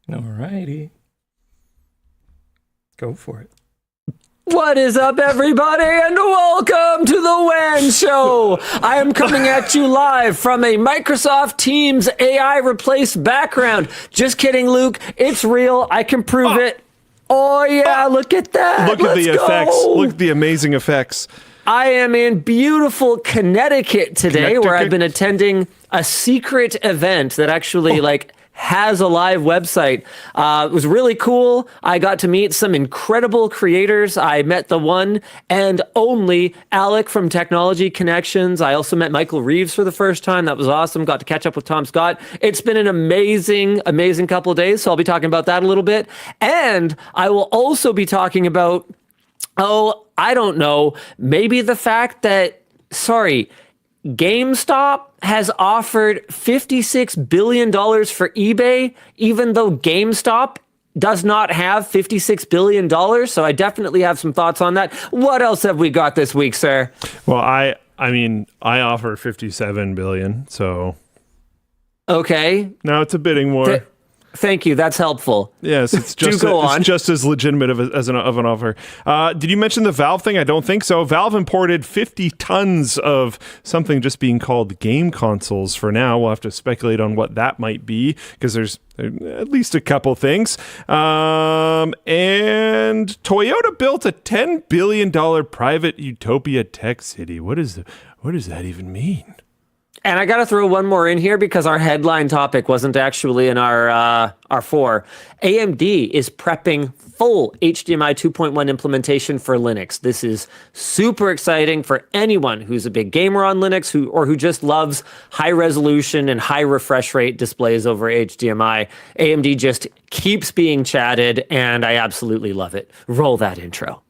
Alrighty. Go for it. What is up, everybody, and welcome to the WAN Show. I am coming at you live from a Microsoft Teams AI replaced background. Just kidding, Luke. It's real. I can prove it. Oh, yeah, look at that. Look at the effects. Look at the amazing effects. I am in beautiful Connecticut today, where I've been attending a secret event that actually, has a live website. It was really cool. I got to meet some incredible creators. I met the one and only Alec from Technology Connections. I also met Michael Reeves for the first time. That was awesome. Got to catch up with Tom Scott. It's been an amazing couple of days, so I'll be talking about that a little bit. And I will also be talking about, I don't know, maybe the fact that, GameStop has offered $56 billion for eBay, even though GameStop does not have $56 billion. So I definitely have some thoughts on that. What else have we got this week, sir? Well, I offer 57 billion, so. Okay. Now it's a bidding war. Thank you. That's helpful. Yes, it's just it's just as legitimate of an offer. Did you mention the Valve thing? I don't think so. Valve imported 50 tons of something just being called game consoles for now. We'll have to speculate on what that might be because there's at least a couple things. And Toyota built a $10 billion private utopia tech city. What does that even mean? And I got to throw one more in here because our headline topic wasn't actually in our four. AMD is prepping full HDMI 2.1 implementation for Linux. This is super exciting for anyone who's a big gamer on Linux who just loves high resolution and high refresh rate displays over HDMI. AMD just keeps being chatted, and I absolutely love it. Roll that intro.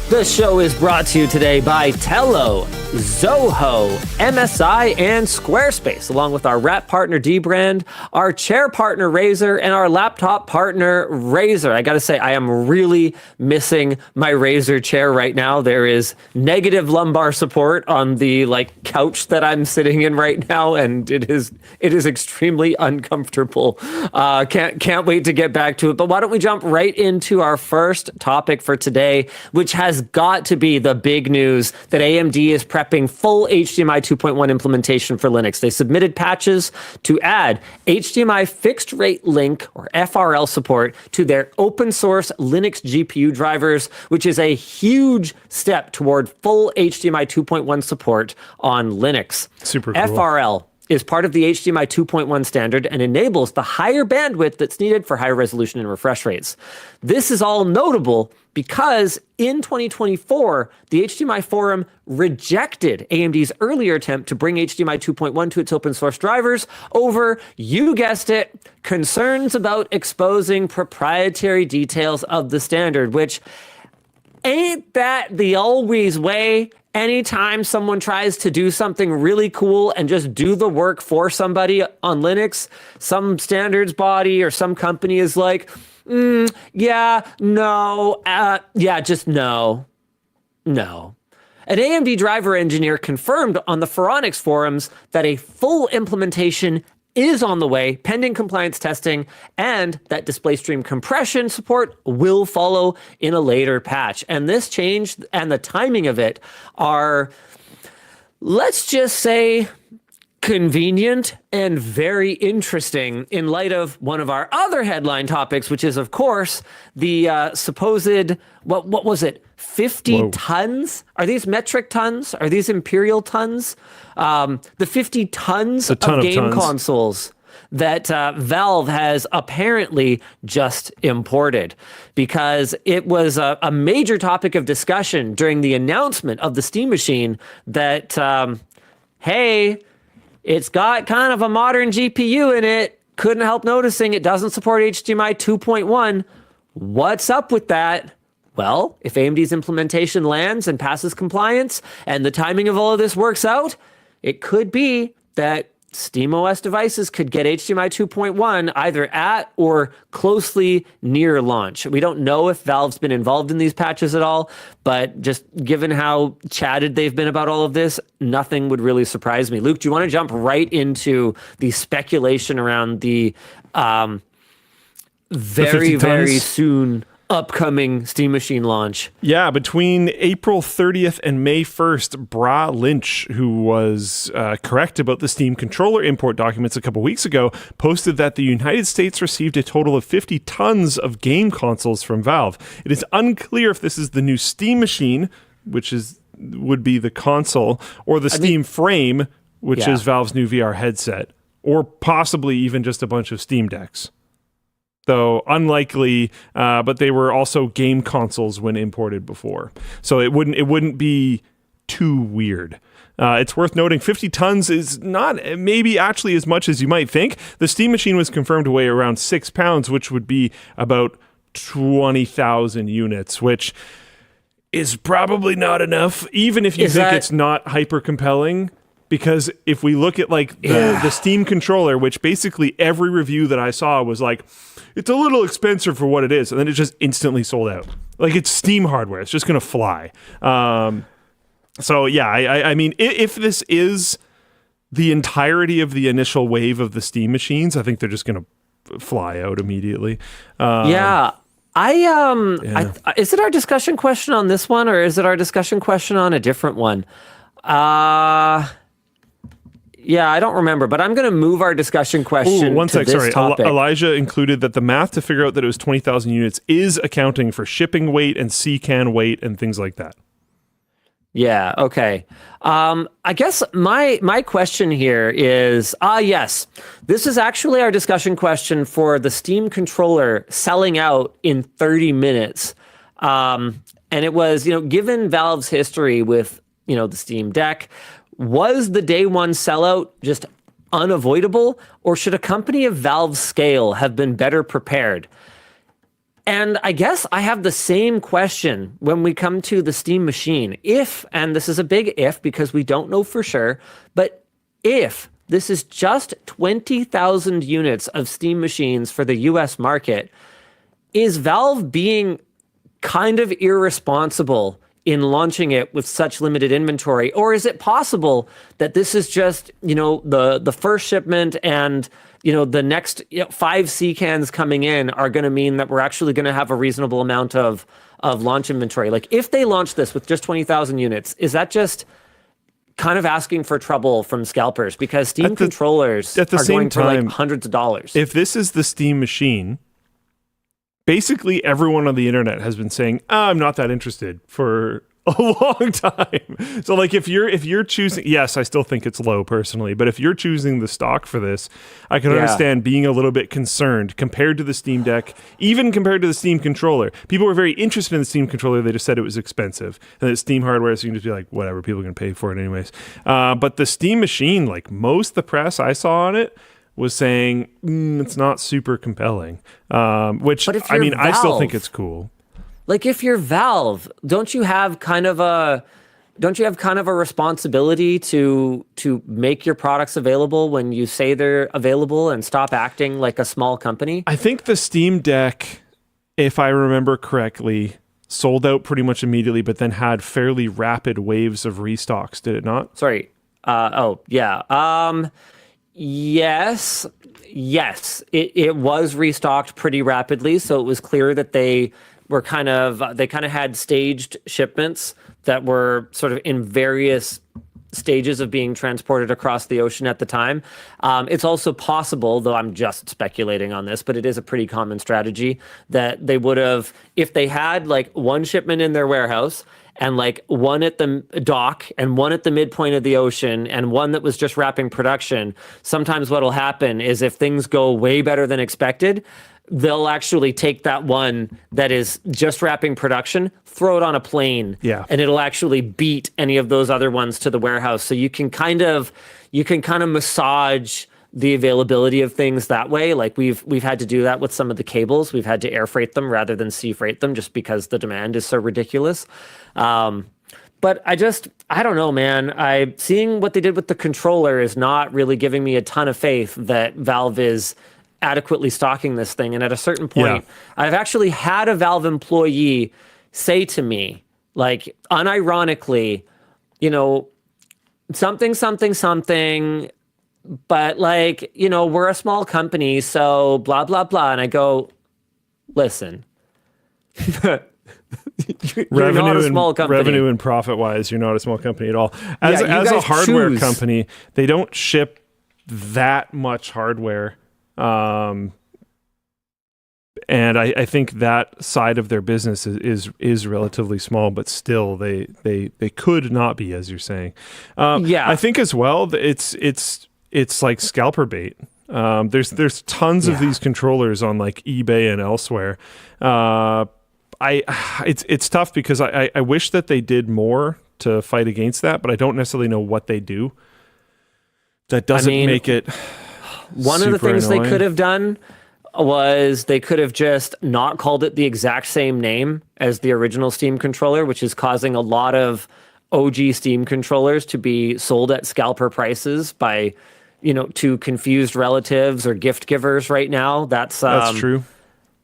The show is brought to you today by Tello, Zoho, MSI, and Squarespace, along with our wrap partner dBrand, our chair partner Razer, and our laptop partner Razer. I gotta say, I am really missing my Razer chair right now. There is negative lumbar support on the couch that I'm sitting in right now, and it is extremely uncomfortable. Can't wait to get back to it. But why don't we jump right into our first topic for today, which has got to be the big news that AMD is prepping full HDMI 2.1 implementation for Linux. They submitted patches to add HDMI fixed rate link or FRL support to their open source Linux GPU drivers, which is a huge step toward full HDMI 2.1 support on Linux. Super cool. FRL is part of the HDMI 2.1 standard and enables the higher bandwidth that's needed for higher resolution and refresh rates. This is all notable because in 2024, the HDMI forum rejected AMD's earlier attempt to bring HDMI 2.1 to its open source drivers over, you guessed it, concerns about exposing proprietary details of the standard, which ain't that the always way? Anytime someone tries to do something really cool and just do the work for somebody on Linux, some standards body or some company is like, just no. An AMD driver engineer confirmed on the Phoronix forums that a full implementation is on the way, pending compliance testing, and that display stream compression support will follow in a later patch. And this change and the timing of it are, let's just say, convenient and very interesting in light of one of our other headline topics, which is, of course, the supposed, what was it, 50 Whoa. tons? Are these metric tons? Are these imperial tons? The 50 tons of game consoles that Valve has apparently just imported, because it was a major topic of discussion during the announcement of the Steam Machine that, hey, it's got kind of a modern GPU in it. Couldn't help noticing it doesn't support HDMI 2.1. What's up with that? Well, if AMD's implementation lands and passes compliance and the timing of all of this works out, it could be that SteamOS devices could get HDMI 2.1 either at or closely near launch. We don't know if Valve's been involved in these patches at all, but just given how chatted they've been about all of this, nothing would really surprise me. Luke, do you want to jump right into the speculation around the very soon upcoming Steam Machine launch? Yeah, between April 30th and May 1st, Bra Lynch, who was correct about the Steam controller import documents a couple weeks ago, posted that the United States received a total of 50 tons of game consoles from Valve. It is unclear if this is the new Steam Machine, which would be the console, or the Steam Frame, which is Valve's new VR headset, or possibly even just a bunch of Steam Decks. Though unlikely, but they were also game consoles when imported before, so it wouldn't be too weird. It's worth noting 50 tons is not maybe actually as much as you might think. The Steam Machine was confirmed to weigh around 6 pounds, which would be about 20,000 units, which is probably not enough, even if you think it's not hyper compelling. Because if we look at like the Steam controller, which basically every review that I saw was like, it's a little expensive for what it is, and then it just instantly sold out. Like, it's Steam hardware; it's just going to fly. So yeah, I mean, if this is the entirety of the initial wave of the Steam machines, I think they're just going to fly out immediately. Is it our discussion question on this one, or is it our discussion question on a different one? Yeah, I don't remember, but I'm going to move our discussion question to this topic. Elijah included that the math to figure out that it was 20,000 units is accounting for shipping weight and C-can weight and things like that. Yeah, okay. I guess my question here is, yes, this is actually our discussion question for the Steam controller selling out in 30 minutes. And it was, given Valve's history with, the Steam Deck, was the day one sellout just unavoidable, or should a company of Valve's scale have been better prepared? And I guess I have the same question when we come to the Steam Machine. If, and this is a big if because we don't know for sure, but if this is just 20,000 units of Steam machines for the US market, is Valve being kind of irresponsible in launching it with such limited inventory? Or is it possible that this is just, the first shipment and, the next 5 C-cans coming in are going to mean that we're actually going to have a reasonable amount of launch inventory? Like, if they launch this with just 20,000 units, is that just kind of asking for trouble from scalpers? Because Steam controllers are going for like hundreds of dollars. If this is the Steam Machine, basically everyone on the internet has been saying, I'm not that interested for a long time. So like if you're choosing, yes, I still think it's low personally, but if you're choosing the stock for this, I can understand being a little bit concerned compared to the Steam Deck, even compared to the Steam controller. People were very interested in the Steam controller. They just said it was expensive. And that Steam hardware, so you can just be like, whatever, people are going to pay for it anyways. But the Steam Machine, like most of the press I saw on it, was saying it's not super compelling, which I mean, Valve, I still think it's cool. Like, if you're Valve, don't you have kind of a responsibility to make your products available when you say they're available and stop acting like a small company? I think the Steam Deck, if I remember correctly, sold out pretty much immediately, but then had fairly rapid waves of restocks. Did it not? Sorry. Yes. It was restocked pretty rapidly, so it was clear that they kind of had staged shipments that were sort of in various stages of being transported across the ocean at the time. It's also possible, though I'm just speculating on this, but it is a pretty common strategy that they would have, if they had like one shipment in their warehouse and like one at the dock and one at the midpoint of the ocean and one that was just wrapping production, sometimes what'll happen is if things go way better than expected, they'll actually take that one that is just wrapping production, throw it on a plane, and it'll actually beat any of those other ones to the warehouse. So you can kind of massage the availability of things that way. Like we've had to do that with some of the cables. We've had to air freight them rather than sea freight them just because the demand is so ridiculous. But I don't know, man. Seeing what they did with the controller is not really giving me a ton of faith that Valve is adequately stocking this thing. And at a certain point, I've actually had a Valve employee say to me, like, unironically, something, but like, we're a small company, so blah, blah, blah. And I go, listen, you're not a small company. Revenue and profit wise, you're not a small company at all. As a hardware company, they don't ship that much hardware. And I think that side of their business is relatively small, but still they could not be, as you're saying. I think as well it's like scalper bait. There's tons of these controllers on like eBay and elsewhere. It's tough because I wish that they did more to fight against that, but I don't necessarily know what they do. That doesn't make it. One of the things annoying. They could have done was they could have just not called it the exact same name as the original Steam controller, which is causing a lot of OG Steam controllers to be sold at scalper prices by, to confused relatives or gift givers right now. That's true.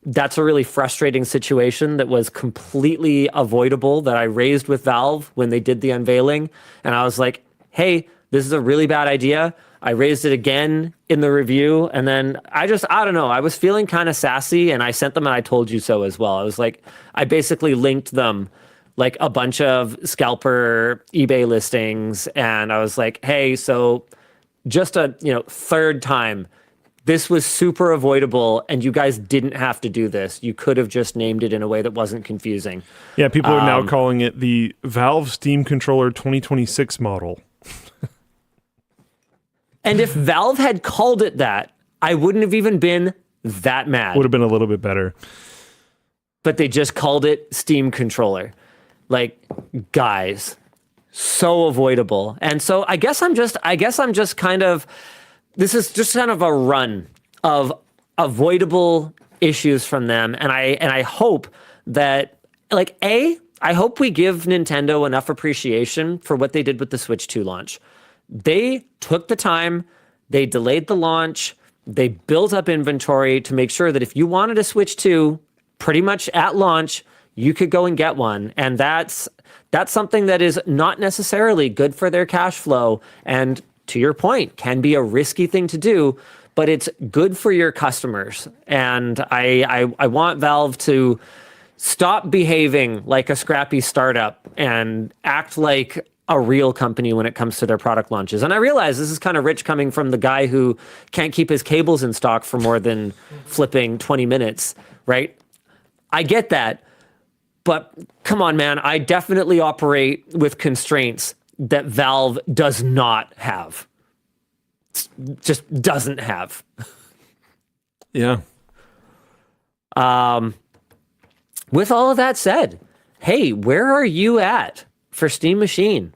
That's a really frustrating situation that was completely avoidable that I raised with Valve when they did the unveiling. And I was like, hey, this is a really bad idea. I raised it again in the review, and then I don't know. I was feeling kind of sassy, and I sent them and I told you so as well. I was like, I basically linked them like a bunch of scalper eBay listings, and I was like, hey, so just a third time, this was super avoidable, and you guys didn't have to do this. You could have just named it in a way that wasn't confusing. Yeah, people are now calling it the Valve Steam Controller 2026 model. And if Valve had called it that, I wouldn't have even been that mad. Would have been a little bit better. But they just called it Steam controller. Like, guys, so avoidable. And so I guess I'm just kind of, this is just kind of a run of avoidable issues from them. And I hope that, like, I hope we give Nintendo enough appreciation for what they did with the Switch 2 launch. They took the time, they delayed the launch, they built up inventory to make sure that if you wanted a Switch 2, pretty much at launch, you could go and get one. And that's something that is not necessarily good for their cash flow. And to your point, can be a risky thing to do, but it's good for your customers. And I want Valve to stop behaving like a scrappy startup and act like a real company when it comes to their product launches. And I realize this is kind of rich coming from the guy who can't keep his cables in stock for more than flipping 20 minutes, right? I get that. But come on, man, I definitely operate with constraints that Valve does not have. Just doesn't have. Yeah. With all of that said, hey, where are you at for Steam Machine?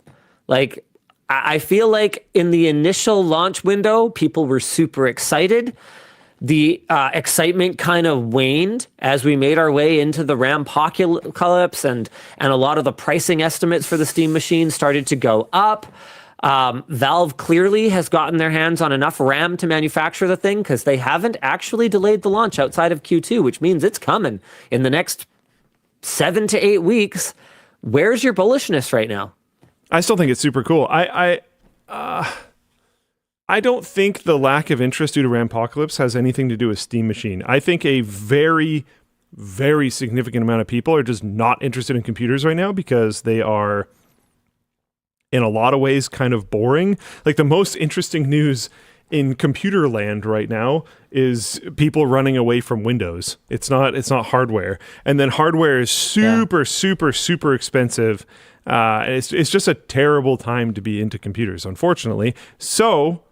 Like, I feel like in the initial launch window, people were super excited. The excitement kind of waned as we made our way into the RAM apocalypse, and a lot of the pricing estimates for the Steam Machine started to go up. Valve clearly has gotten their hands on enough RAM to manufacture the thing because they haven't actually delayed the launch outside of Q2, which means it's coming in the next 7 to 8 weeks. Where's your bullishness right now? I still think it's super cool. I don't think the lack of interest due to Rampocalypse has anything to do with Steam Machine. I think a very, very significant amount of people are just not interested in computers right now because they are, in a lot of ways, kind of boring. Like, the most interesting news in computer land right now is people running away from Windows. It's not hardware. And then hardware is super expensive. It's just a terrible time to be into computers, unfortunately. So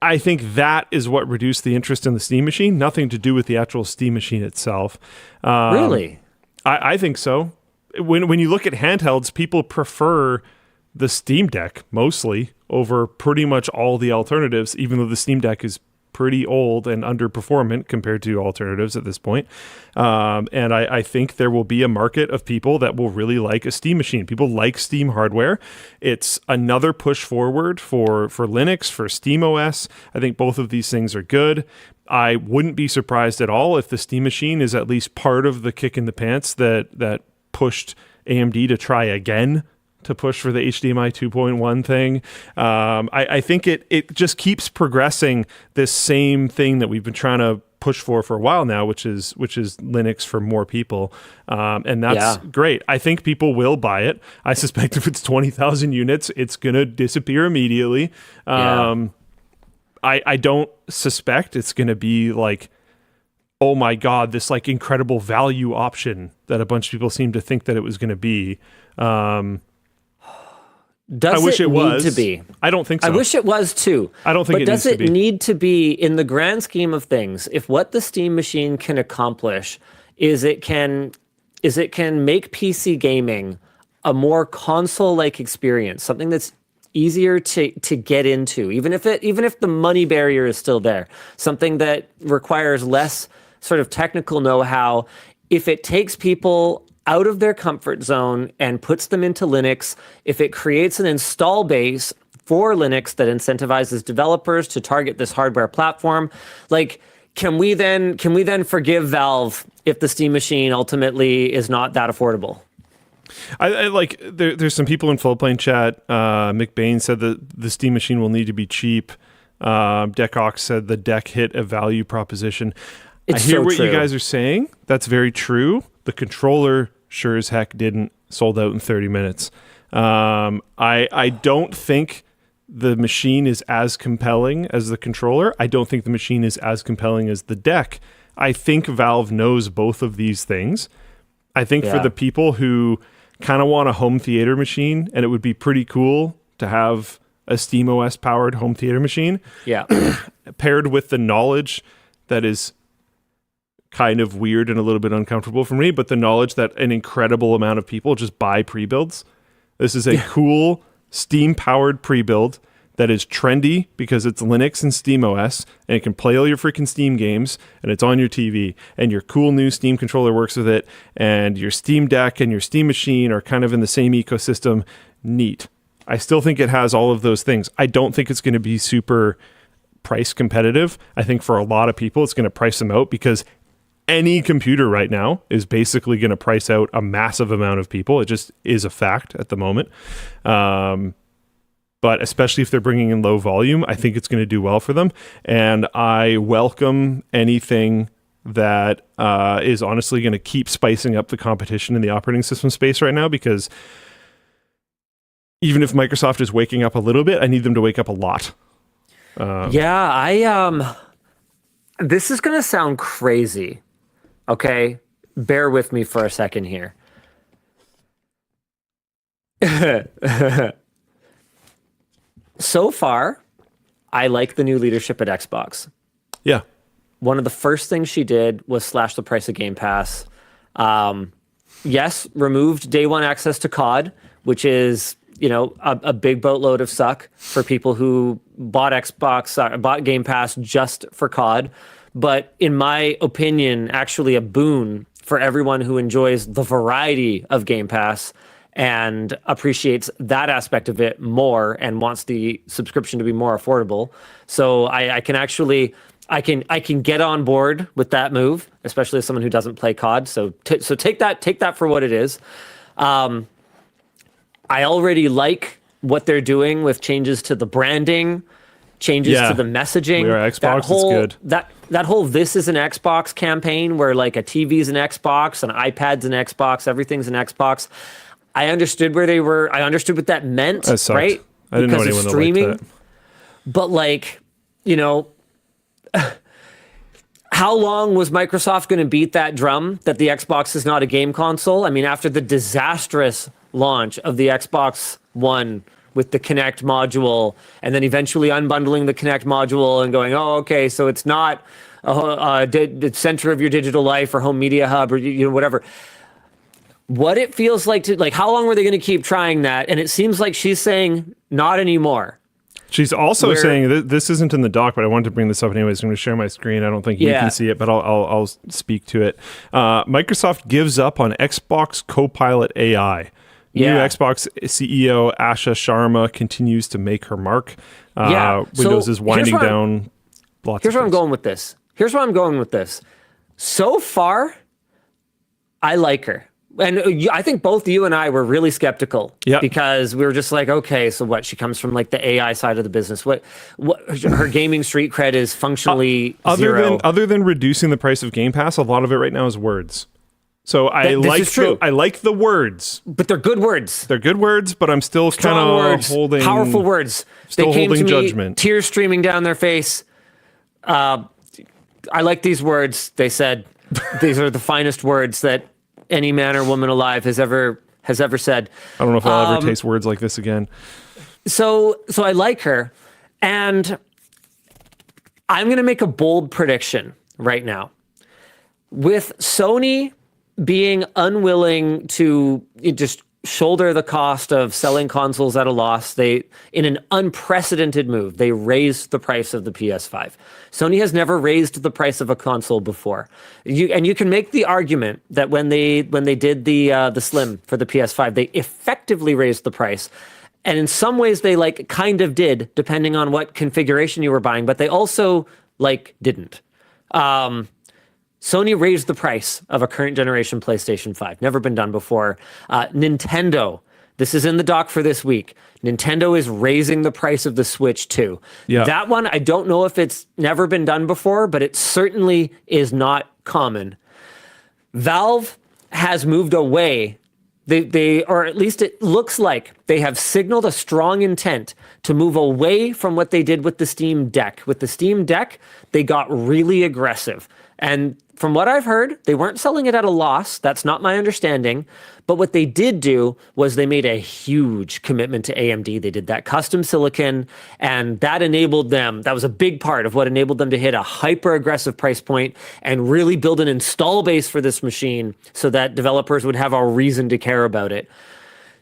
I think that is what reduced the interest in the Steam Machine. Nothing to do with the actual Steam Machine itself. Really? I think so. When you look at handhelds, people prefer the Steam Deck mostly over pretty much all the alternatives, even though the Steam Deck is pretty old and underperformant compared to alternatives at this point. And I think there will be a market of people that will really like a Steam machine. People like Steam hardware. It's another push forward for Linux, for SteamOS. I think both of these things are good. I wouldn't be surprised at all if the Steam machine is at least part of the kick in the pants that pushed AMD to try again to push for the HDMI 2.1 thing. I think it just keeps progressing this same thing that we've been trying to push for a while now, which is Linux for more people. And that's great. I think people will buy it. I suspect if it's 20,000 units, it's going to disappear immediately. I don't suspect it's going to be like, oh my God, this like incredible value option that a bunch of people seem to think that it was going to be. Does I wish it was. Need to be? I don't think so. I wish it was too. I don't think but it needs to be. Does it need to be, in the grand scheme of things, if what the Steam machine can accomplish is it can make PC gaming a more console-like experience, something that's easier to get into, even if the money barrier is still there, something that requires less sort of technical know-how, if it takes people out of their comfort zone and puts them into Linux, if it creates an install base for Linux that incentivizes developers to target this hardware platform, like, can we then forgive Valve if the Steam machine ultimately is not that affordable? I like there's some people in Flowplane chat. Mick Bain said that the Steam machine will need to be cheap. Deckox said the deck hit a value proposition. It's I hear so what true. you guys are saying. That's very true. The controller sure as heck didn't. Sold out in 30 minutes. I don't think the machine is as compelling as the controller. I don't think the machine is as compelling as the deck. I think Valve knows both of these things. I think for the people who kind of want a home theater machine, and it would be pretty cool to have a SteamOS powered home theater machine, paired with the knowledge that is kind of weird and a little bit uncomfortable for me, but the knowledge that an incredible amount of people just buy pre-builds. This is a cool Steam-powered pre-build that is trendy because it's Linux and SteamOS, and it can play all your freaking Steam games, and it's on your TV, and your cool new Steam controller works with it, and your Steam Deck and your Steam machine are kind of in the same ecosystem. Neat. I still think it has all of those things. I don't think it's going to be super price competitive. I think for a lot of people, it's going to price them out because any computer right now is basically going to price out a massive amount of people. It just is a fact at the moment. But especially if they're bringing in low volume, I think it's going to do well for them. And I welcome anything that is honestly going to keep spicing up the competition in the operating system space right now, because even if Microsoft is waking up a little bit, I need them to wake up a lot. This is going to sound crazy. Okay, bear with me for a second here. So far, I like the new leadership at Xbox. Yeah. One of the first things she did was slash the price of Game Pass. Yes, removed day one access to COD, which is, a big boatload of suck for people who bought bought Game Pass just for COD. But in my opinion, actually a boon for everyone who enjoys the variety of Game Pass and appreciates that aspect of it more and wants the subscription to be more affordable. So I can get on board with that move, especially as someone who doesn't play COD. So take that for what it is. I already like what they're doing with changes to the branding, changes to the messaging. We are Xbox is good. That whole "this is an Xbox" campaign, where like a TV's an Xbox, an iPad's an Xbox, everything's an Xbox. I understood where they were. I understood what that meant, right? I didn't know anyone that liked that. But how long was Microsoft going to beat that drum that the Xbox is not a game console? I mean, after the disastrous launch of the Xbox One with the Kinect module, and then eventually unbundling the Kinect module and going, oh, okay, so it's not the center of your digital life or home media hub or whatever. What it feels like how long were they going to keep trying that? And it seems like she's saying not anymore. She's also saying that this isn't in the doc, but I wanted to bring this up anyways. I'm going to share my screen. I don't think you can see it, but I'll speak to it. Microsoft gives up on Xbox Copilot AI. New Xbox CEO Asha Sharma continues to make her mark. Windows is winding down. Here's where I'm going with this. So far, I like her. And I think both you and I were really skeptical because we were just like, okay, so what? She comes from like the AI side of the business. What her gaming street cred is functionally zero. Other than reducing the price of Game Pass, a lot of it right now is words. So I like the words, but they're good words. They're good words, but I'm still kind of holding powerful words. Still they came holding to me, judgment. Tears streaming down their face. I like these words. They said these are the finest words that any man or woman alive has ever said. I don't know if I'll ever taste words like this again. So I like her, and I'm going to make a bold prediction right now. With Sony being unwilling to just shoulder the cost of selling consoles at a loss, in an unprecedented move, they raised the price of the PS5. Sony has never raised the price of a console before. You can make the argument that when they did the Slim for the PS5, they effectively raised the price. And in some ways they kind of did, depending on what configuration you were buying, but they also didn't. Sony raised the price of a current generation PlayStation 5. Never been done before. Nintendo, this is in the doc for this week. Nintendo is raising the price of the Switch too. Yeah. That one, I don't know if it's never been done before, but it certainly is not common. Valve has moved away. They or at least it looks like they have signaled a strong intent to move away from what they did with the Steam Deck. With the Steam Deck, they got really aggressive. And from what I've heard, they weren't selling it at a loss. That's not my understanding. But what they did do was they made a huge commitment to AMD. They did that custom silicon, and that enabled them. That was a big part of what enabled them to hit a hyper aggressive price point and really build an install base for this machine so that developers would have a reason to care about it.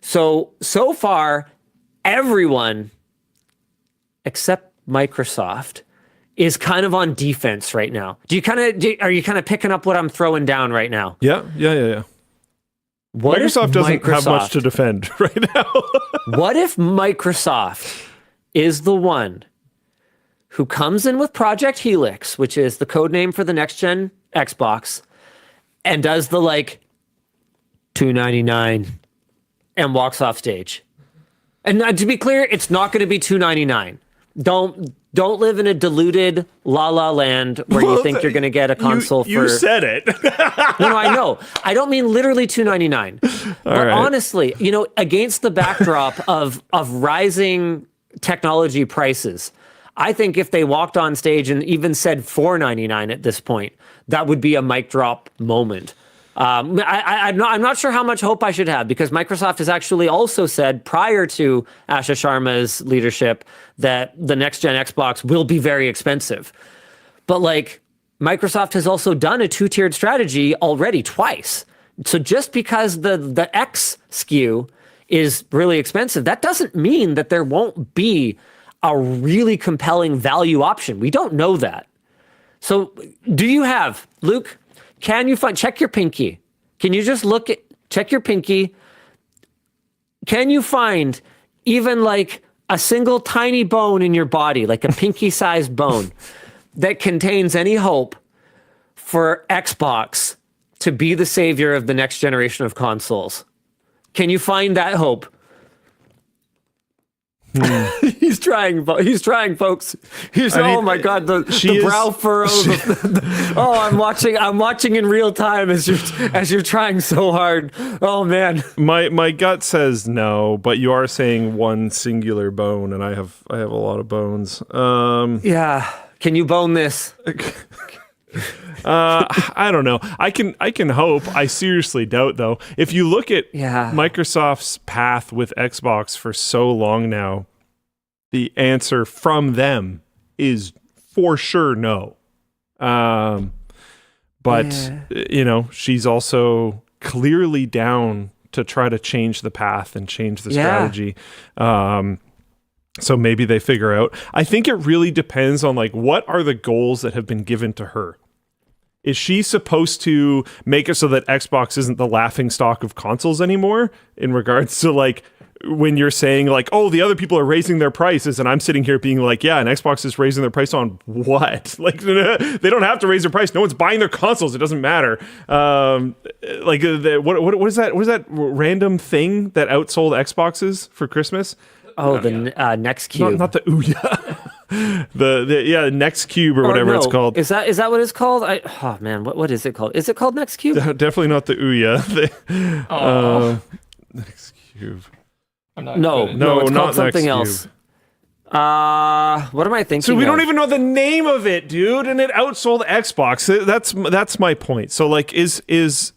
So far, everyone except Microsoft is kind of on defense right now. Are you kind of picking up what I'm throwing down right now? Yeah. Microsoft doesn't have much to defend right now. What if Microsoft is the one who comes in with Project Helix, which is the code name for the next gen Xbox, and does the $299 and walks off stage? And to be clear, it's not going to be $299. Don't live in a deluded la-la land where you think you're going to get a console for... You said it. No, I know. I don't mean literally $299. But honestly, against the backdrop of rising technology prices, I think if they walked on stage and even said $499 at this point, that would be a mic drop moment. I'm not sure how much hope I should have, because Microsoft has actually also said prior to Asha Sharma's leadership that the next gen Xbox will be very expensive. But Microsoft has also done a two-tiered strategy already twice. So just because the X SKU is really expensive, that doesn't mean that there won't be a really compelling value option. We don't know that. So do you have, Luke? Can you check your pinky? Can you just check your pinky? Can you find even a single tiny bone in your body, like a pinky-sized bone, that contains any hope for Xbox to be the savior of the next generation of consoles? Can you find that hope? He's trying, folks. Oh my God, the brow furrows. I'm watching in real time as you're trying so hard. Oh man, my gut says no, but you are saying one singular bone, and I have a lot of bones. Yeah, can you bone this? I don't know. I can hope. I seriously doubt, though. If you look at Microsoft's path with Xbox for so long now, the answer from them is for sure no. But she's also clearly down to try to change the path and change the strategy. So maybe they figure out. I think it really depends on like what are the goals that have been given to her. Is she supposed to make it so that Xbox isn't the laughing stock of consoles anymore in regards to like when you're saying like, oh, the other people are raising their prices and I'm sitting here being like, yeah, and Xbox is raising their price on what? Like they don't have to raise their price. No one's buying their consoles. It doesn't matter. Like what is that? What is that random thing that outsold Xboxes for Christmas? Oh, the Next Cube. Not the Ouya. the Next Cube or whatever it's called. Is that what it's called? Oh man, what is it called? Is it called Next Cube? Definitely not the Ouya. Next Cube. No, it's called something else. What am I thinking? So we don't even know the name of it, dude, and it outsold Xbox. That's my point. So like, is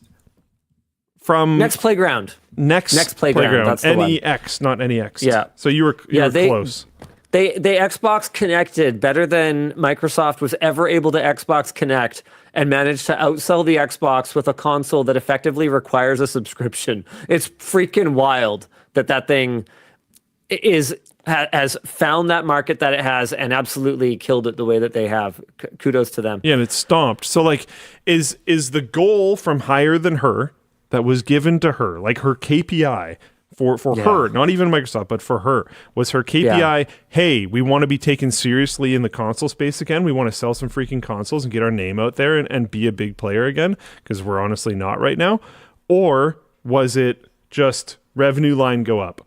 from Next Playground. Next Playground. That's the NEX, not NEX. Yeah. So you were close. They Xbox connected better than Microsoft was ever able to Xbox Connect and managed to outsell the Xbox with a console that effectively requires a subscription. It's freaking wild that thing has found that market that it has and absolutely killed it the way that they have. Kudos to them. Yeah, and it's stomped. So like, is the goal from higher than her that was given to her, like her KPI for her, not even Microsoft, but for her, was her KPI, hey, we want to be taken seriously in the console space again. We want to sell some freaking consoles and get our name out there and be a big player again, because we're honestly not right now. Or was it just revenue line go up?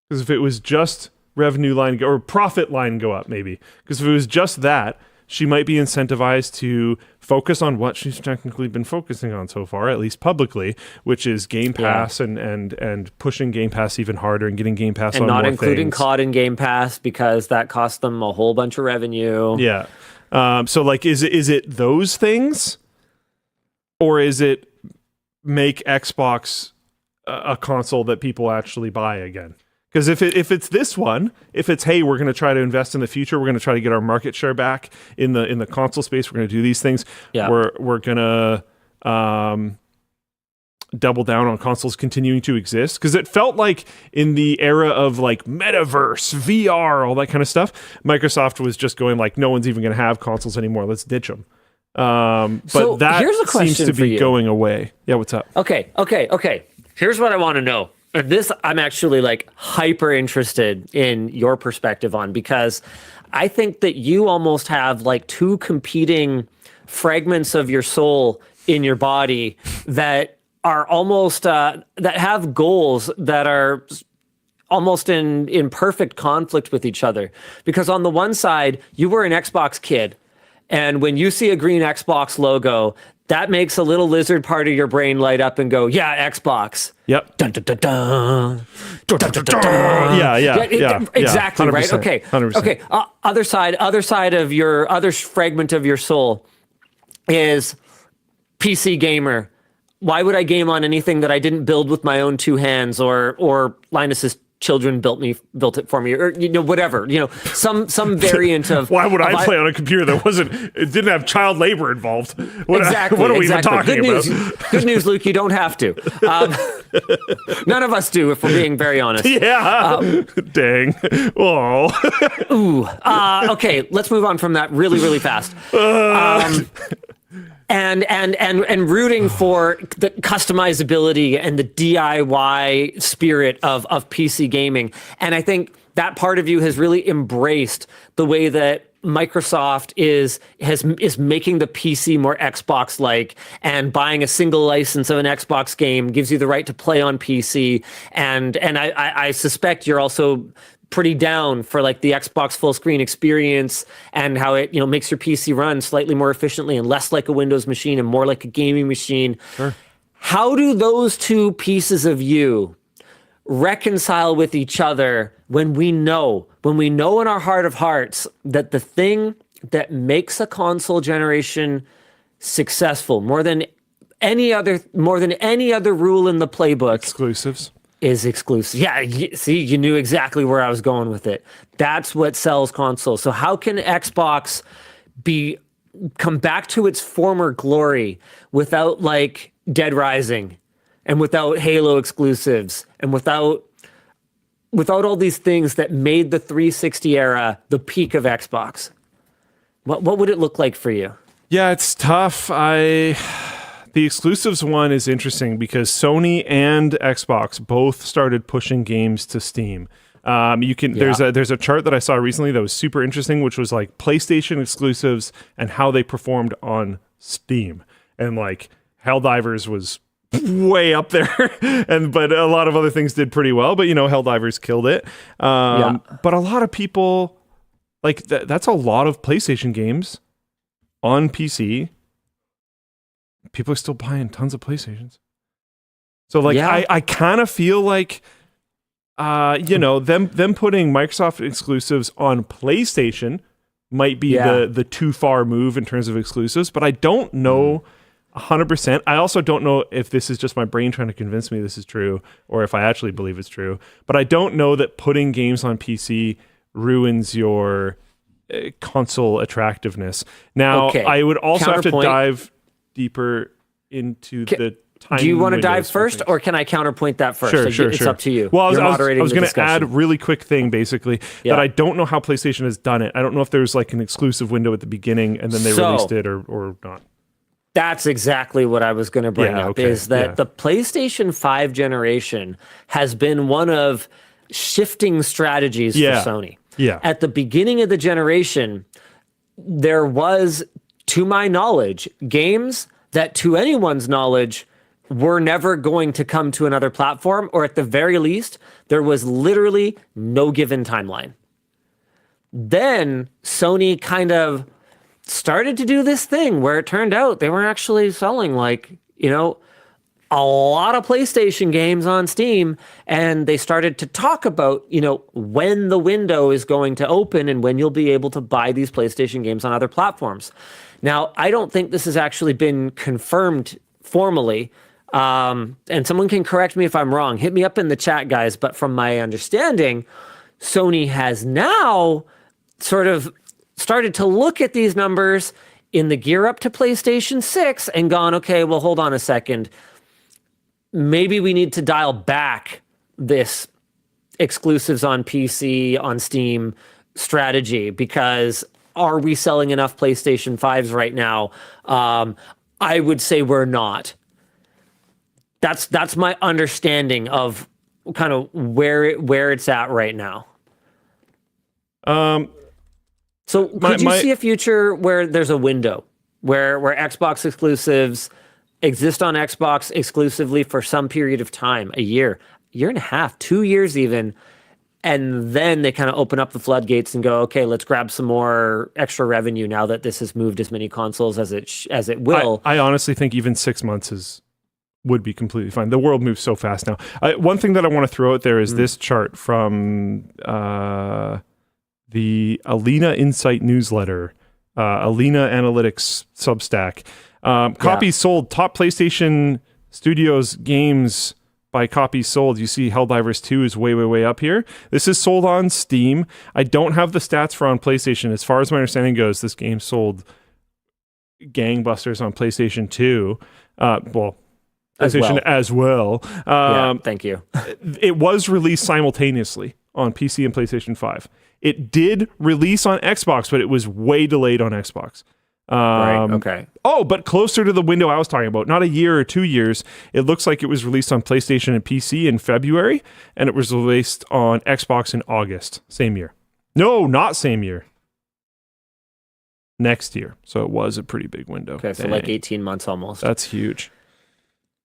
Because if it was just revenue line or profit line go up, maybe. Because if it was just that, she might be incentivized to focus on what she's technically been focusing on so far, at least publicly, which is Game Pass and pushing Game Pass even harder and getting Game Pass and on more things. And not including COD in Game Pass because that cost them a whole bunch of revenue. Yeah. So like, is it those things? Or is it make Xbox a console that people actually buy again? Because if it's this one, if it's, hey, we're going to try to invest in the future, we're going to try to get our market share back in the console space, we're going to do these things, we're going to double down on consoles continuing to exist. Because it felt like in the era of like metaverse, VR, all that kind of stuff, Microsoft was just going like, no one's even going to have consoles anymore. Let's ditch them. But that seems to be going away. Yeah, what's up? Okay. Here's what I want to know. This I'm actually like hyper interested in your perspective on, because I think that you almost have like two competing fragments of your soul in your body that are almost that have goals that are almost in perfect conflict with each other. Because on the one side, you were an Xbox kid, and when you see a green Xbox logo, that makes a little lizard part of your brain light up and go, yeah, Xbox. Yep. Dun, dun, dun, dun. Dun, dun, dun, dun. Yeah. Exactly, 100%, right? Okay. 100%. Okay. Other side of your other fragment of your soul is PC gamer. Why would I game on anything that I didn't build with my own two hands, or Linus's children built it for me, or whatever, some variant of why would I play on a computer that it didn't have child labor involved? What are we even talking about? Good news, Luke, you don't have to. None of us do, if we're being very honest. Yeah. Dang. Oh. Ooh. Okay, let's move on from that really, really fast. And rooting for the customizability and the DIY spirit of PC gaming. And I think that part of you has really embraced the way that Microsoft is making the PC more Xbox-like, and buying a single license of an Xbox game gives you the right to play on PC. And I suspect you're also pretty down for like the Xbox full screen experience and how it makes your PC run slightly more efficiently and less like a Windows machine and more like a gaming machine. Sure. How do those two pieces of you reconcile with each other when we know in our heart of hearts that the thing that makes a console generation successful more than any other rule in the playbook, exclusives, is exclusive? Yeah, see, you knew exactly where I was going with it. That's what sells consoles. So how can Xbox come back to its former glory without like Dead Rising, and without Halo exclusives, and without without all these things that made the 360 era the peak of Xbox, what would it look like for you? Yeah, it's tough. The exclusives one is interesting because Sony and Xbox both started pushing games to Steam. There's a chart that I saw recently that was super interesting, which was like PlayStation exclusives and how they performed on Steam. And like Helldivers was way up there, but a lot of other things did pretty well. But Helldivers killed it. But a lot of people like that's a lot of PlayStation games on PC. People are still buying tons of PlayStations. So like I kind of feel like them putting Microsoft exclusives on PlayStation might be the too far move in terms of exclusives, but I don't know 100%. I also don't know if this is just my brain trying to convince me this is true or if I actually believe it's true, but I don't know that putting games on PC ruins your console attractiveness. Now, I would also have to dive deeper into the time. Do you want to dive first, or can I counterpoint that first? Sure. It's up to you. Well, I was going to add a really quick thing, basically, that I don't know how PlayStation has done it. I don't know if there's like an exclusive window at the beginning and then they released it or not. That's exactly what I was going to bring up, is that the PlayStation 5 generation has been one of shifting strategies for Sony. Yeah. At the beginning of the generation, there was, to my knowledge, games that, to anyone's knowledge, were never going to come to another platform, or at the very least, there was literally no given timeline. Then Sony kind of started to do this thing where it turned out they were actually selling a lot of PlayStation games on Steam, and they started to talk about, when the window is going to open and when you'll be able to buy these PlayStation games on other platforms. Now, I don't think this has actually been confirmed formally, and someone can correct me if I'm wrong. Hit me up in the chat, guys, but from my understanding, Sony has now sort of started to look at these numbers in the gear up to PlayStation 6 and gone, okay, well, hold on a second. Maybe we need to dial back this exclusives on PC, on Steam strategy, because are we selling enough PlayStation 5s right now? I would say we're not. That's my understanding of kind of where it's at right now. So could you see a future where there's a window where Xbox exclusives exist on Xbox exclusively for some period of time, a year and a half, 2 years even, and then they kind of open up the floodgates and go, okay, let's grab some more extra revenue now that this has moved as many consoles as it will. I honestly think even 6 months would be completely fine. The world moves so fast now. One thing that I want to throw out there is this chart from the Alina Insight newsletter, Alina Analytics Substack. Copies sold, top PlayStation Studios games by copies sold. You see Helldivers 2 is way up here. This is sold on Steam. I don't have the stats for on PlayStation. As far as my understanding goes, this game sold gangbusters on PlayStation 2. PlayStation as well. Thank you. It was released simultaneously on PC and PlayStation 5. It did release on Xbox, but it was way delayed on Xbox. Right, okay. Oh, but closer to the window I was talking about, not a year or 2 years. It looks like it was released on PlayStation and PC in February, and it was released on Xbox in August, same year. No, not same year. Next year. So it was a pretty big window. Okay, so like 18 months almost. That's huge.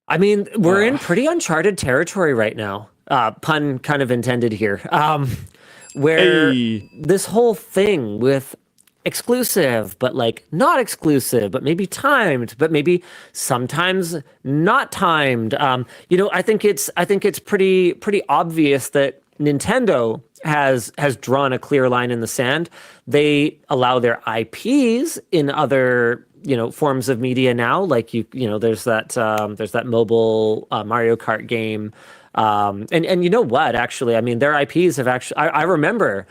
I mean, we're in pretty uncharted territory right now. Pun kind of intended here. Where this whole thing with exclusive, but like not exclusive, but maybe timed, but maybe sometimes not timed. I think it's pretty obvious that Nintendo has drawn a clear line in the sand. They allow their IPs in other forms of media now. Like there's that mobile Mario Kart game. And you know what? Actually, I mean, their IPs have actually. I remember.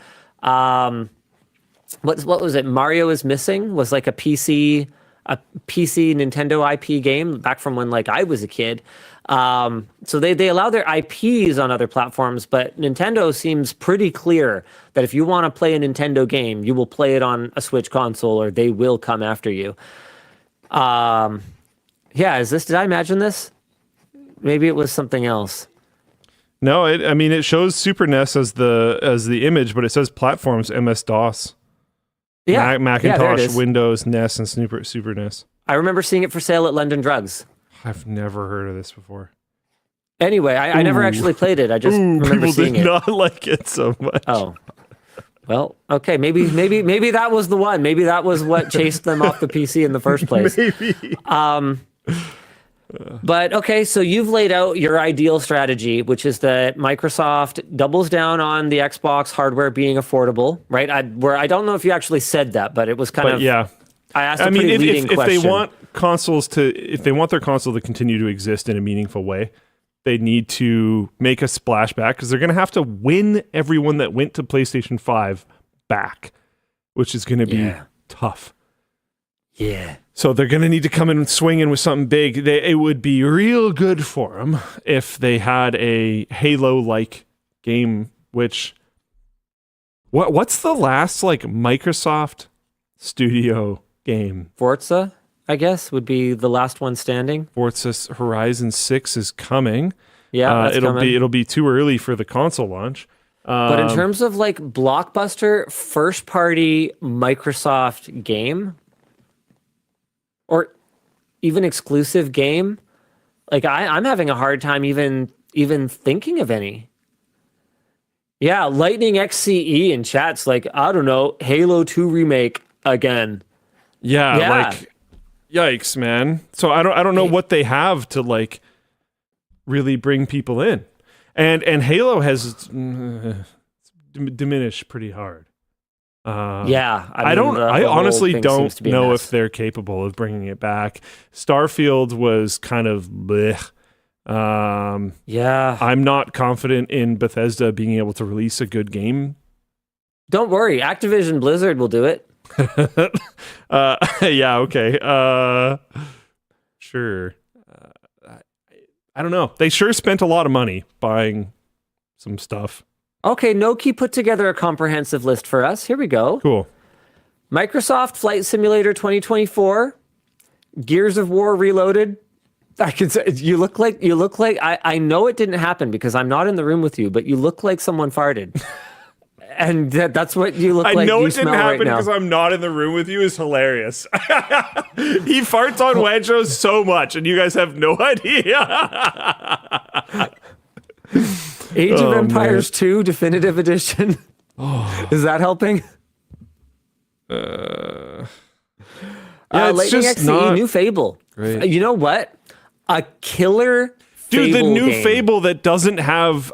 What was it? Mario is Missing was like a PC a PC Nintendo IP game back from when like I was a kid. So they allow their IPs on other platforms, but Nintendo seems pretty clear that if you want to play a Nintendo game, you will play it on a Switch console or they will come after you. Yeah, did I imagine this? Maybe it was something else. No, it shows Super NES as the image, but it says platforms MS-DOS. Yeah, Macintosh, Windows, NES, and Super NES. I remember seeing it for sale at London Drugs. I've never heard of this before. Anyway, I never actually played it. I just remember seeing it. People did not like it so much. Oh, well, okay. Maybe that was the one. Maybe that was what chased them off the PC in the first place. Maybe. But okay, so you've laid out your ideal strategy, which is that Microsoft doubles down on the Xbox hardware being affordable, right? I don't know if you actually said that, but it was kind of. Yeah. I asked a pretty leading question. If they want their console to continue to exist in a meaningful way, they need to make a splashback because they're going to have to win everyone that went to PlayStation 5 back, which is going to be tough. Yeah. So they're going to need to come in and swing in with something big. It would be real good for them if they had a Halo-like game, which... What's the last, like, Microsoft studio game? Forza, I guess, would be the last one standing. Forza Horizon 6 is coming. Yeah, that's coming. It'll be too early for the console launch. But in terms of, like, blockbuster, first-party Microsoft game... or even exclusive game, like I'm having a hard time even thinking of any. Yeah, Lightning XCE in chat's like, I don't know, Halo 2 remake again. Yeah, like, yikes, man. So I don't know what they have to like really bring people in, and Halo has diminished pretty hard. I honestly don't know if they're capable of bringing it back. Starfield was kind of blech. I'm not confident in Bethesda being able to release a good game. Don't worry, Activision Blizzard will do it. Yeah, okay. Sure. I don't know. They sure spent a lot of money buying some stuff. Okay, Noki put together a comprehensive list for us. Here we go. Cool. Microsoft Flight Simulator 2024, Gears of War Reloaded. I can say you look like I know it didn't happen because I'm not in the room with you, but you look like someone farted. And that's what you look like. I know you it didn't happen because I'm not in the room with you is hilarious. He farts on Wedro so much, and you guys have no idea. Age of Empires 2 Definitive Edition. Is that helping? Yeah, Lightning XCE, new Fable. Great. You know what? A killer Dude, Fable the new game. Fable that doesn't have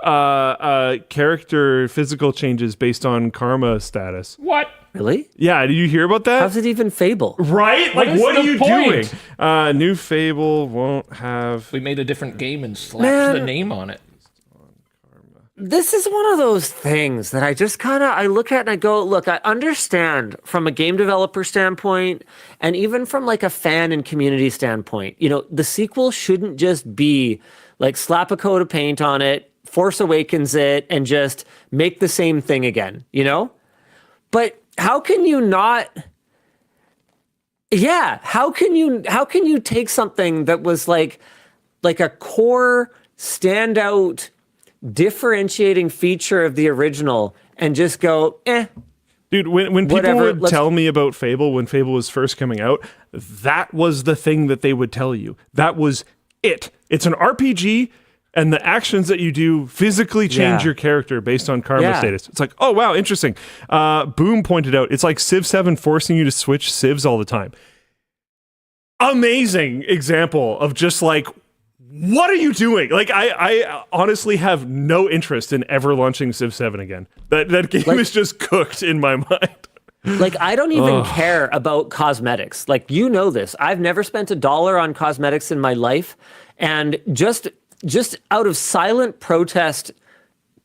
character physical changes based on karma status. What? Really? Yeah, did you hear about that? How's it even Fable? Right? What Like, is what are the you point? doing? New Fable won't have... We made a different game and slapped the name on it. This is one of those things that I just I look at and I go, look, I understand from a game developer standpoint and even from like a fan and community standpoint, you know, the sequel shouldn't just be like slap a coat of paint on it, Force Awakens it, and just make the same thing again, you know? But how can you not... Yeah, how can you take something that was like a core standout differentiating feature of the original and just go, Dude, when people would tell me about Fable when Fable was first coming out, that was the thing that they would tell you. That was it. It's an RPG, and the actions that you do physically change your character based on karma status. It's like, oh, wow, interesting. Boom pointed out, it's like Civ 7 forcing you to switch civs all the time. Amazing example of just like, what are you doing? Like, I honestly have no interest in ever launching Civ 7 again. That game is just cooked in my mind. Like, I don't even care about cosmetics. Like, you know this. I've never spent $1 on cosmetics in my life. And just out of silent protest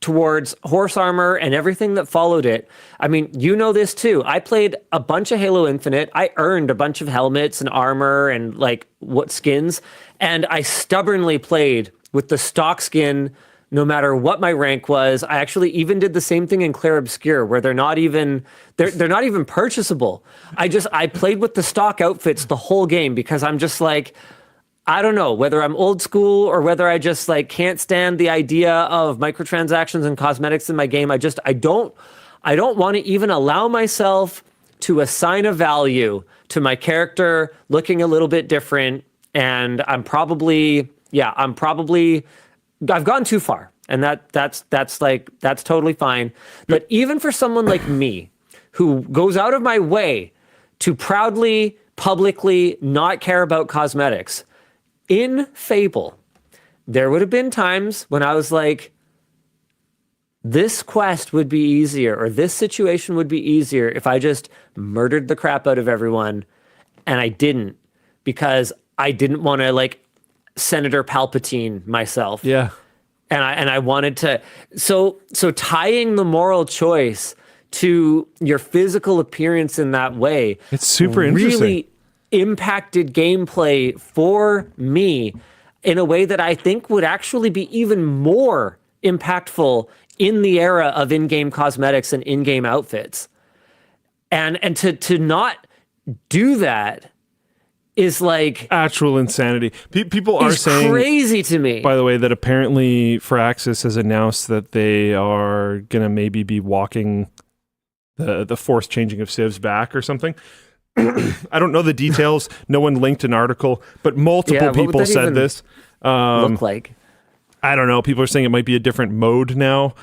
towards horse armor and everything that followed it. I mean, you know this too. I played a bunch of Halo Infinite. I earned a bunch of helmets and armor and like what skins, and I stubbornly played with the stock skin no matter what my rank was. I actually even did the same thing in Clair Obscur, where they're not even purchasable. I played with the stock outfits the whole game because I'm just like, I don't know whether I'm old school or whether I just like can't stand the idea of microtransactions and cosmetics in my game. I don't want to even allow myself to assign a value to my character looking a little bit different. And I've gone too far, and that's totally fine. But even for someone like me, who goes out of my way to proudly, publicly not care about cosmetics, in Fable, there would have been times when I was like, this quest would be easier, or this situation would be easier if I just murdered the crap out of everyone, and I didn't, because I didn't want to like Senator Palpatine myself. Yeah. And I wanted to, so tying the moral choice to your physical appearance in that way, it's super interesting. Really impacted gameplay for me in a way that I think would actually be even more impactful in the era of in-game cosmetics and in-game outfits. And to not do that is like actual insanity. People are saying, crazy to me. By the way, that apparently Firaxis has announced that they are gonna maybe be walking the force changing of civs back or something. I don't know the details. No one linked an article, but multiple people said this. Look like, I don't know. People are saying it might be a different mode now.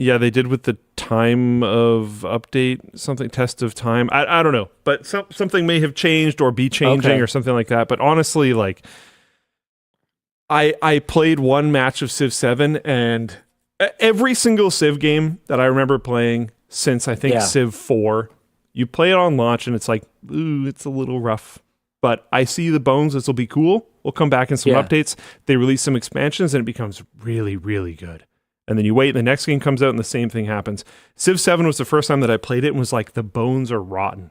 Yeah, they did with the time of update, something test of time. I don't know, but something may have changed or be changing or something like that. But honestly, like I played one match of Civ 7, and every single Civ game that I remember playing since I think Civ 4, you play it on launch and it's like, ooh, it's a little rough. But I see the bones. This will be cool. We'll come back in some updates. They release some expansions and it becomes really, really good. And then you wait, and the next game comes out, and the same thing happens. Civ 7 was the first time that I played it and was like, the bones are rotten.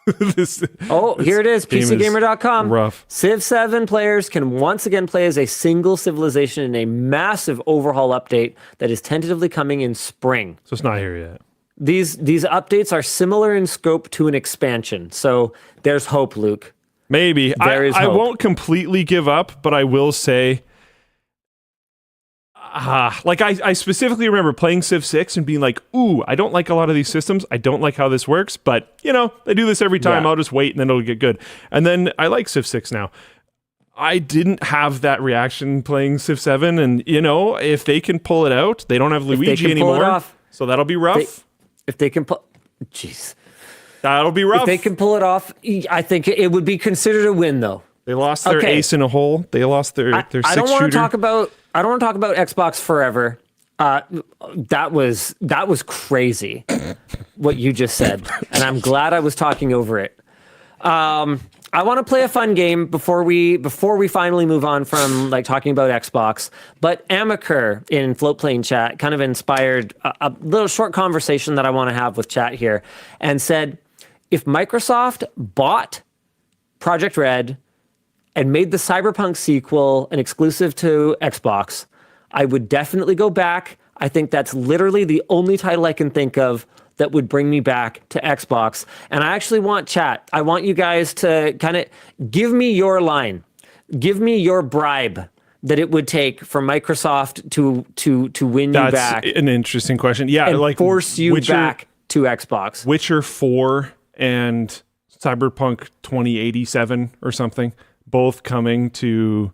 Here it is, PCGamer.com. Rough. Civ 7 players can once again play as a single civilization in a massive overhaul update that is tentatively coming in spring. So it's not here yet. These updates are similar in scope to an expansion. So there's hope, Luke. Maybe. I hope. won't completely give up, but I will say, like I specifically remember playing Civ 6 and being like, ooh, I don't like a lot of these systems. I don't like how this works, but you know, they do this every time. I'll just wait and then it'll get good. And then I like Civ 6 now. I didn't have that reaction playing Civ 7, and you know, if they can pull it out, they don't have Luigi anymore. So that'll be rough. If they can pull, jeez. That'll be rough. If they can pull it off, I think it would be considered a win, though. They lost their ace in a hole. They lost their six-shooter. I don't want to talk about Xbox forever. That was crazy what you just said, and I'm glad I was talking over it. I want to play a fun game before we finally move on from like talking about Xbox. But Amaker in Floatplane chat kind of inspired a little short conversation that I want to have with chat here, and said, if Microsoft bought Project Red and made the Cyberpunk sequel an exclusive to Xbox, I would definitely go back. I think that's literally the only title I can think of that would bring me back to Xbox. And I actually want chat. I want you guys to kind of give me your line. Give me your bribe that it would take for Microsoft to win you back. That's an interesting question. Yeah, and like force you back to Xbox. Witcher 4 and Cyberpunk 2087 or something, both coming to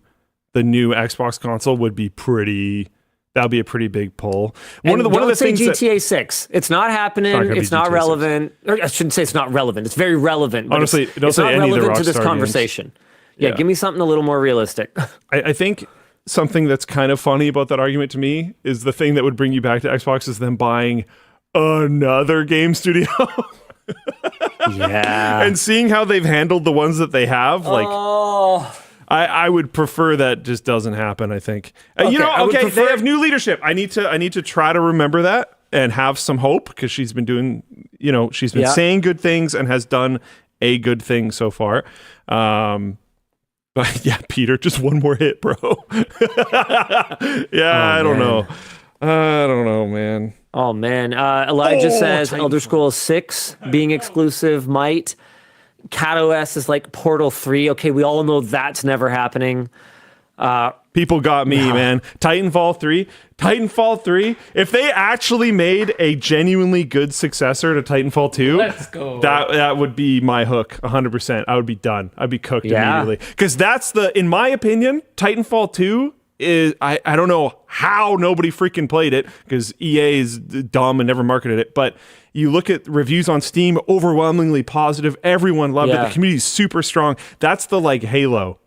the new Xbox console would be pretty. That'll be a pretty big pull. One of the things GTA 6. It's not happening. It's not relevant. Or I shouldn't say it's not relevant. It's very relevant. Honestly, don't it's say not any relevant of the to this Rockstar conversation. Games. Yeah, give me something a little more realistic. I think something that's kind of funny about that argument to me is the thing that would bring you back to Xbox is them buying another game studio. Yeah. And seeing how they've handled the ones that they have, like I would prefer that just doesn't happen. I think. You know, okay, they have new leadership. I need to try to remember that and have some hope because she's been doing, you know, she's been saying good things and has done a good thing so far. But yeah, Peter, just one more hit, bro. I don't know. I don't know, man. Oh, man. Elijah says Elder Scrolls 6 being exclusive might. CatOS is like Portal 3. Okay, we all know that's never happening. People got me, man. Titanfall 3. If they actually made a genuinely good successor to Titanfall 2, let's go. That would be my hook, 100%. I would be done. I'd be cooked immediately. Because that's in my opinion, Titanfall 2 is, I don't know how nobody freaking played it, because EA is dumb and never marketed it, but you look at reviews on Steam, overwhelmingly positive. Everyone loved it. The community is super strong. That's the like Halo.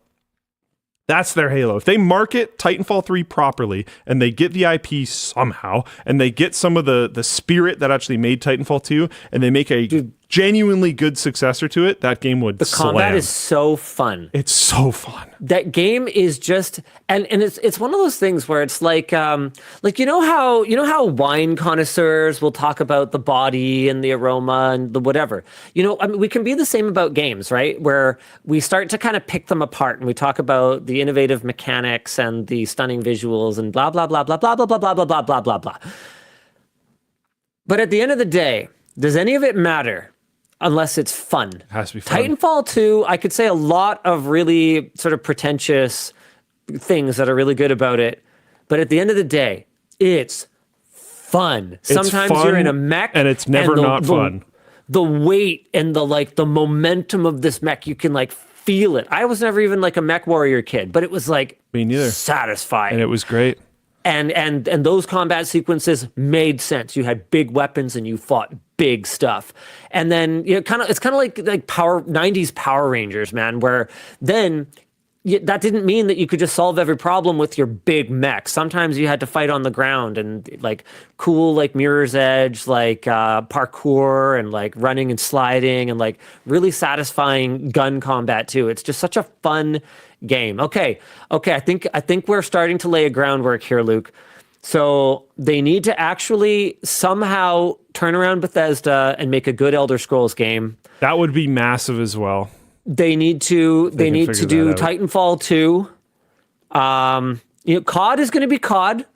That's their Halo. If they market Titanfall 3 properly and they get the IP somehow and they get some of the spirit that actually made Titanfall 2 and they make a genuinely good successor to it, that game would slam. Combat is so fun. It's so fun. That game is just and it's one of those things where it's like you know how wine connoisseurs will talk about the body and the aroma and the whatever. You know, I mean, we can be the same about games, right? Where we start to kind of pick them apart and we talk about the innovative mechanics and the stunning visuals and blah blah blah blah blah blah blah blah blah blah blah blah blah. But at the end of the day, does any of it matter? Unless it's fun. It has to be fun. Titanfall 2, I could say a lot of really sort of pretentious things that are really good about it. But at the end of the day, it's fun. Sometimes you're in a mech. And it's never not fun. The weight and the momentum of this mech, you can like feel it. I was never even like a mech warrior kid, but it was like me neither. Satisfying. And it was great. And those combat sequences made sense. You had big weapons and you fought big stuff. And then it's kind of like 90s Power Rangers, man, where then that didn't mean that you could just solve every problem with your big mech. Sometimes you had to fight on the ground and like cool like Mirror's Edge, like parkour and like running and sliding and like really satisfying gun combat too. It's just such a fun game. Okay. I think we're starting to lay a groundwork here, Luke. So they need to actually somehow turn around Bethesda and make a good Elder Scrolls game. That would be massive as well. They need to do Titanfall 2. COD is going to be COD,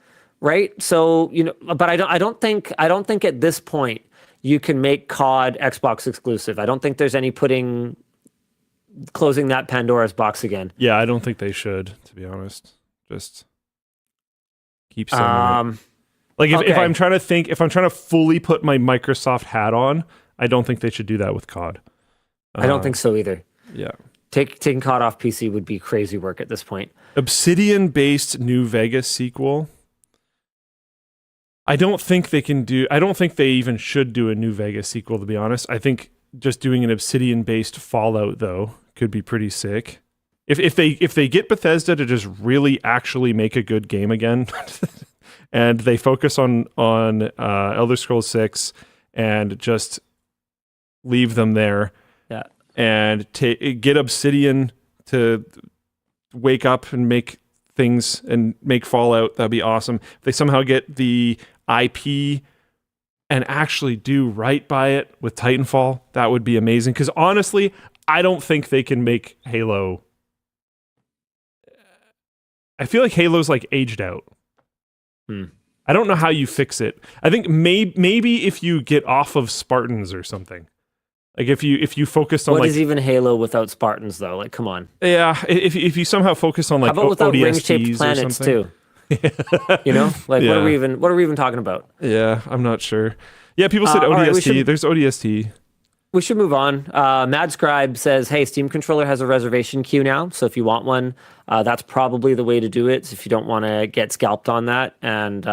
right? So, but I don't think at this point you can make COD Xbox exclusive. I don't think there's any closing that Pandora's box again. Yeah, I don't think they should, to be honest. Just keep saying it. Like if I'm trying to fully put my Microsoft hat on, I don't think they should do that with COD. I don't think so either. Yeah. Taking COD off PC would be crazy work at this point. Obsidian-based New Vegas sequel. I don't think they even should do a New Vegas sequel, to be honest. I think just doing an Obsidian-based Fallout, though, could be pretty sick. If they get Bethesda to just really actually make a good game again, and they focus on Elder Scrolls 6 and just leave them there, and get Obsidian to wake up and make things and make Fallout, that'd be awesome. If they somehow get the IP and actually do right by it with Titanfall, that would be amazing. Because honestly, I don't think they can make Halo. I feel like Halo's like aged out. I don't know how you fix it. I think maybe if you get off of Spartans or something. Like if you focus on what is even Halo without Spartans though? Like, come on. Yeah, if you somehow focus on like how about without ODSTs ring-shaped planets too? What are we even talking about? Yeah, I'm not sure. Yeah, people said ODST. Right, there's ODST. We should move on. Mad Scribe says, "Hey, Steam Controller has a reservation queue now, so if you want one, that's probably the way to do it. So if you don't want to get scalped on that, and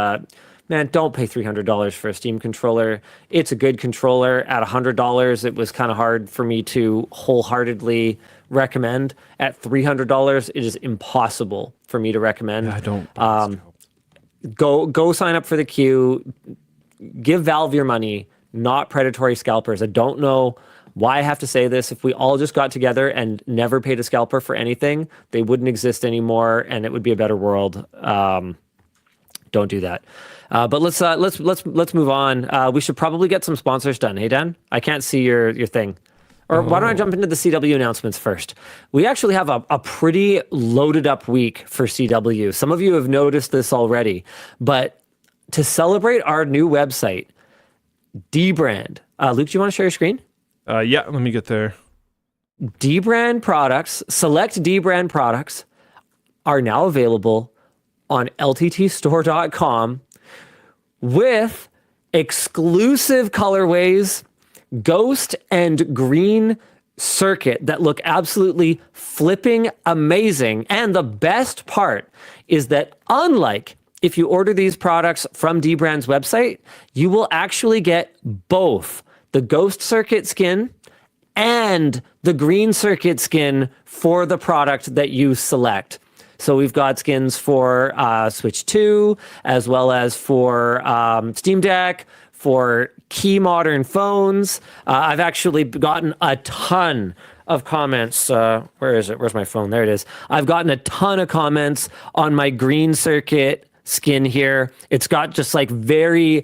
man, don't pay $300 for a Steam controller. It's a good controller. At $100, it was kind of hard for me to wholeheartedly recommend. At $300, it is impossible for me to recommend. Yeah, I don't. Go sign up for the queue. Give Valve your money. not predatory scalpers. I don't know why I have to say this. If we all just got together and never paid a scalper for anything, they wouldn't exist anymore, and it would be a better world. Don't do that. But let's move on. We should probably get some sponsors done. Hey, Dan, I can't see your thing. Or why don't I jump into the CW announcements first? We actually have a pretty loaded up week for CW. Some of you have noticed this already, but to celebrate our new website, dBrand. Luke, do you want to share your screen? Yeah, let me get there. dBrand products, select dBrand products are now available on LTTStore.com with exclusive colorways, ghost and green circuit that look absolutely flipping amazing. And the best part is that unlike if you order these products from dBrand's website, you will actually get both the ghost circuit skin and the green circuit skin for the product that you select. So we've got skins for Switch 2, as well as for Steam Deck, for key modern phones. I've actually gotten a ton of comments. Where is it? Where's my phone? There it is. I've gotten a ton of comments on my green circuit skin here. It's got just like very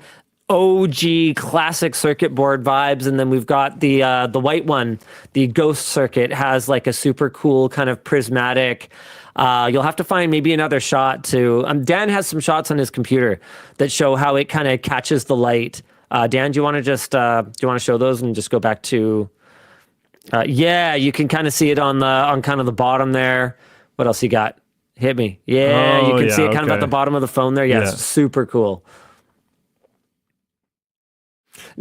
OG classic circuit board vibes, and then we've got the white one. The ghost circuit has like a super cool kind of prismatic. You'll have to find maybe another shot to. Dan has some shots on his computer that show how it kind of catches the light. Dan, do you want to just do you want to show those and just go back to? Yeah, you can kind of see it on kind of the bottom there. What else you got? Hit me. Yeah, you can see it kind of at the bottom of the phone there. Yeah, it's super cool.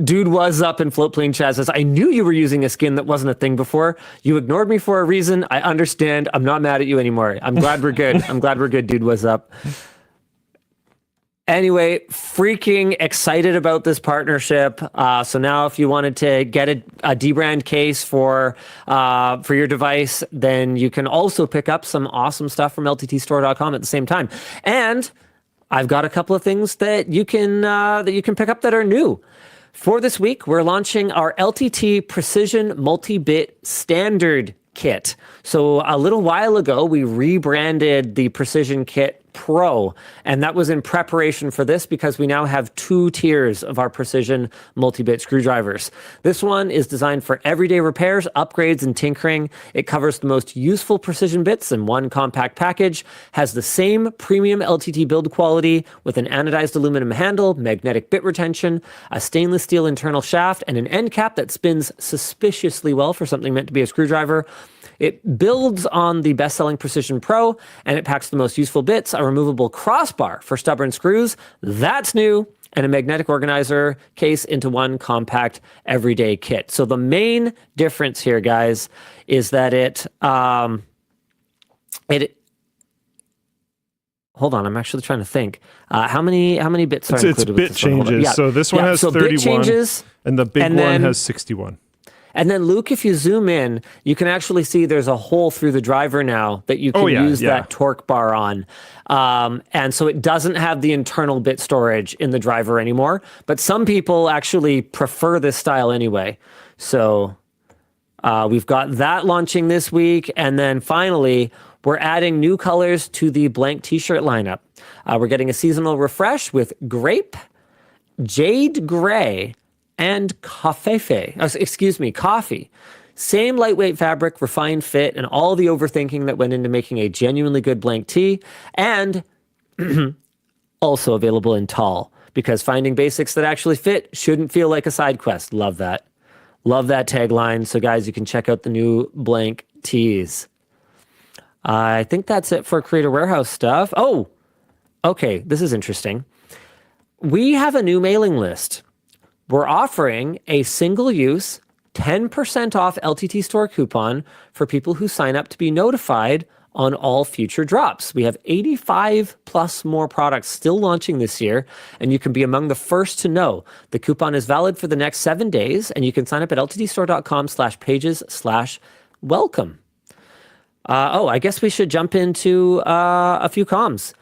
Dude was up in Floatplane Chat says, I knew you were using a skin that wasn't a thing before. You ignored me for a reason. I understand. I'm not mad at you anymore. I'm glad we're good. I'm glad we're good, Dude was up. Anyway, freaking excited about this partnership. So now if you wanted to get a dBrand case for your device, then you can also pick up some awesome stuff from LTTStore.com at the same time. And I've got a couple of things that you can pick up that are new. For this week, we're launching our LTT Precision Multi-Bit Standard Kit. So a little while ago, we rebranded the Precision Kit Pro, and that was in preparation for this because we now have 2 tiers of our precision multi-bit screwdrivers. This one is designed for everyday repairs, upgrades, and tinkering. It covers the most useful precision bits in one compact package, has the same premium LTT build quality with an anodized aluminum handle, magnetic bit retention, a stainless steel internal shaft, and an end cap that spins suspiciously well for something meant to be a screwdriver. It builds on the best-selling Precision Pro, and it packs the most useful bits, a removable crossbar for stubborn screws, that's new, and a magnetic organizer case into one compact everyday kit. So the main difference here, guys, is that hold on, I'm actually trying to think. How many bits are included with this one? It's bit changes. Yeah. So this one has 31, bit changes, and the big one has 61. And then, Luke, if you zoom in, you can actually see there's a hole through the driver now that you can use that torque bar on. And so it doesn't have the internal bit storage in the driver anymore. But some people actually prefer this style anyway. So we've got that launching this week. And then finally, we're adding new colors to the BOINC T-shirt lineup. We're getting a seasonal refresh with grape, jade gray, and coffee. Same lightweight fabric, refined fit, and all the overthinking that went into making a genuinely good BOINC tee, and also available in tall, because finding basics that actually fit shouldn't feel like a side quest. Love that. Love that tagline. So guys, you can check out the new BOINC tees. I think that's it for Creator Warehouse stuff. Oh, okay, this is interesting. We have a new mailing list. We're offering a single-use 10% off LTT Store coupon for people who sign up to be notified on all future drops. We have 85 plus more products still launching this year, and you can be among the first to know. The coupon is valid for the next 7 days, and you can sign up at lttstore.com/pages/welcome. I guess we should jump into a few comms.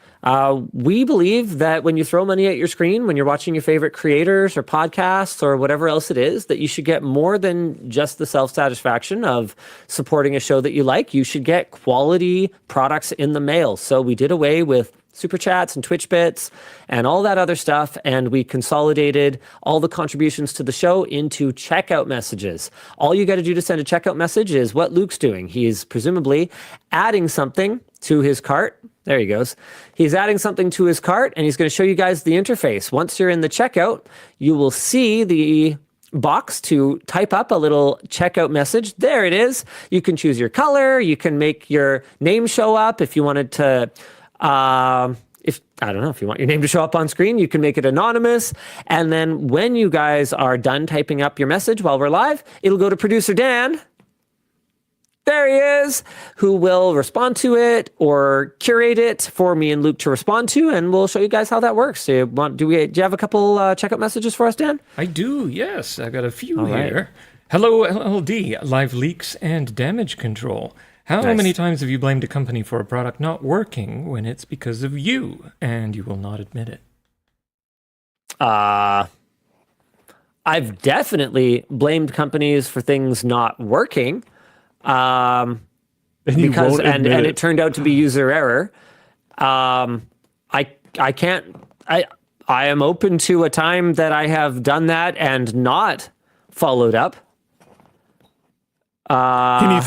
We believe that when you throw money at your screen, when you're watching your favorite creators or podcasts or whatever else it is, that you should get more than just the self-satisfaction of supporting a show that you like. You should get quality products in the mail. So we did away with Super Chats and Twitch Bits and all that other stuff, and we consolidated all the contributions to the show into checkout messages. All you got to do to send a checkout message is what Luke's doing. He's presumably adding something to his cart. There he goes. He's adding something to his cart, and he's going to show you guys the interface. Once you're in the checkout, you will see the box to type up a little checkout message. There it is. You can choose your color. You can make your name show up if you wanted to. If I don't know, if you want your name to show up on screen, you can make it anonymous. And then when you guys are done typing up your message while we're live, it'll go to producer Dan. There he is, who will respond to it or curate it for me and Luke to respond to, and we'll show you guys how that works. Do you have a couple checkout messages for us, Dan? I do, yes. I got a few here. Hello, LLD, live leaks and damage control. How many times have you blamed a company for a product not working when it's because of you and you will not admit it? I've definitely blamed companies for things not working. And it turned out to be user error. I am open to a time that I have done that and not followed up. Can you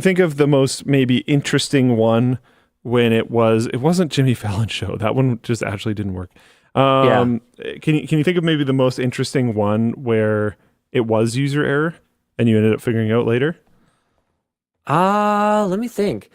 think of the most maybe interesting one when it wasn't Jimmy Fallon's show? That one just actually didn't work. Can you think of maybe the most interesting one where it was user error and you ended up figuring out later? Let me think.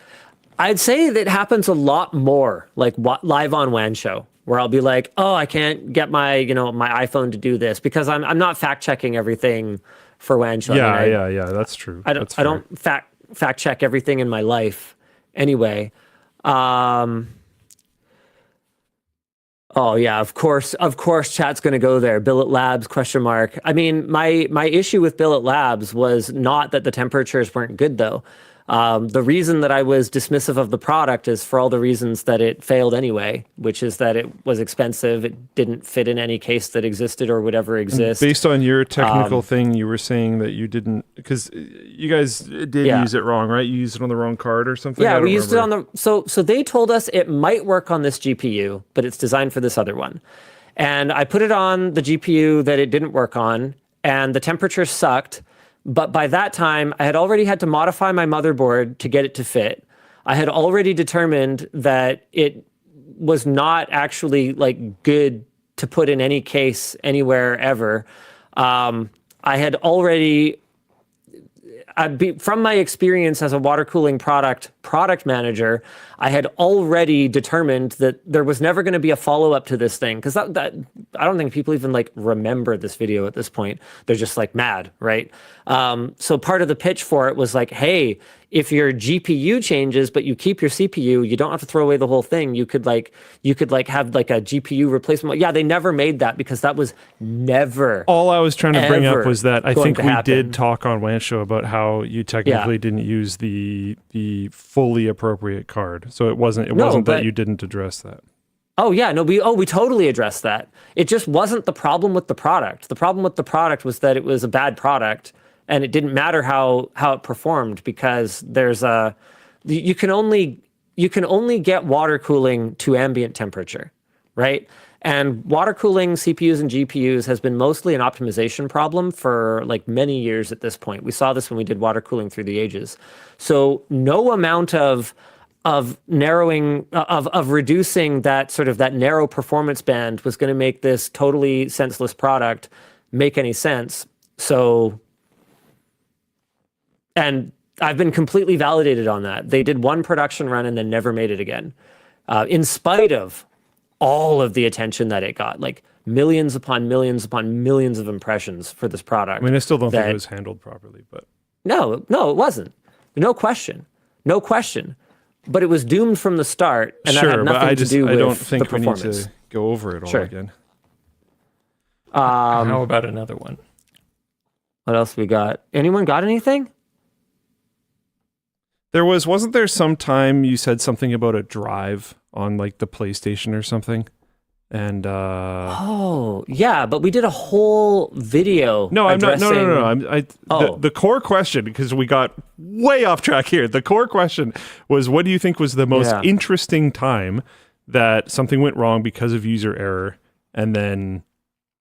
I'd say that happens a lot more, like live on WAN show, where I'll be like, oh, I can't get my iPhone to do this because I'm not fact checking everything for WAN show. Yeah, that's true. I don't fact check everything in my life anyway. Oh yeah, of course chat's going to go there. Billet Labs ? I mean, my issue with Billet Labs was not that the temperatures weren't good though. The reason that I was dismissive of the product is for all the reasons that it failed anyway, which is that it was expensive, it didn't fit in any case that existed or would ever exist. Based on your technical thing, you were saying that you didn't, because you guys did use it wrong, right? You used it on the wrong card or something? Yeah, we used it on the, so they told us it might work on this GPU, but it's designed for this other one. And I put it on the GPU that it didn't work on, and the temperature sucked. But by that time, I had already had to modify my motherboard to get it to fit. I had already determined that it was not actually like good to put in any case anywhere ever. I had already, from my experience as a water cooling product manager, I had already determined that there was never going to be a follow-up to this thing, because that I don't think people even like remember this video at this point. They're just like mad, right? So part of the pitch for it was like, hey, if your GPU changes but you keep your CPU, you don't have to throw away the whole thing. You could have like a GPU replacement. Yeah, they never made that because that was never. All I was trying to bring up was that I think we did talk on WAN Show about how you technically didn't use the fully appropriate card. So it wasn't that you didn't address that. Oh yeah, no, we totally addressed that. It just wasn't the problem with the product. The problem with the product was that it was a bad product, and it didn't matter how it performed, because you can only get water cooling to ambient temperature, right? And water cooling CPUs and GPUs has been mostly an optimization problem for like many years at this point. We saw this when we did water cooling through the ages. So no amount of narrowing, of reducing that sort of that narrow performance band was going to make this totally senseless product make any sense. So, and I've been completely validated on that. They did one production run and then never made it again, in spite of all of the attention that it got, like millions upon millions upon millions of impressions for this product. I mean, I still don't think it was handled properly, but no, it wasn't. No question. But it was doomed from the start, and that had nothing to do with the performance. I don't think we need to go over it all again. How about another one? What else we got? Anyone got anything? Wasn't there some time you said something about a drive on like the PlayStation or something? And oh yeah, but we did a whole video. No, I'm not. addressing... No. The core question, because we got way off track here. The core question was, what do you think was the most interesting time that something went wrong because of user error, and then,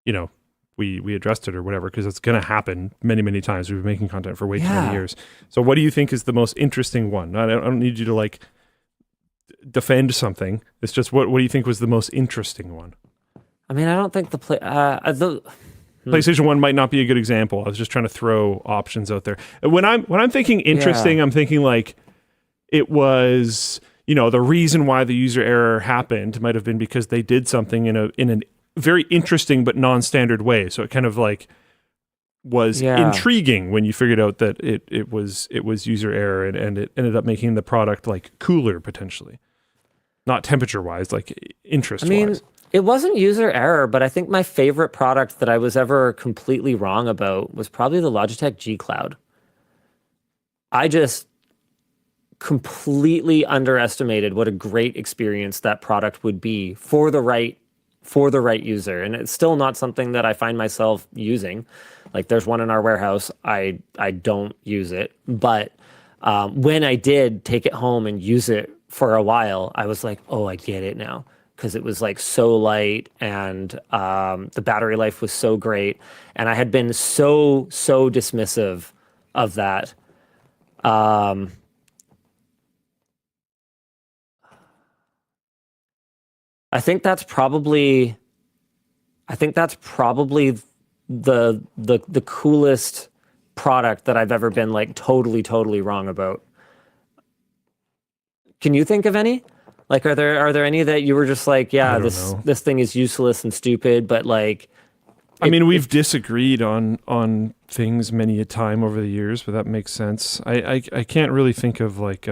you know, we addressed it or whatever, because it's going to happen many, many times. We've been making content for way too many years. So what do you think is the most interesting one? I don't need you to like defend something. It's just what do you think was the most interesting one? I mean, I don't think the PlayStation 1 might not be a good example. I was just trying to throw options out there. When I'm thinking interesting, I'm thinking like it was, you know, the reason why the user error happened might have been because they did something in a very interesting but non-standard way. So it kind of like was intriguing when you figured out that it was user error, and it ended up making the product like cooler potentially. Not temperature-wise, like interest-wise. I mean, it wasn't user error, but I think my favorite product that I was ever completely wrong about was probably the Logitech G Cloud. I just completely underestimated what a great experience that product would be for the right user. And it's still not something that I find myself using. Like there's one in our warehouse. I don't use it. But when I did take it home and use it for a while, I was like, oh, I get it now. Because it was like so light, and the battery life was so great. And I had been so dismissive of that. I think that's probably the coolest product that I've ever been like totally wrong about. Can you think of any? Like, are there any that you were just like, yeah, this thing is useless and stupid, but like, I mean, we've disagreed on things many a time over the years, but that makes sense. I can't really think of like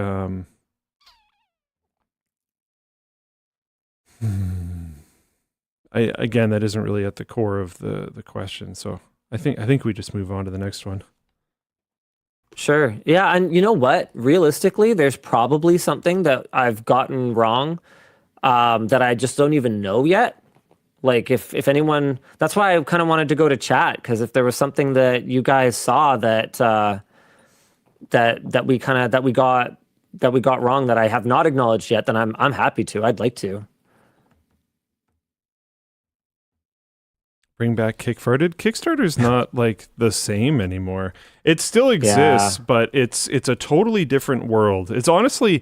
again, that isn't really at the core of the question. So I think we just move on to the next one. Sure. Yeah, and you know what? Realistically, there's probably something that I've gotten wrong that I just don't even know yet. Like if anyone, that's why I kind of wanted to go to chat, because if there was something that you guys saw that we got wrong that I have not acknowledged yet, then I'm happy to. I'd like to. Bring back Kickstarter. Kickstarter's not like the same anymore. It still exists, but it's a totally different world. It's honestly,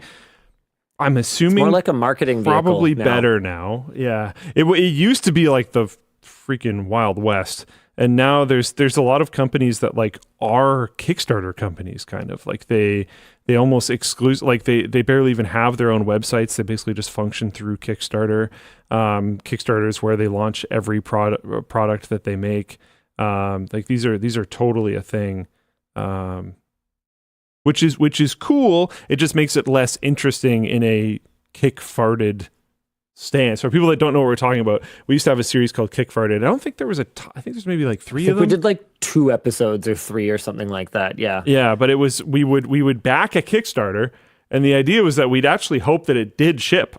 I'm assuming, it's more like a marketing vehicle probably now. Better now. Yeah, it used to be like the freaking Wild West, and now there's a lot of companies that like are Kickstarter companies, kind of like they almost exclusive, like they barely even have their own websites. They basically just function through Kickstarter. Kickstarter is where they launch every product that they make. Like these are totally a thing, which is cool. It just makes it less interesting in a kick-farted stance. For people that don't know what we're talking about, we used to have a series called Kick-farted. I don't think there was I think there's maybe like 3 of them. We did like 2 episodes or 3 or something like that. Yeah. Yeah, but it was we would back a Kickstarter, and the idea was that we'd actually hope that it did ship,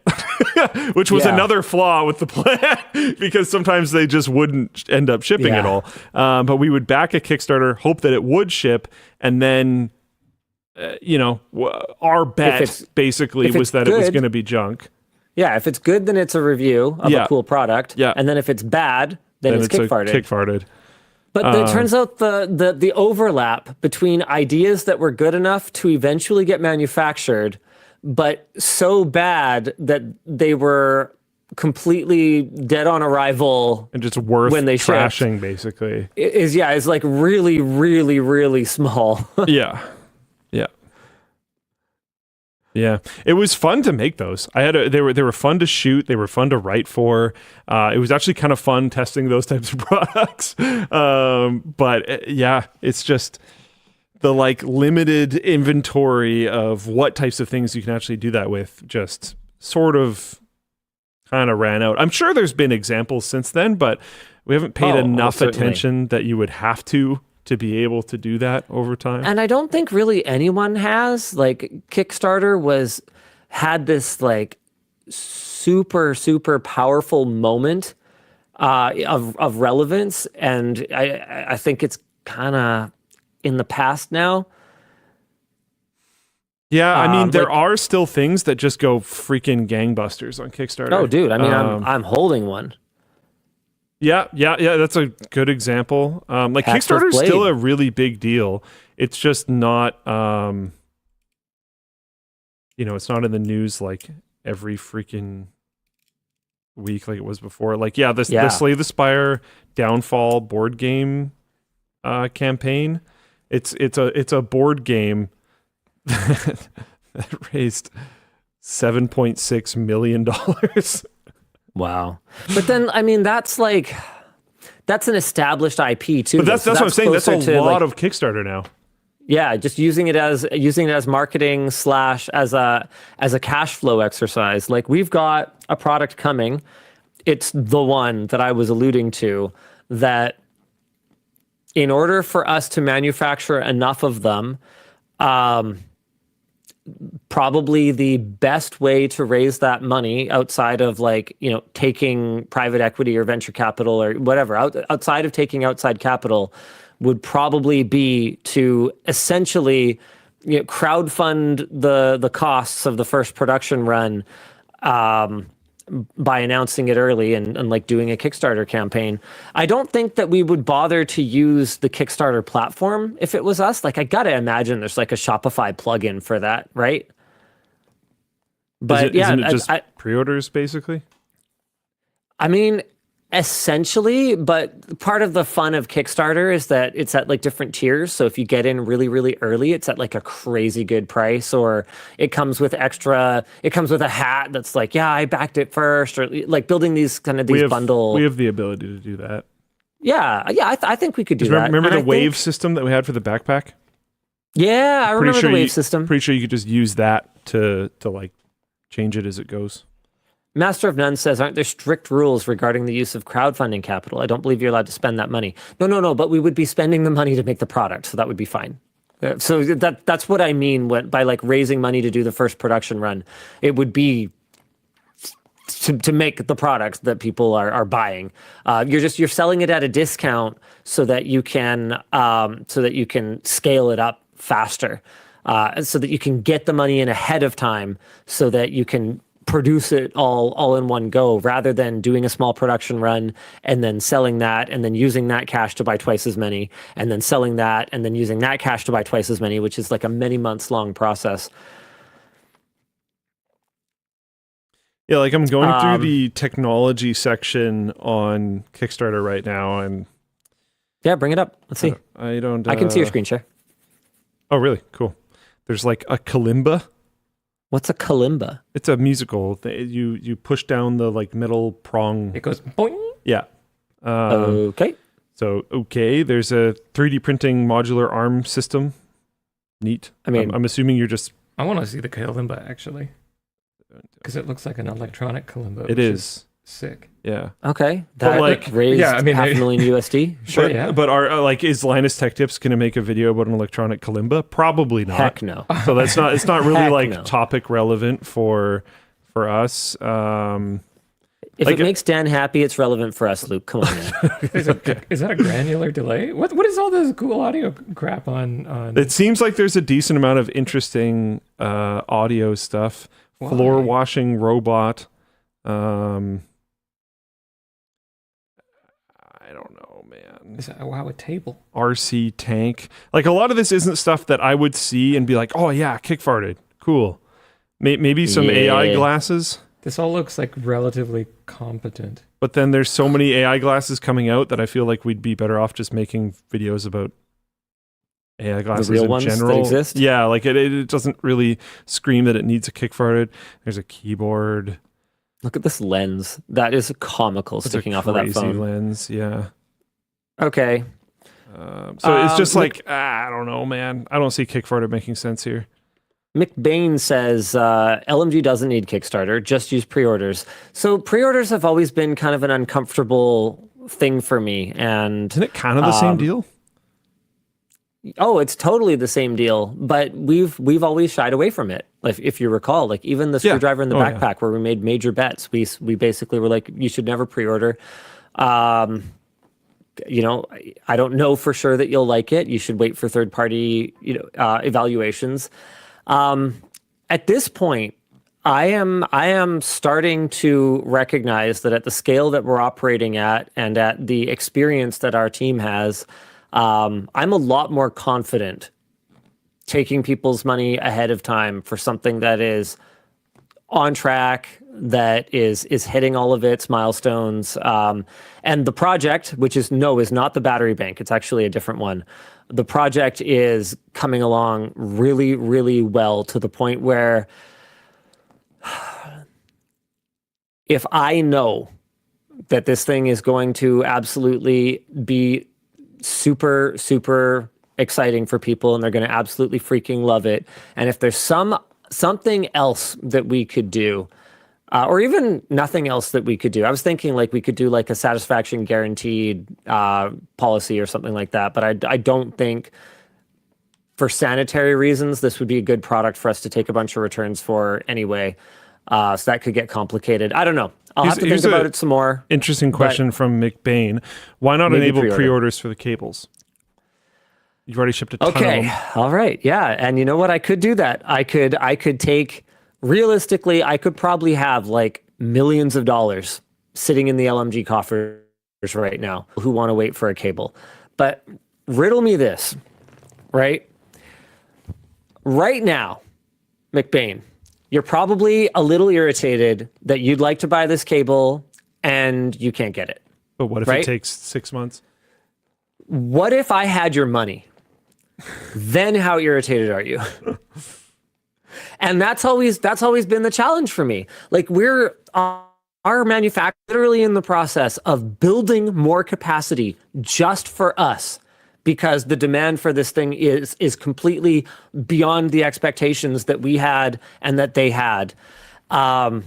which was another flaw with the plan, because sometimes they just wouldn't end up shipping at all. But we would back a Kickstarter, hope that it would ship, and then our bet basically was that it was going to be junk. Yeah, if it's good, then it's a review of a cool product. Yeah. And then if it's bad, then it's kick-farted. But it turns out the overlap between ideas that were good enough to eventually get manufactured, but so bad that they were completely dead on arrival and just worth when they trashing, shipped, basically. Is like really, really, really small. Yeah. Yeah, it was fun to make those. They were fun to shoot. They were fun to write for. It was actually kind of fun testing those types of products. But it's just the like limited inventory of what types of things you can actually do that with just sort of kind of ran out. I'm sure there's been examples since then, but we haven't paid enough attention that you would have to to be able to do that over time. And I don't think really anyone has. Like Kickstarter had this like super, super powerful moment of relevance. And I think it's kind of in the past now. Yeah, I mean, there are still things that just go freaking gangbusters on Kickstarter. Oh, dude, I mean, I'm holding one. Yeah, that's a good example. Like Kickstarter is still a really big deal. It's just not, it's not in the news like every freaking week like it was before. Like, the Slay the Spire Downfall board game campaign. It's a board game that raised $7.6 million. Wow. But then, I mean, that's an established IP too. But that's what I'm saying. That's a lot of Kickstarter now. Yeah, just using it as marketing / as a cash flow exercise. Like, we've got a product coming. It's the one that I was alluding to, that in order for us to manufacture enough of them, probably the best way to raise that money outside of taking private equity or venture capital or whatever, outside of taking outside capital, would probably be to essentially crowdfund the costs of the first production run by announcing it early and like doing a Kickstarter campaign. I don't think that we would bother to use the Kickstarter platform if it was us. Like, I gotta imagine there's like a Shopify plugin for that, right? But isn't it just pre-orders basically? I mean, essentially, but part of the fun of Kickstarter is that it's at like different tiers. So if you get in really, really early, it's at like a crazy good price, or it comes with a hat that's like, yeah, I backed it first, or like building these bundle. We have the ability to do that. Yeah, I think we could do that. Remember the wave system that we had for the backpack? Yeah, I remember the wave system. Pretty sure you could just use that to like change it as it goes. Master of None says, aren't there strict rules regarding the use of crowdfunding capital? I don't believe you're allowed to spend that money. No, but we would be spending the money to make the product, so that would be fine. So that's what I mean by like raising money to do the first production run. It would be to make the products that people are buying. You're selling it at a discount so that you can scale it up faster, so that you can get the money in ahead of time, so that you can produce it all in one go, rather than doing a small production run and then selling that and then using that cash to buy twice as many, and then selling that and then using that cash to buy twice as many, which is like a many months long process. Yeah, like I'm going through the technology section on Kickstarter right now, and yeah, bring it up. Let's see. I can see your screen share. Oh, really? Cool. There's like a kalimba. What's a kalimba? It's a musical. You push down the like middle prong. It goes boing. Yeah. Okay. So there's a 3D printing modular arm system. Neat. I mean, I'm assuming you're just. I want to see the kalimba actually, because it looks like an electronic kalimba. It is sick. Yeah. Okay. That raised $500,000 USD. Sure. But is Linus Tech Tips going to make a video about an electronic kalimba? Probably not. Heck no. So it's not really topic relevant for us. If it makes Dan happy, it's relevant for us, Luke. Come on, man. Is that a granular delay? What is all this cool audio crap on? It seems like there's a decent amount of interesting audio stuff. Why? Floor washing robot. I don't know, man. A table. RC tank. Like, a lot of this isn't stuff that I would see and be like, oh yeah, kick-farted. Cool. Maybe some AI glasses. This all looks like relatively competent. But then there's so many AI glasses coming out that I feel like we'd be better off just making videos about AI glasses the real in ones general. that exist? Yeah, like it doesn't really scream that it needs a kick-farted. There's a keyboard. Look at this lens. That is comical, sticking off of that phone. Crazy lens, yeah. Okay. So it's just like, I don't know, man. I don't see Kickstarter making sense here. Mick Bain says, LMG doesn't need Kickstarter, just use pre-orders. So pre-orders have always been kind of an uncomfortable thing for me. And isn't it kind of the same deal? Oh, it's totally the same deal, but we've always shied away from it. If you recall, like even the screwdriver in the backpack where we made major bets, we basically were like, you should never pre-order. You know, I don't know for sure that you'll like it. You should wait for third-party, evaluations. At this point, I am starting to recognize that at the scale that we're operating at and at the experience that our team has, I'm a lot more confident taking people's money ahead of time for something that is on track, that is hitting all of its milestones. And the project, which is not the battery bank, it's actually a different one. The project is coming along really, really well to the point where if I know that this thing is going to absolutely be super, super exciting for people and they're going to absolutely freaking love it, and if there's something else that we could do, or even nothing else that we could do. I was thinking like we could do like a satisfaction guaranteed policy or something like that, but I don't think for sanitary reasons this would be a good product for us to take a bunch of returns for anyway. So that could get complicated. I don't know. I'll have to think about it some more. Interesting question from McBain. Why not enable pre-orders for the cables? You've already shipped a ton of them. All right. Yeah. And you know what? I could do that. I could take, realistically, I could probably have like millions of dollars sitting in the LMG coffers right now who want to wait for a cable. But riddle me this, right? Right now, McBain, you're probably a little irritated that you'd like to buy this cable and you can't get it. But what if it takes 6 months? What if I had your money? Then how irritated are you? And that's always been the challenge for me. Like our manufacturer literally in the process of building more capacity just for us, because the demand for this thing is completely beyond the expectations that we had and that they had. And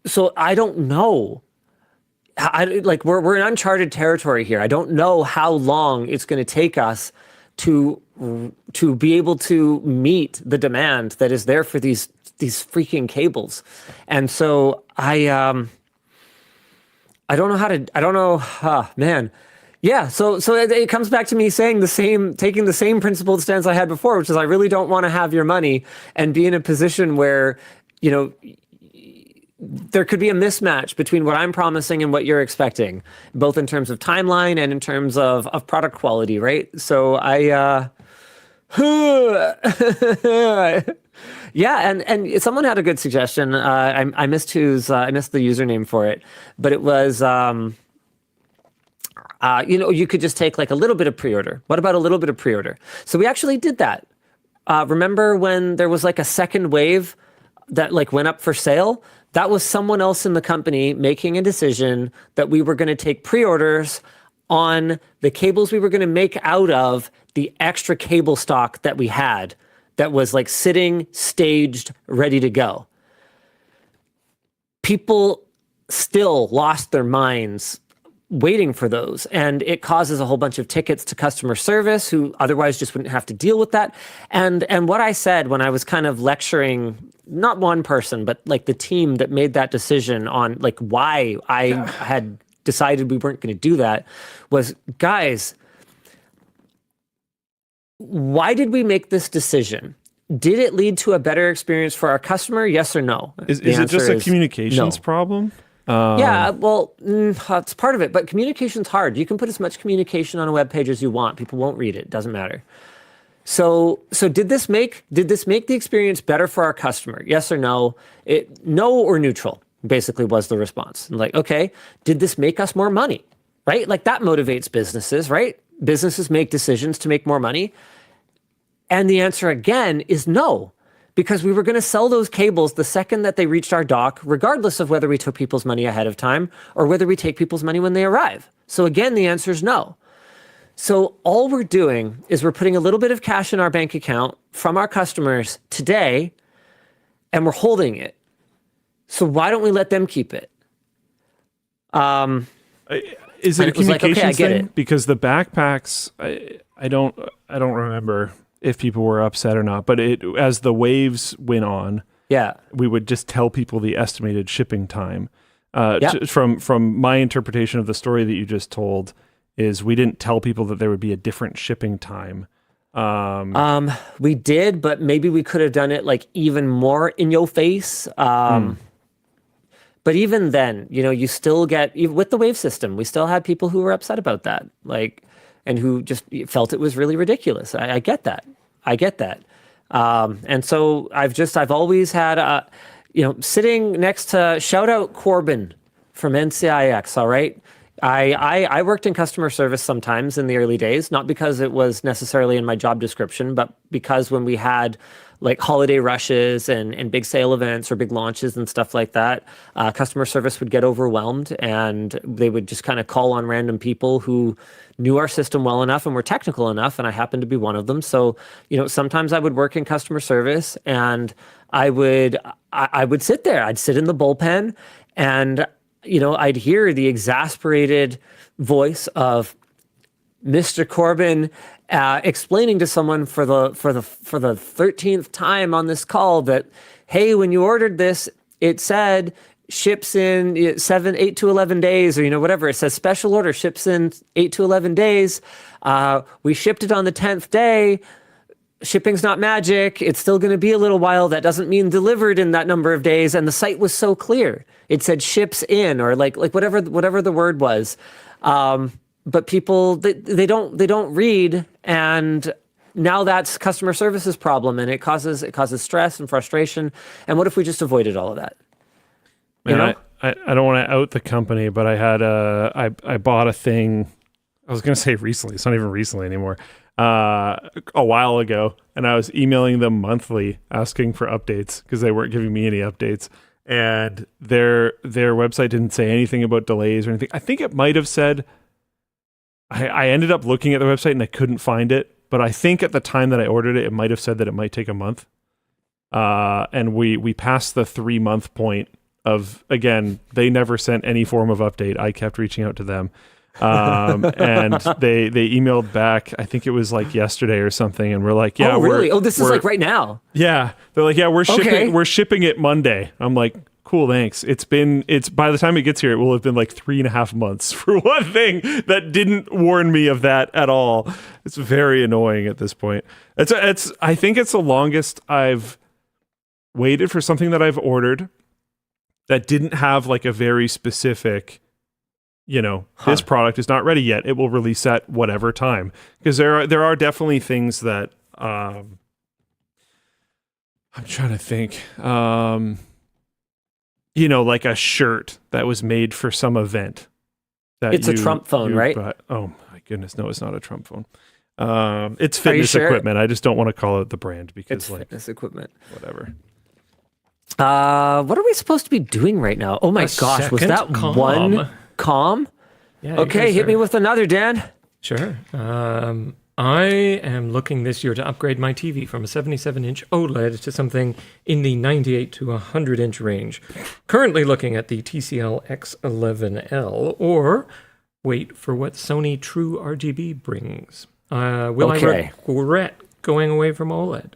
so I don't know. We're in uncharted territory here. I don't know how long it's going to take us to be able to meet the demand that is there for these freaking cables. And so I don't know, man. Yeah, so it comes back to me saying taking the same principled stance I had before, which is I really don't want to have your money and be in a position where, there could be a mismatch between what I'm promising and what you're expecting, both in terms of timeline and in terms of product quality, right? So yeah, and someone had a good suggestion. I missed the username for it, but it was you could just take like a little bit of pre-order. What about a little bit of pre-order? So we actually did that. Remember when there was like a second wave that like went up for sale? That was someone else in the company making a decision that we were going to take pre-orders on the cables we were going to make out of the extra cable stock that we had that was like sitting, staged, ready to go. People still lost their minds waiting for those, and it causes a whole bunch of tickets to customer service who otherwise just wouldn't have to deal with that. And what I said when I was kind of lecturing, not one person, but like the team that made that decision on like why I had decided we weren't going to do that, was, guys, why did we make this decision? Did it lead to a better experience for our customer? Yes or no? Is it just a communications problem? Yeah, well, it's part of it, but communication's hard. You can put as much communication on a web page as you want. People won't read it. Doesn't matter. So did this make the experience better for our customer? Yes or no? No or neutral, basically, was the response. Like, okay, did this make us more money? Right? Like that motivates businesses, right? Businesses make decisions to make more money. And the answer again is no. Because we were going to sell those cables the second that they reached our dock, regardless of whether we took people's money ahead of time or whether we take people's money when they arrive. So again, the answer is no. So all we're doing is we're putting a little bit of cash in our bank account from our customers today, and we're holding it. So why don't we let them keep it? Is it And a it was like, okay, I communications get thing? it. Because the backpacks, I don't remember if people were upset or not. But as the waves went on, Yeah. we would just tell people the estimated shipping time. Yep. From my interpretation of the story that you just told, is we didn't tell people that there would be a different shipping time. We did, but maybe we could have done it like even more in your face. But even then, you still get, even with the wave system, we still had people who were upset about that, and who just felt it was really ridiculous. I get that. And so I've always had, sitting next to, shout out Corbin from NCIX. All right. I worked in customer service sometimes in the early days, not because it was necessarily in my job description, but because when we had like holiday rushes and big sale events or big launches and stuff like that, customer service would get overwhelmed, and they would just kind of call on random people who knew our system well enough and were technical enough, and I happened to be one of them. So, sometimes I would work in customer service, and I would sit there. I'd sit in the bullpen, and I'd hear the exasperated voice of Mr. Corbin explaining to someone for the 13th time on this call that, hey, when you ordered this, it said ships in 8 to 11 days, or whatever. It says special order, ships in 8 to 11 days. We shipped it on the 10th day. Shipping's not magic. It's still going to be a little while. That doesn't mean delivered in that number of days. And the site was so clear. It said ships in, or like whatever the word was. But people, they don't read, and now that's customer service's problem, and it causes stress and frustration. And what if we just avoided all of that? Man, I don't want to out the company, but I bought a thing. I was going to say recently. It's not even recently anymore. A while ago, and I was emailing them monthly asking for updates because they weren't giving me any updates, and their website didn't say anything about delays or anything. I think it might have said, I ended up looking at the website and I couldn't find it, but I think at the time that I ordered it, it might have said that it might take a month. And we passed the 3-month point of, again, they never sent any form of update. I kept reaching out to them. And they emailed back, I think it was like yesterday or something, and we're like, yeah, oh really? This is like right now. Yeah, they're like, yeah, we're shipping it Monday. I'm like, cool, thanks. It's by the time it gets here, it will have been like 3.5 months for one thing that didn't warn me of that at all. It's very annoying at this point. I think it's the longest I've waited for something that I've ordered that didn't have like a very specific, this product is not ready yet. It will release at whatever time. Because there are definitely things that I'm trying to think. Like a shirt that was made for some event. It's a Trump phone, right? Oh my goodness, no, it's not a Trump phone. It's fitness equipment. I just don't want to call it the brand because it's fitness equipment. Whatever. What are we supposed to be doing right now? Oh my gosh, was that one calm? Yeah, okay, hit me with another, Dan. Sure. I am looking this year to upgrade my TV from a 77-inch OLED to something in the 98 to 100-inch range. Currently looking at the TCL X11L, or wait for what Sony True RGB brings. Will I regret going away from OLED?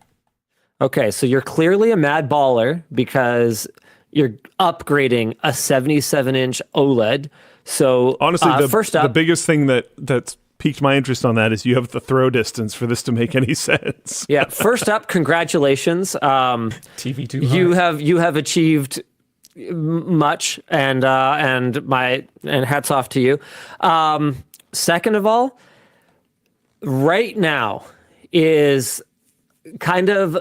Okay, so you're clearly a mad baller because you're upgrading a 77-inch OLED. So honestly, first up, the biggest thing that's piqued my interest on that is you have the throw distance for this to make any sense. Yeah, first up, congratulations. TV too high. You have achieved much, and hats off to you. Second of all, right now is kind of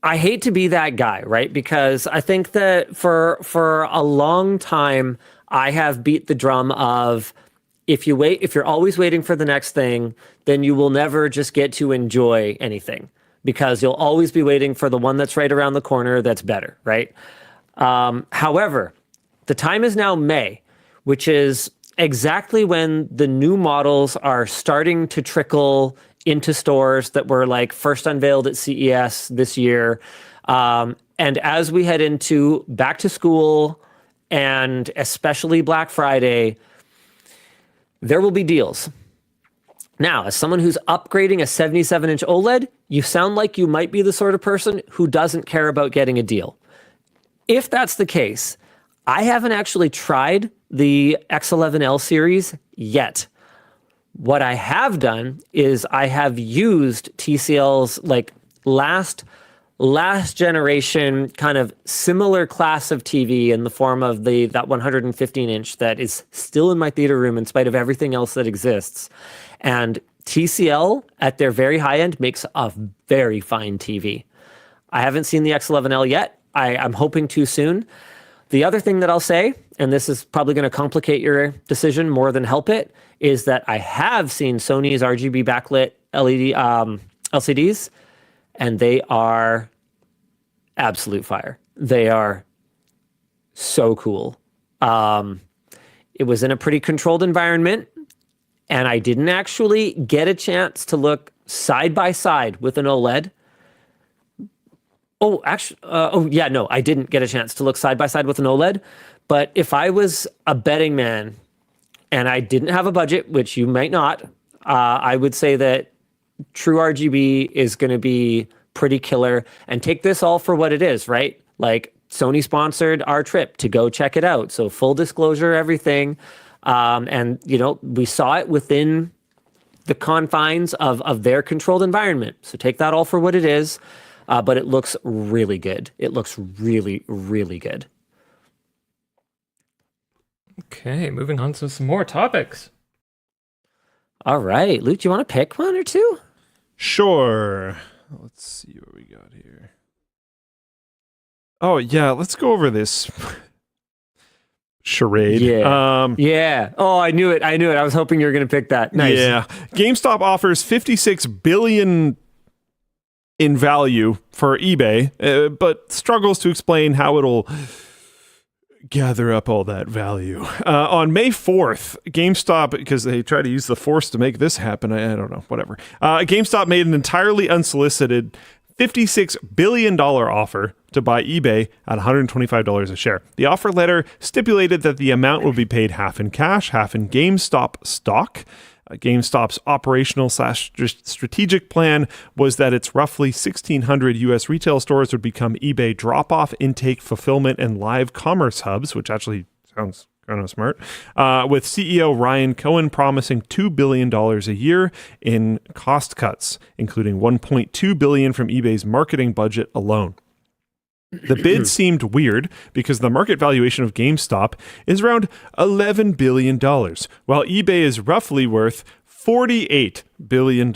I hate to be that guy, right? Because I think that for a long time I have beat the drum of if you're always waiting for the next thing, then you will never just get to enjoy anything because you'll always be waiting for the one that's right around the corner that's better, right? However, the time is now May, which is exactly when the new models are starting to trickle into stores that were like first unveiled at CES this year. And as we head into back to school and especially Black Friday, there will be deals. Now, as someone who's upgrading a 77-inch OLED, you sound like you might be the sort of person who doesn't care about getting a deal. If that's the case, I haven't actually tried the X11L series yet. What I have done is I have used TCL's like last generation kind of similar class of TV in the form of that 115-inch that is still in my theater room in spite of everything else that exists. And TCL at their very high end makes a very fine TV. I haven't seen the X11L yet. I'm hoping to soon. The other thing that I'll say, and this is probably going to complicate your decision more than help it, is that I have seen Sony's RGB backlit LED LCDs, and they are absolute fire. They are so cool. It was in a pretty controlled environment, and I didn't actually get a chance to look side by side with an OLED. I didn't get a chance to look side by side with an OLED. But if I was a betting man and I didn't have a budget, which you might not, I would say that True RGB is going to be pretty killer. And take this all for what it is, right? Like, Sony sponsored our trip to go check it out. So full disclosure, everything. And, you know, we saw it within the confines of their controlled environment. So take that all for what it is. But it looks really good. It looks really, really good. Okay, moving on to some more topics. All right. Luke, do you want to pick one or two? Sure. Let's see what we got here. Oh, yeah, let's go over this charade. Yeah. Oh, I knew it. I was hoping you were going to pick that. Nice. Yeah. GameStop offers $56 billion in value for eBay, but struggles to explain how it'll gather up all that value. On May 4th, GameStop, because they try to use the Force to make this happen, I don't know, whatever. GameStop made an entirely unsolicited $56 billion offer to buy eBay at $125 a share. The offer letter stipulated that the amount would be paid half in cash, half in GameStop stock. GameStop's operational/strategic plan was that its roughly 1,600 U.S. retail stores would become eBay drop-off, intake, fulfillment, and live commerce hubs, which actually sounds kind of smart, with CEO Ryan Cohen promising $2 billion a year in cost cuts, including $1.2 billion from eBay's marketing budget alone. The bid seemed weird because the market valuation of GameStop is around $11 billion, while eBay is roughly worth $48 billion.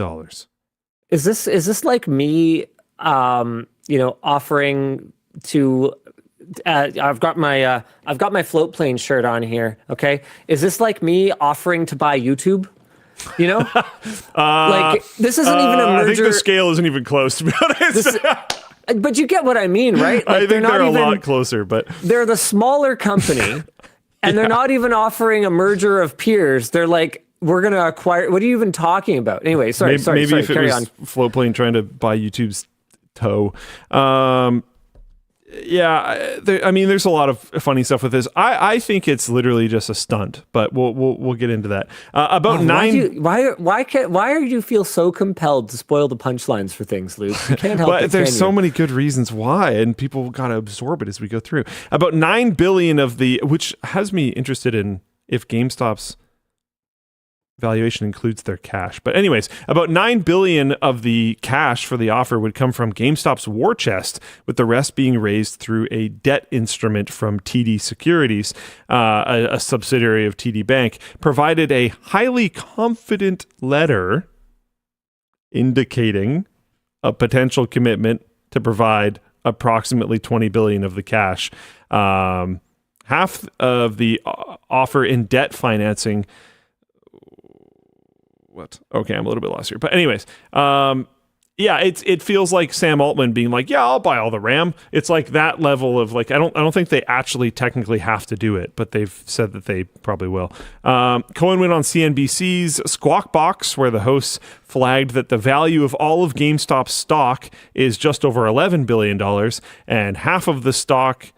Is this like me, offering to? I've got my float plane shirt on here. Okay, is this like me offering to buy YouTube? You know, like this isn't even a merger. I think the scale isn't even close, to be honest. But you get what I mean, right? Like, I think they're a lot closer, but they're the smaller company, and they're not even offering a merger of peers. They're like, we're going to acquire. What are you even talking about? Anyway, sorry. Maybe if it carry was on. Floatplane trying to buy YouTube's toe. There's a lot of funny stuff with this. I think it's literally just a stunt, but we'll get into that. Why do you feel so compelled to spoil the punchlines for things, Luke? You can't help it. But there's so many good reasons why, and people gotta absorb it as we go through. About $9 billion which has me interested in if GameStop's valuation includes their cash. But anyways, about $9 billion of the cash for the offer would come from GameStop's war chest, with the rest being raised through a debt instrument from TD Securities, a subsidiary of TD Bank, provided a highly confident letter indicating a potential commitment to provide approximately $20 billion of the cash. Half of the offer in debt financing. Okay, I'm a little bit lost here. But anyways, it feels like Sam Altman being like, yeah, I'll buy all the RAM. It's like that level of like, I don't think they actually technically have to do it, but they've said that they probably will. Cohen went on CNBC's Squawk Box, where the hosts flagged that the value of all of GameStop's stock is just over $11 billion, and half of the stock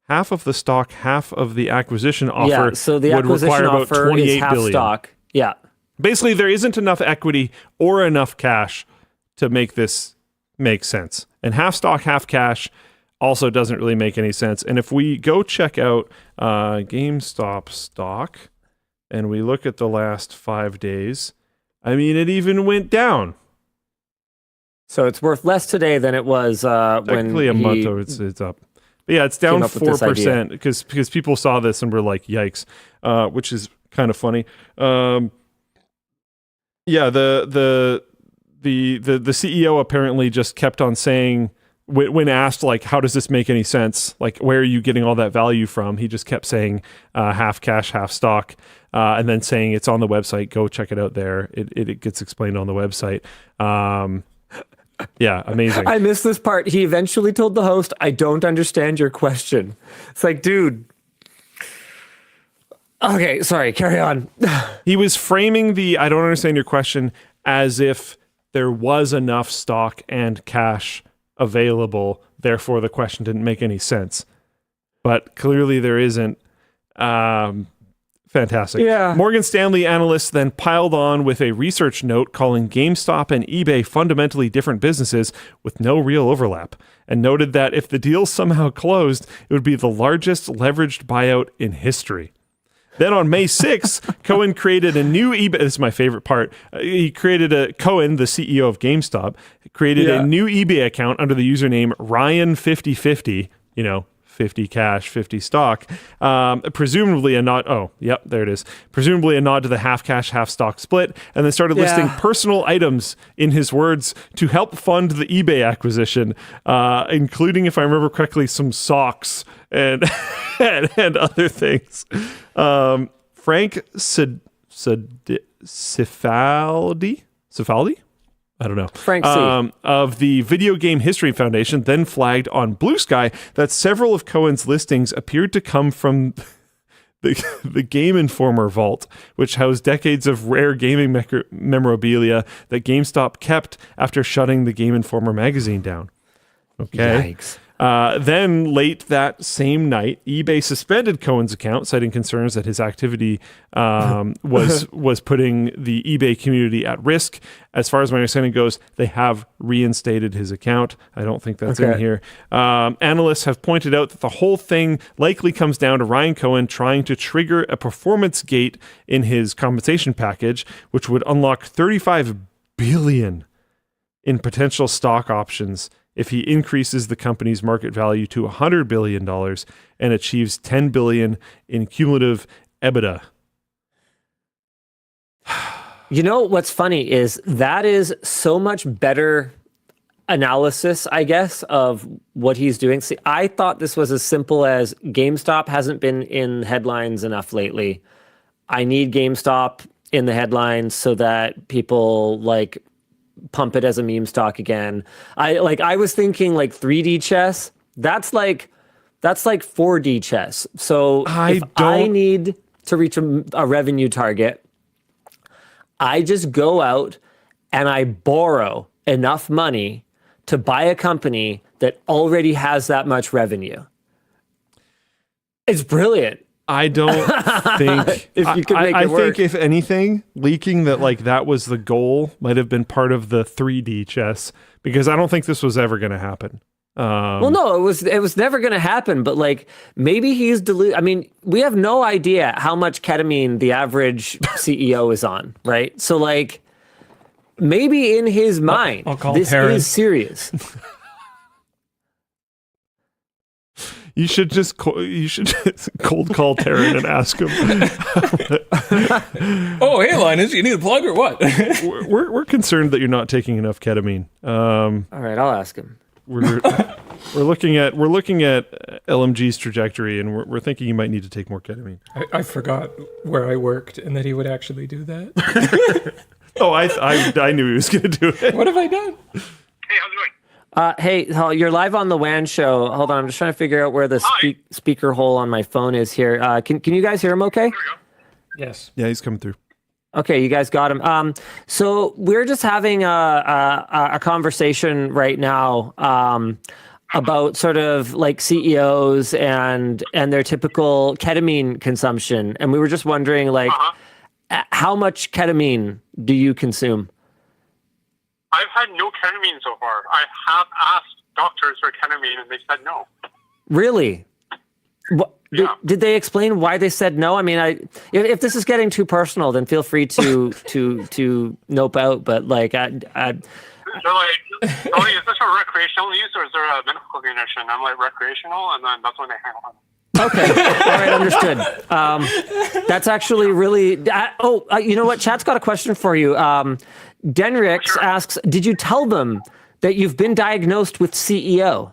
half of the stock, half of the acquisition offer. Yeah, so the would acquisition require about offer 28 is half billion. stock. Yeah. Basically, there isn't enough equity or enough cash to make this make sense. And half stock, half cash also doesn't really make any sense. And if we go check out GameStop stock and we look at the last 5 days, I mean, it even went down. So it's worth less today than it was Technically when a month ago, it's up. But yeah, it's down up with this 4% because people saw this and were like, "Yikes," which is kind of funny. Yeah, the CEO apparently just kept on saying when asked like, "How does this make any sense? Like, where are you getting all that value from?" He just kept saying half cash, half stock, and then saying it's on the website. Go check it out there. It gets explained on the website. Yeah, amazing. I missed this part. He eventually told the host, "I don't understand your question." It's like, dude. Okay, sorry, carry on. He was framing the "I don't understand your question" as if there was enough stock and cash available, therefore the question didn't make any sense. But clearly there isn't. Fantastic. Yeah. Morgan Stanley analysts then piled on with a research note calling GameStop and eBay fundamentally different businesses with no real overlap, and noted that if the deal somehow closed, it would be the largest leveraged buyout in history. Then on May 6th, Cohen created a new eBay. This is my favorite part. Cohen, the CEO of GameStop, created a new eBay account under the username Ryan5050, 50 cash, 50 stock. Presumably a nod. Oh, yep, there it is. Presumably a nod to the half cash, half stock split, and then started listing personal items, in his words, to help fund the eBay acquisition, including, if I remember correctly, some socks and and other things. Frank Cifaldi? I don't know. Frank C. Of the Video Game History Foundation then flagged on Blue Sky that several of Cohen's listings appeared to come from the Game Informer vault, which housed decades of rare gaming memorabilia that GameStop kept after shutting the Game Informer magazine down. Okay. Yikes. Then late that same night, eBay suspended Cohen's account, citing concerns that his activity was putting the eBay community at risk. As far as my understanding goes, they have reinstated his account. I don't think that's in here. Analysts have pointed out that the whole thing likely comes down to Ryan Cohen trying to trigger a performance gate in his compensation package, which would unlock $35 billion in potential stock options if he increases the company's market value to $100 billion and achieves $10 billion in cumulative EBITDA. You know, what's funny is that is so much better analysis, I guess, of what he's doing. See, I thought this was as simple as GameStop hasn't been in headlines enough lately. I need GameStop in the headlines so that people pump it as a meme stock again. I was thinking 3D chess. That's like 4D chess. So if I need to reach a revenue target, I just go out and I borrow enough money to buy a company that already has that much revenue. It's brilliant. I don't think if you could make it work. think if anything, leaking that was the goal might have been part of the 3D chess, because I don't think this was ever going to happen. Well, no, it was never going to happen. But maybe he's I mean, we have no idea how much ketamine the average CEO is on, right? So maybe in his mind, this Terren. is serious. You should just cold call Terren and ask him. Oh, hey, Linus, you need a plug or what? we're concerned that you're not taking enough ketamine. All right, I'll ask him. We're looking at LMG's trajectory, and we're thinking you might need to take more ketamine. I forgot where I worked and that he would actually do that. Oh, I knew he was going to do it. What have I done? Hey, how's it going? Hey, you're live on the WAN show. Hold on, I'm just trying to figure out where the speaker hole on my phone is here. Can you guys hear him okay? There we go. Yes. Yeah, he's coming through. Okay, you guys got him. So we're just having a conversation right now about sort of like CEOs and their typical ketamine consumption, and we were just wondering, like, how much ketamine do you consume? I've had no ketamine so far. I have asked doctors for ketamine, and they said no. Really? Yeah. Did they explain why they said no? I mean, if this is getting too personal, then feel free to nope out. But like, They're like, Tony, is this for recreational use or is there a medical condition? I'm like, recreational, and then that's when they hang on. Okay. All right. Understood. That's actually really. You know what? Chat's got a question for you. Denrix asks, did you tell them that you've been diagnosed with CEO?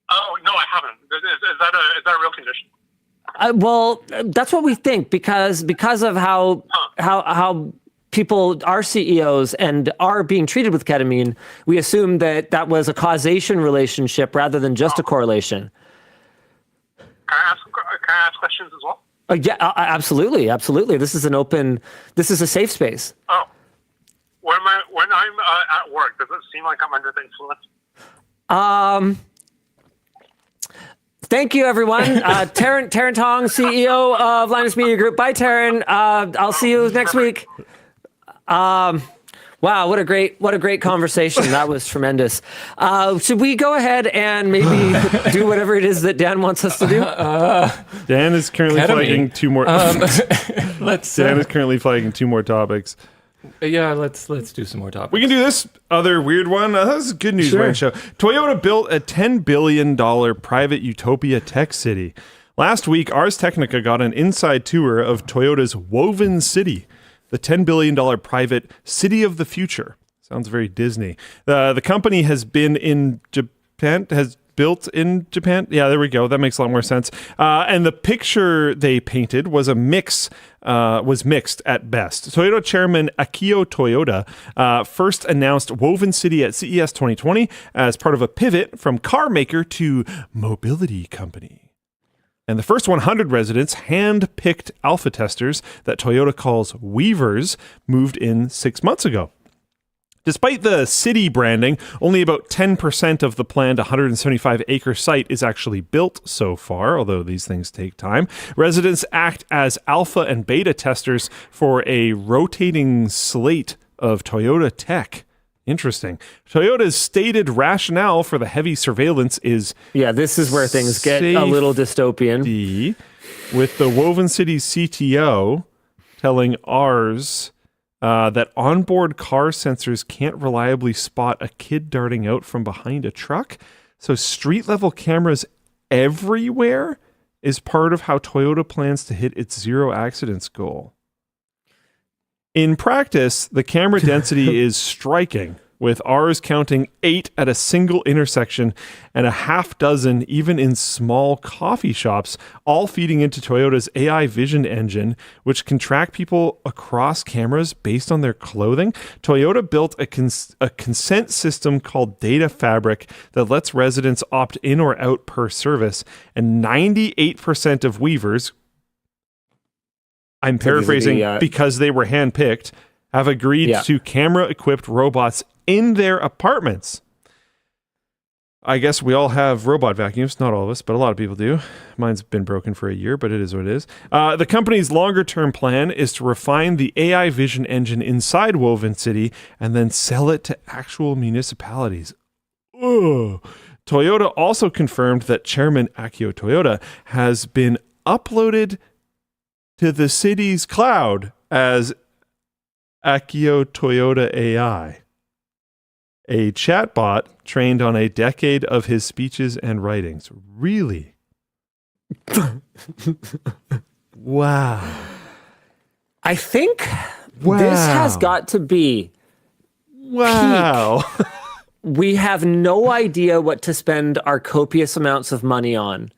Oh no, I haven't. Is that a real condition? Well, that's what we think because of how people are CEOs and are being treated with ketamine. We assume that was a causation relationship rather than just a correlation. Can I ask questions as well? Yeah, absolutely. This is a safe space. Oh, when I'm at work, does it seem like I'm under the influence? Thank you, everyone. Terren Tong, CEO of Linus Media Group. Bye, Terren. I'll see you next week. Wow, what a great conversation. That was tremendous. Should we go ahead and maybe do whatever it is that Dan wants us to do? Dan is currently flagging two more. Dan is currently flagging two more topics. Yeah, let's do some more topics. We can do this other weird one. This is good news, Sure. Show. Toyota built a $10 billion private utopia tech city. Last week, Ars Technica got an inside tour of Toyota's Woven City, the $10 billion private city of the future. Sounds very Disney. The company has been in Japan, has built in Japan. Yeah, there we go. That makes a lot more sense. And the picture they painted was mixed at best. Toyota chairman Akio Toyoda first announced Woven City at CES 2020 as part of a pivot from car maker to mobility company. And the first 100 residents, hand-picked alpha testers that Toyota calls weavers, moved in 6 months ago. Despite the city branding, only about 10% of the planned 175-acre site is actually built so far, although these things take time. Residents act as alpha and beta testers for a rotating slate of Toyota tech. Interesting. Toyota's stated rationale for the heavy surveillance is... Yeah, this is where things get a little dystopian. With the Woven City CTO telling Ars... that onboard car sensors can't reliably spot a kid darting out from behind a truck. So street-level cameras everywhere is part of how Toyota plans to hit its zero accidents goal. In practice, the camera density is striking, with Rs counting 8 at a single intersection and a half dozen even in small coffee shops, all feeding into Toyota's AI vision engine, which can track people across cameras based on their clothing. Toyota built a consent system called Data Fabric that lets residents opt in or out per service, and 98% of weavers, I'm paraphrasing because they were handpicked, have agreed to camera-equipped robots in their apartments. I guess we all have robot vacuums. Not all of us, but a lot of people do. Mine's been broken for a year, but it is what it is. The company's longer-term plan is to refine the AI vision engine inside Woven City and then sell it to actual municipalities. Ugh. Toyota also confirmed that Chairman Akio Toyoda has been uploaded to the city's cloud as Akio Toyoda AI, a chatbot trained on a decade of his speeches and writings. Really? Wow. I think this has got to be wow. peak. We have no idea what to spend our copious amounts of money on.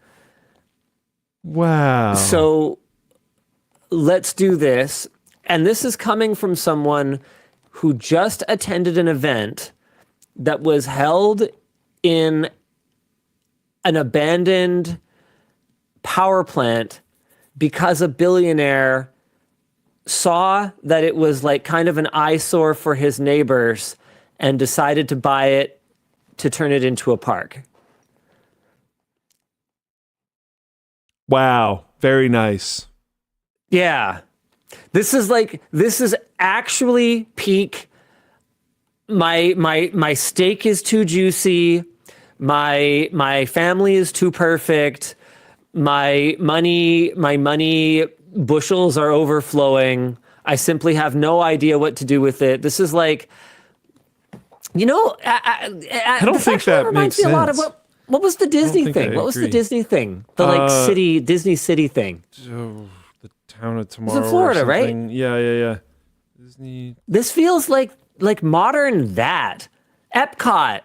Wow. So let's do this. And this is coming from someone who just attended an event that was held in an abandoned power plant because a billionaire saw that it was like kind of an eyesore for his neighbors and decided to buy it to turn it into a park. Wow, very nice. Yeah. This is actually peak. My steak is too juicy. My family is too perfect. My money bushels are overflowing. I simply have no idea what to do with it. This is like, I don't think that makes sense. A lot of what was the Disney thing? What was the Disney thing? The Disney City thing. Oh, the Town of Tomorrow. It's in Florida, right? Yeah. Disney. This feels like modern that. Epcot.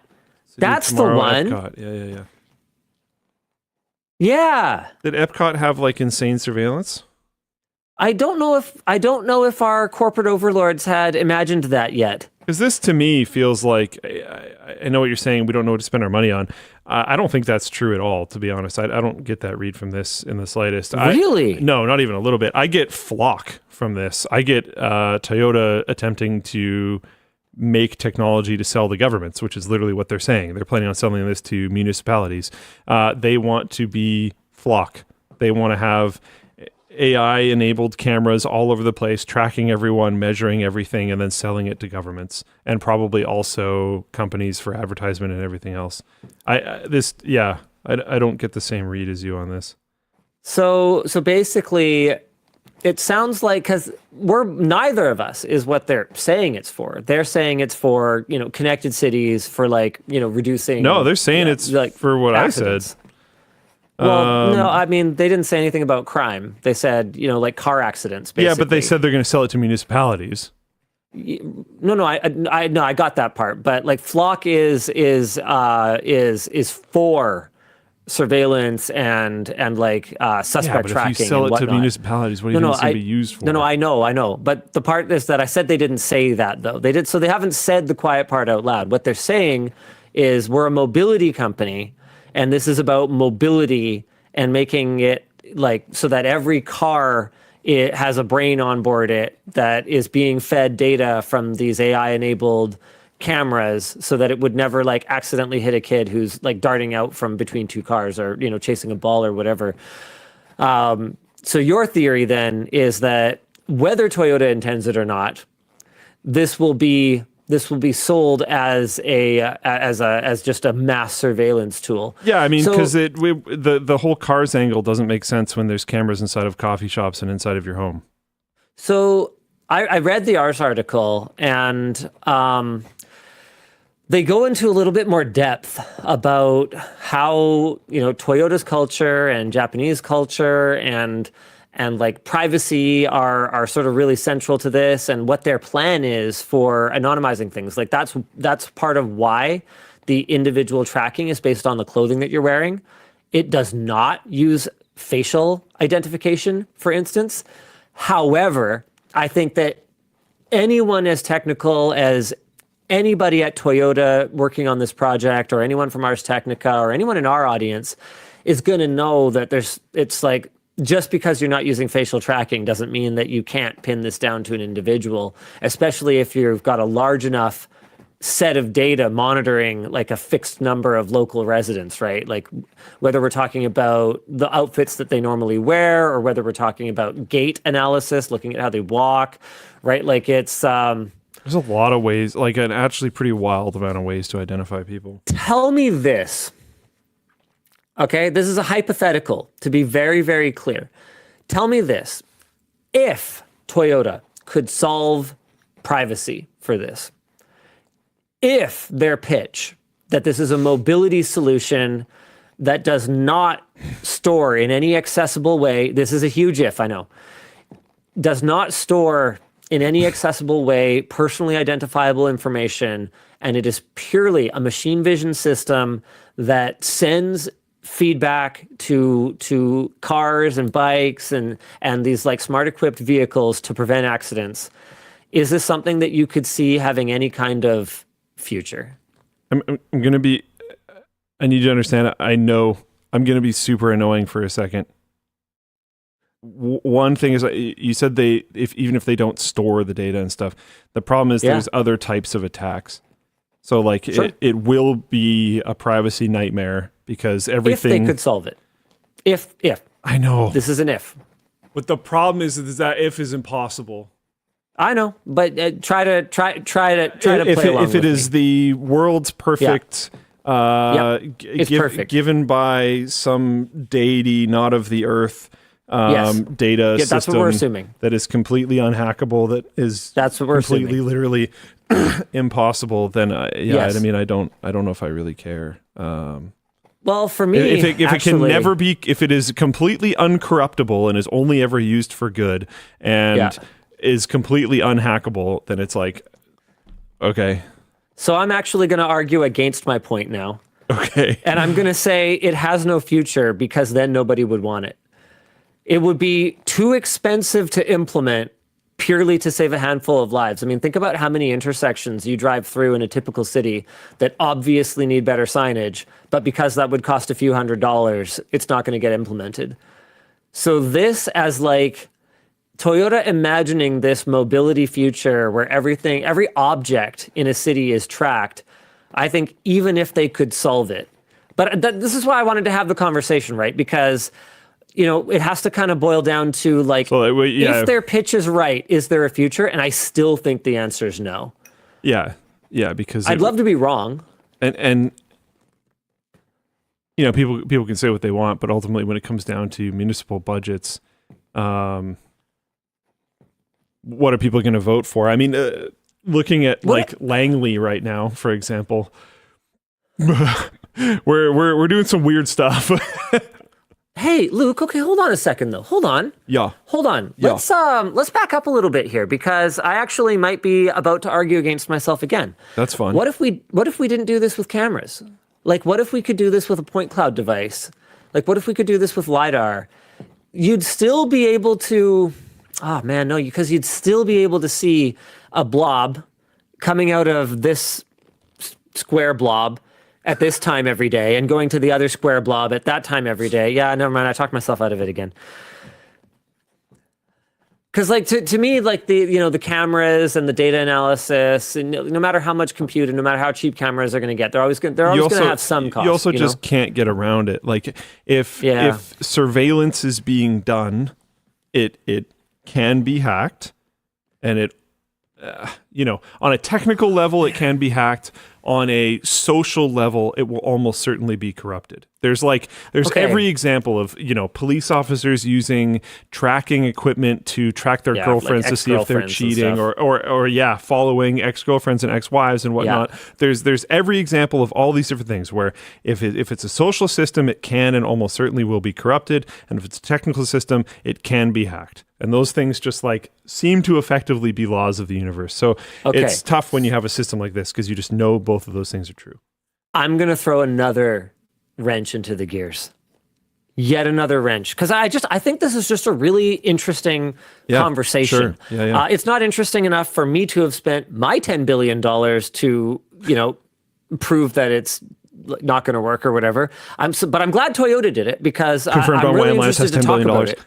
That's Tomorrow, the one. Epcot. Yeah. Yeah. Did Epcot have like insane surveillance? I don't know if our corporate overlords had imagined that yet. Because this to me feels like, I know what you're saying, we don't know what to spend our money on. I don't think that's true at all, to be honest. I don't get that read from this in the slightest. Really? No, not even a little bit. I get flock from this. I get Toyota attempting to make technology to sell to governments, which is literally what they're saying. They're planning on selling this to municipalities. They want to be flock. They want to have AI-enabled cameras all over the place, tracking everyone, measuring everything, and then selling it to governments, and probably also companies for advertisement and everything else. I don't get the same read as you on this. So basically, it sounds like, because neither of us is what they're saying it's for. They're saying it's for connected cities, for reducing. No, they're saying it's like for what accidents. I said. Well, no, I mean, they didn't say anything about crime. They said, like car accidents, basically. Yeah, but they said they're going to sell it to municipalities. No, I got that part. But like Flock is for surveillance and suspect tracking. If you sell and it to municipalities, what do you think it's going to be used for? No, I know. But the part is that I said they didn't say that though. They did, so they haven't said the quiet part out loud. What they're saying is we're a mobility company. And this is about mobility and making it so that every car it has a brain on board it that is being fed data from these AI-enabled cameras, so that it would never accidentally hit a kid who's darting out from between two cars or chasing a ball or whatever. So your theory then is that whether Toyota intends it or not, this will be sold as just a mass surveillance tool. Yeah, I mean, because the whole cars angle doesn't make sense when there's cameras inside of coffee shops and inside of your home. So I read the Ars article, and they go into a little bit more depth about how Toyota's culture and Japanese culture and privacy are sort of really central to this, and what their plan is for anonymizing things. That's part of why the individual tracking is based on the clothing that you're wearing. It does not use facial identification, for instance. However, I think that anyone as technical as anybody at Toyota working on this project, or anyone from Ars Technica, or anyone in our audience, is going to know that just because you're not using facial tracking doesn't mean that you can't pin this down to an individual, especially if you've got a large enough set of data monitoring a fixed number of local residents, right? Whether we're talking about the outfits that they normally wear, or whether we're talking about gait analysis, looking at how they walk, right? There's a lot of ways, an actually pretty wild amount of ways to identify people. Tell me this. Okay, this is a hypothetical, to be very, very clear. Tell me this. If Toyota could solve privacy for this, if their pitch that this is a mobility solution that does not store in any accessible way, this is a huge if, I know, does not store in any accessible way personally identifiable information, and it is purely a machine vision system that sends feedback to cars and bikes and these smart equipped vehicles to prevent accidents. Is this something that you could see having any kind of future? I'm going to be, I need you to understand, I know I'm going to be super annoying for a second. One thing is, you said even if they don't store the data and stuff, the problem is there's other types of attacks. So like Sure. it will be a privacy nightmare because everything. If they could solve it. If. I know. This is an if. But the problem is that if is impossible. I know, but try to play along if it is the world's perfect, It's perfect. given by some deity not of the earth, Yes. data system that's what we're assuming. that is completely unhackable, that is That's what we're completely, assuming. literally impossible. Then Yes. I mean, I don't know if I really care. Well, for me, If it can actually, never be, if it is completely uncorruptible and is only ever used for good and is completely unhackable, then it's like, okay. So I'm actually going to argue against my point now. Okay. And I'm going to say it has no future because then nobody would want it. It would be too expensive to implement purely to save a handful of lives. I mean, think about how many intersections you drive through in a typical city that obviously need better signage, but because that would cost a few $100s, it's not going to get implemented. So this as like Toyota imagining this mobility future where every object in a city is tracked, I think even if they could solve it. But this is why I wanted to have the conversation, right? Because it has to kind of boil down to like, if their pitch is right, is there a future? And I still think the answer is no. Yeah, because I'd love to be wrong. And people can say what they want, but ultimately when it comes down to municipal budgets, what are people going to vote for? I mean, looking at like Langley right now, for example, we're doing some weird stuff. Hey, Luke, okay, hold on a second though. Hold on. Yeah. Hold on. Yeah. Let's back up a little bit here because I actually might be about to argue against myself again. That's fun. What if we didn't do this with cameras? Like what if we could do this with a point cloud device? Like what if we could do this with LiDAR? You'd still be able to because you'd still be able to see a blob coming out of this square blob at this time every day and going to the other square blob at that time every day. Yeah, never mind. I talked myself out of it again. Because like to me, like the cameras and the data analysis, and no matter how much compute and no matter how cheap cameras are going to get, they're always going to have some cost. You also just can't get around it. Like if surveillance is being done, it can be hacked, and it on a technical level it can be hacked. On a social level, it will almost certainly be corrupted. There's every example of, police officers using tracking equipment to track their girlfriends to see if they're cheating or following ex-girlfriends and ex-wives and whatnot. Yeah. There's every example of all these different things where if it's a social system, it can and almost certainly will be corrupted. And if it's a technical system, it can be hacked. And those things just like seem to effectively be laws of the universe. So it's tough when you have a system like this because you just know both of those things are true. I'm going to throw another wrench into the gears. Yet another wrench. Because I think this is just a really interesting conversation. Sure. Yeah. It's not interesting enough for me to have spent my $10 billion to, prove that it's not going to work or whatever. But I'm glad Toyota did it because confirmed I'm really WAN&src interested has to $10 talk billion. about it.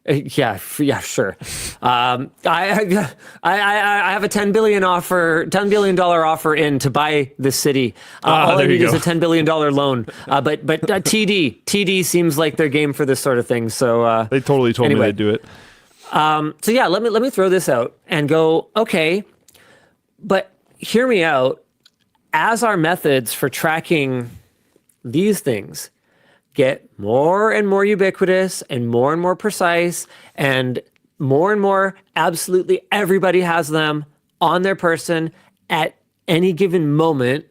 Yeah, sure. I have a $10 billion offer in to buy this city. All I need is a $10 billion loan. But TD seems like they're game for this sort of thing. So they totally told me they'd do it. So yeah, let me throw this out and go, okay, but hear me out. As our methods for tracking these things get more and more ubiquitous and more precise and more absolutely everybody has them on their person at any given moment,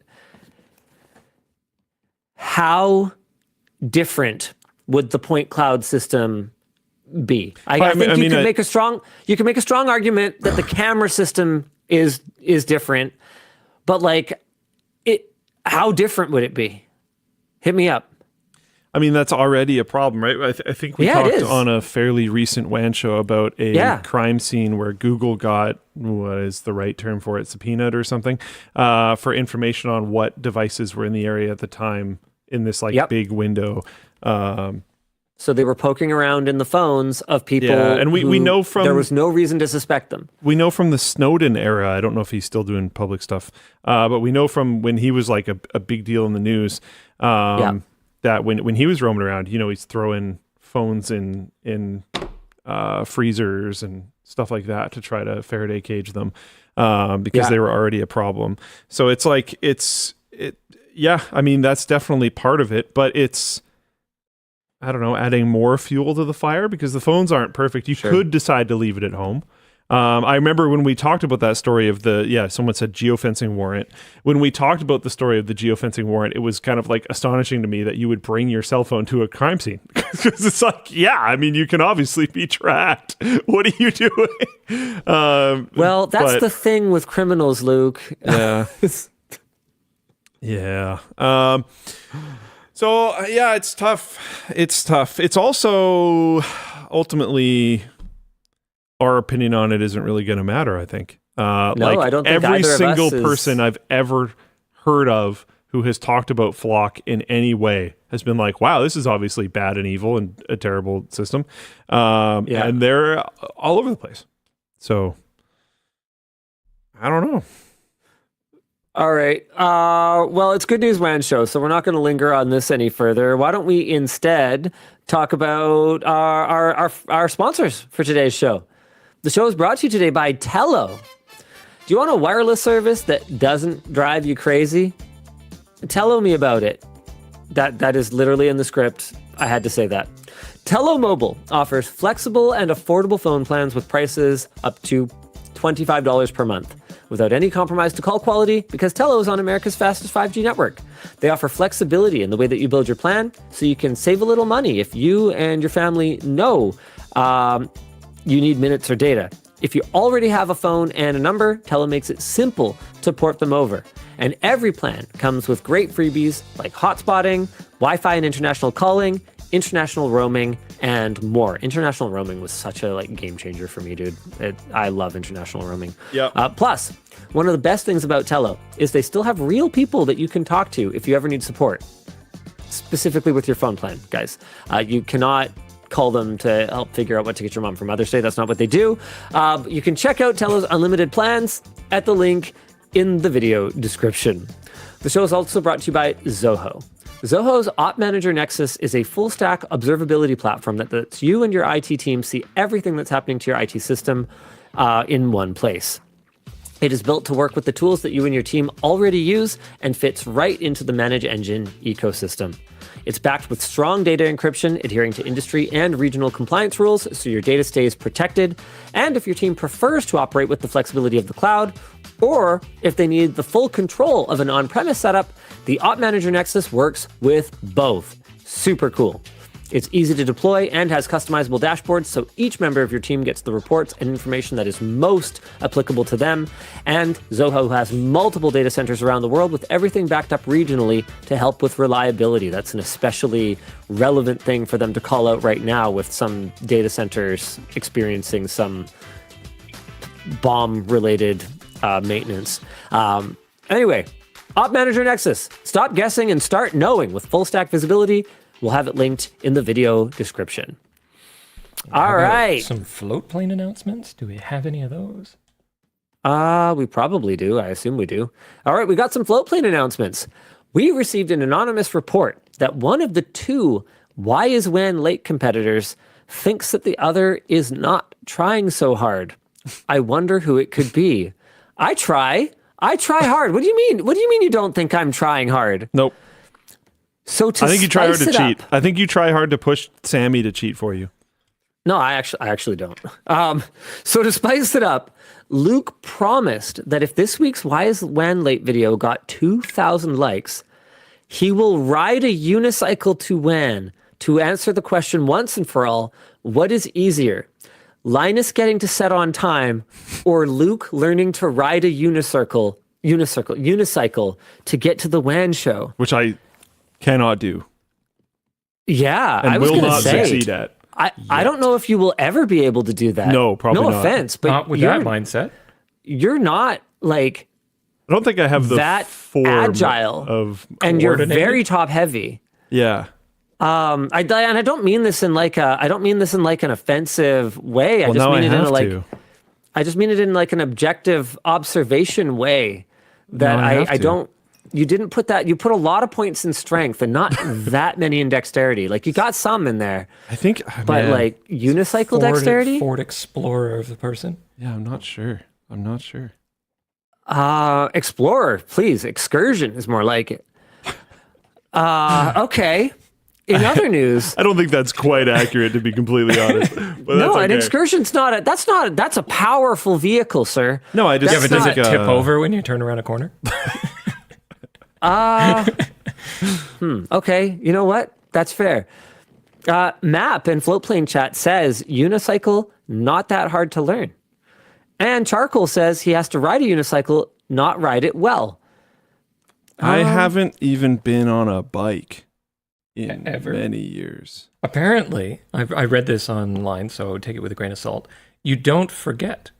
how different would the point cloud system be? I think you can make a strong argument that the camera system is different, but like how different would it be? Hit me up. I mean, that's already a problem, right? I think we talked on a fairly recent WAN show about a crime scene where Google got, what is the right term for it, subpoenaed or something, for information on what devices were in the area at the time in this big window. So they were poking around in the phones of people. Yeah, and we know from there was no reason to suspect them. We know from the Snowden era. I don't know if he's still doing public stuff, but we know from when he was like a big deal in the news that when he was roaming around, he's throwing phones in freezers and stuff like that to try to Faraday cage them because they were already a problem. So it's like I mean, that's definitely part of it, but it's, I don't know, adding more fuel to the fire because the phones aren't perfect. You could decide to leave it at home. I remember when we talked about that story of someone said geofencing warrant. When we talked about the story of the geofencing warrant, it was kind of like astonishing to me that you would bring your cell phone to a crime scene. Because it's like, I mean, you can obviously be tracked. What are you doing? Well, that's the thing with criminals, Luke. Yeah. Yeah. So, it's tough. It's tough. It's also ultimately our opinion on it isn't really going to matter, I think. I don't think every either single of us person I've ever heard of who has talked about Flock in any way has been like, wow, this is obviously bad and evil and a terrible system. And they're all over the place. So, I don't know. All right. Well, it's Good News WAN show, so we're not going to linger on this any further. Why don't we instead talk about our sponsors for today's show? The show is brought to you today by Tello. Do you want a wireless service that doesn't drive you crazy? Tello me about it. That is literally in the script. I had to say that. Tello Mobile offers flexible and affordable phone plans with prices up to $25 per month, without any compromise to call quality, because Tello is on America's fastest 5G network. They offer flexibility in the way that you build your plan, so you can save a little money if you and your family know you need minutes or data. If you already have a phone and a number, Tello makes it simple to port them over. And every plan comes with great freebies like hotspotting, Wi-Fi and international calling, international roaming, and more. International roaming was such a game changer for me, dude. I love international roaming. Yeah. Plus, one of the best things about Tello is they still have real people that you can talk to if you ever need support, specifically with your phone plan, guys. You cannot call them to help figure out what to get your mom for Mother's Day. That's not what they do. You can check out Tello's unlimited plans at the link in the video description. The show is also brought to you by Zoho. Zoho's Op Manager Nexus is a full-stack observability platform that lets you and your IT team see everything that's happening to your IT system in one place. It is built to work with the tools that you and your team already use and fits right into the Manage Engine ecosystem. It's backed with strong data encryption, adhering to industry and regional compliance rules so your data stays protected. And if your team prefers to operate with the flexibility of the cloud, or if they need the full control of an on-premise setup, the Op Manager Nexus works with both. Super cool. It's easy to deploy and has customizable dashboards, so each member of your team gets the reports and information that is most applicable to them. And Zoho has multiple data centers around the world with everything backed up regionally to help with reliability. That's an especially relevant thing for them to call out right now with some data centers experiencing some bomb-related maintenance. Anyway, Op Manager Nexus. Stop guessing and start knowing with full stack visibility. We'll have it linked in the video description. All right. Some float plane announcements? Do we have any of those? We probably do. I assume we do. All right, we got some float plane announcements. We received an anonymous report that one of the two Why Is WAN late competitors thinks that the other is not trying so hard. I wonder who it could be. I try hard. What do you mean? What do you mean you don't think I'm trying hard? Nope. So I think you try hard to cheat. I think you try hard to push Sammy to cheat for you. No, I actually don't. So to spice it up, Luke promised that if this week's Why Is WAN Late video got 2,000 likes, he will ride a unicycle to WAN to answer the question once and for all, what is easier? Linus getting to set on time or Luke learning to ride a unicycle to get to the WAN show? Which I cannot do. Yeah, and I was will going to not say. Succeed at. I don't know if you will ever be able to do that. No, probably not. No offense, but Not with that mindset. You're not like I don't think I have the that form agile of and you're coordinated. very top heavy. Yeah. I don't mean this in like an offensive way. I Well, just now mean I it in have a like to. I just mean it in like an objective observation way that Now I have I to. don't. You didn't put that. You put a lot of points in strength and not that many in dexterity. Like you got some in there, I think, but man, like unicycle dexterity. Ford Explorer of the person. yeah, I'm not sure. Explorer, please. Excursion is more like it. Okay. In other news, I don't think that's quite accurate, to be completely honest. But no, that's an okay. excursion's that's a powerful vehicle, sir. No, I just Yeah, but does it think, tip over when you turn around a corner? Okay, you know what? That's fair. Map in Floatplane chat says unicycle not that hard to learn, and Charcoal says he has to ride a unicycle, not ride it well. I haven't even been on a bike in Ever? many years. Apparently, I read this online, so take it with a grain of salt. You don't forget.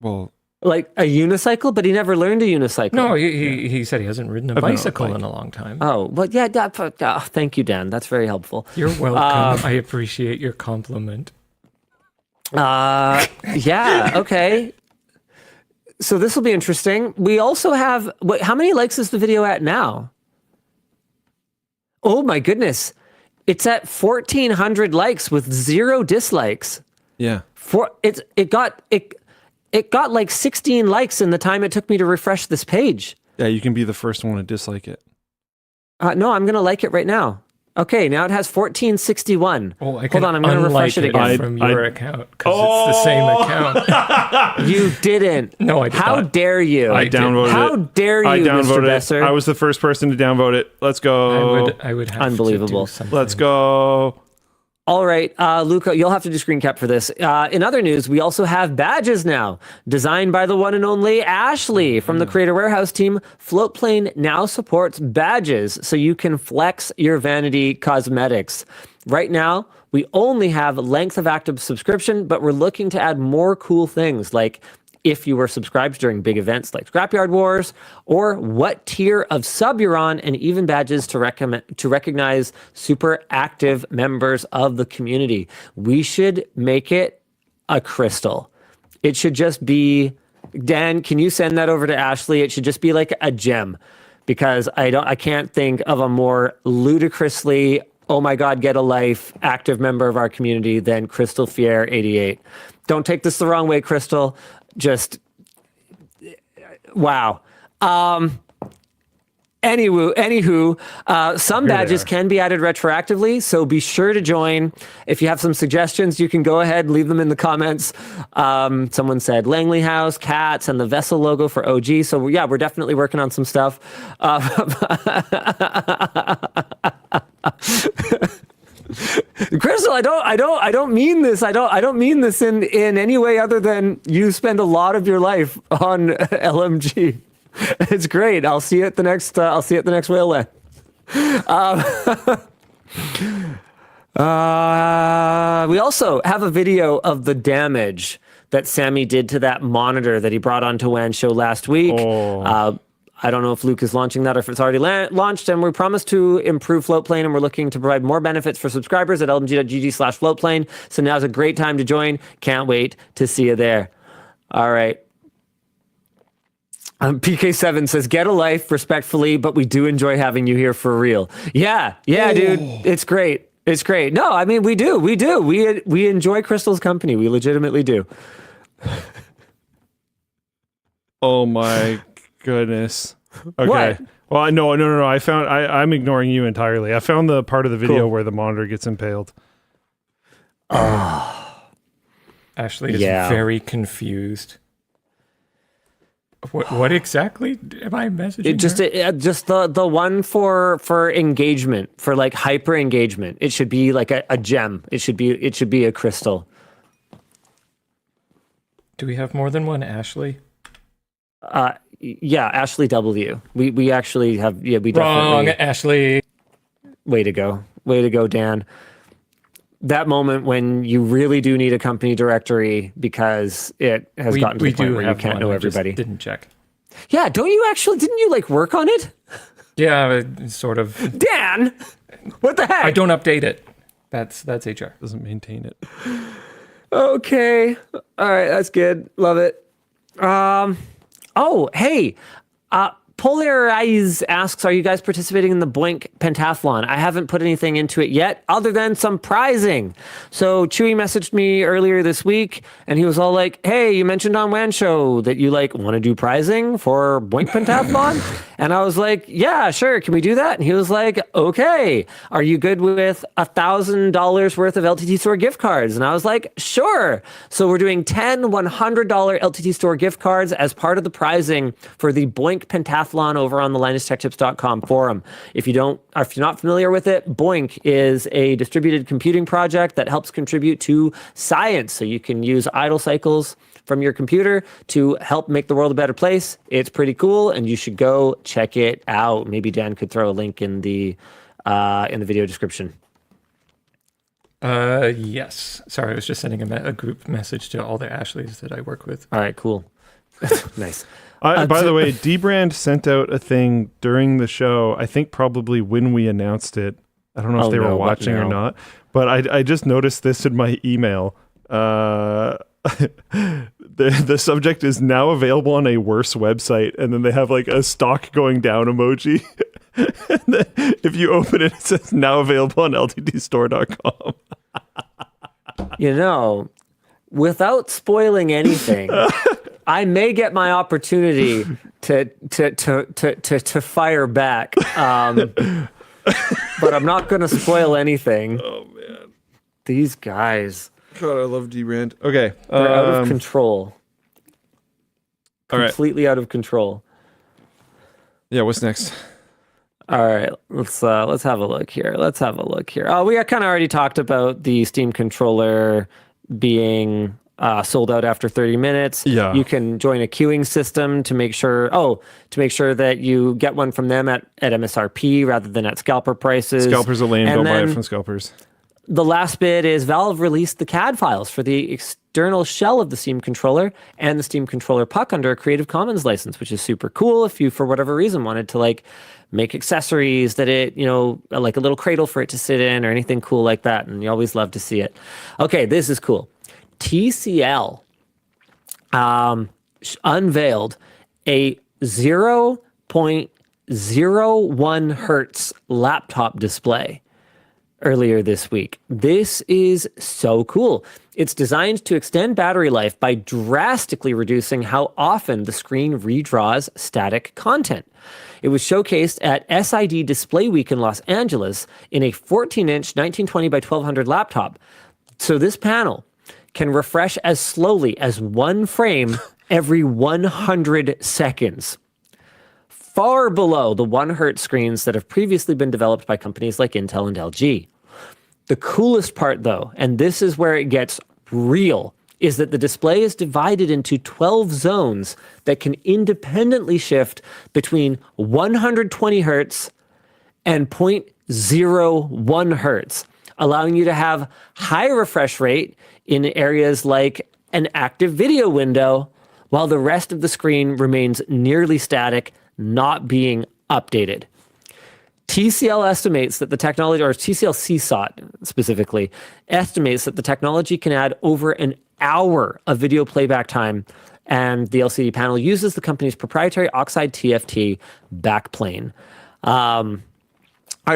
Well, Like a unicycle, but he never learned a unicycle. No, he said he hasn't ridden a been on a bicycle bike. in a long time. Oh, but yeah. Thank you, Dan. That's very helpful. You're welcome. I appreciate your compliment. Yeah. Okay. So this will be interesting. We also have how many likes is the video at now? Oh my goodness. It's at 1,400 likes with 0 dislikes. yeah. It got like 16 likes in the time it took me to refresh this page. Yeah, you can be the first one to dislike it. No, I'm going to like it right now. Okay, now it has 1461. Oh, I Hold can on, I'm going to refresh it again. from your account because it's the same account. You didn't. No, I did How not. dare you? I downvoted it. How dare you, I Mr. downvoted Besser? it. I was the first person to downvote it. Let's go. I would have Unbelievable. to do something. Let's go. All right, Luca, you'll have to do screen cap for this. In other news, we also have badges now, designed by the one and only Ashley from the Creator Warehouse team. Floatplane now supports badges, so you can flex your vanity cosmetics. Right now, we only have length of active subscription, but we're looking to add more cool things like if you were subscribed during big events like Scrapyard Wars, or what tier of sub you're on, and even badges to recognize super active members of the community. We should make it a crystal. It should just be, Dan, can you send that over to Ashley? It should just be like a gem, because I can't think of a more ludicrously, oh my God, get a life, active member of our community than Crystal Fier 88. Don't take this the wrong way, Crystal. Just wow. Anywho, some badges can be added retroactively, so be sure to join. If you have some suggestions, you can go ahead and leave them in the comments. Someone said Langley House, cats, and the vessel logo for OG. So yeah, we're definitely working on some stuff. Crystal, I don't mean this. I don't mean this in any way other than you spend a lot of your life on LMG. It's great. I'll see you at the next. Whale Land. We also have a video of the damage that Sammy did to that monitor that he brought onto WAN show last week. I don't know if Luke is launching that or if it's already launched, and we promise to improve Floatplane, and we're looking to provide more benefits for subscribers at lmg.gg/floatplane. So now's a great time to join. Can't wait to see you there. All right. PK7 says, get a life respectfully, but we do enjoy having you here for real. Yeah, dude. It's great. It's great. No, I mean, we do. We enjoy Crystal's company. We legitimately do. Oh my goodness. Okay. What? Well, no. I'm ignoring you entirely. I found the part of the video where the monitor gets impaled. Ashley is very confused. What exactly am I messaging? Just the one for engagement, for like hyper engagement. It should be like a gem. It should be a crystal. Do we have more than one Ashley? Yeah, Ashley W. We actually have. Yeah, we Wrong, definitely. Ashley. Way to go, Dan. That moment when you really do need a company directory because it has gotten to the point where you can't know everybody. Didn't check. Yeah, didn't you like work on it? Yeah, sort of. Dan, what the heck? I don't update it. That's HR. Doesn't maintain it. Okay. All right, that's good. Love it. Oh, hey. Polarize asks, are you guys participating in the BOINC Pentathlon? I haven't put anything into it yet other than some prizing. So Chewy messaged me earlier this week and he was all like, hey, you mentioned on WAN Show that you like want to do prizing for BOINC Pentathlon? And I was like, yeah, sure. Can we do that? And he was like, okay. Are you good with $1,000 worth of LTT Store gift cards? And I was like, sure. So we're doing 10 $100 LTT Store gift cards as part of the prizing for the BOINC Pentathlon over on the linustechtips.com forum. If you're not familiar with it, BOINC is a distributed computing project that helps contribute to science. So you can use idle cycles from your computer to help make the world a better place. It's pretty cool, and you should go check it out. Maybe Dan could throw a link in the video description. Yes. Sorry, I was just sending a group message to all the Ashleys that I work with. All right, cool. Nice. By the way, dBrand sent out a thing during the show, I think probably when we announced it. I don't know if they were watching or not, but I just noticed this in my email. The subject is now available on a worse website, and then they have like a stock going down emoji. And then if you open it, it says now available on LTTStore.com. Without spoiling anything, I may get my opportunity to fire back, but I'm not going to spoil anything. Oh man, these guys! God, I love dBrand. Okay, they're out of control. Completely out of control. Yeah, what's next? All right, let's have a look here. Oh, we kind of already talked about the Steam controller being sold out after 30 minutes. Yeah. You can join a queuing system to make sure that you get one from them at MSRP rather than at scalper prices. Scalpers are lame. Don't buy it from scalpers. The last bit is Valve released the CAD files for the external shell of the Steam controller and the Steam controller puck under a Creative Commons license, which is super cool if you, for whatever reason, wanted to like make accessories that it, like a little cradle for it to sit in or anything cool like that. And you always love to see it. Okay, this is cool. TCL unveiled a 0.01 hertz laptop display earlier this week. This is so cool. It's designed to extend battery life by drastically reducing how often the screen redraws static content. It was showcased at SID Display Week in Los Angeles in a 14-inch 1920 by 1200 laptop. So this panel can refresh as slowly as one frame every 100 seconds. Far below the 1 hertz screens that have previously been developed by companies like Intel and LG. The coolest part, though, and this is where it gets real, is that the display is divided into 12 zones that can independently shift between 120 hertz and 0.01 hertz, allowing you to have high refresh rate in areas like an active video window, while the rest of the screen remains nearly static, not being updated. TCL estimates that the technology, or TCL CSOT specifically, estimates that the technology can add over an hour of video playback time, and the LCD panel uses the company's proprietary Oxide TFT backplane. Our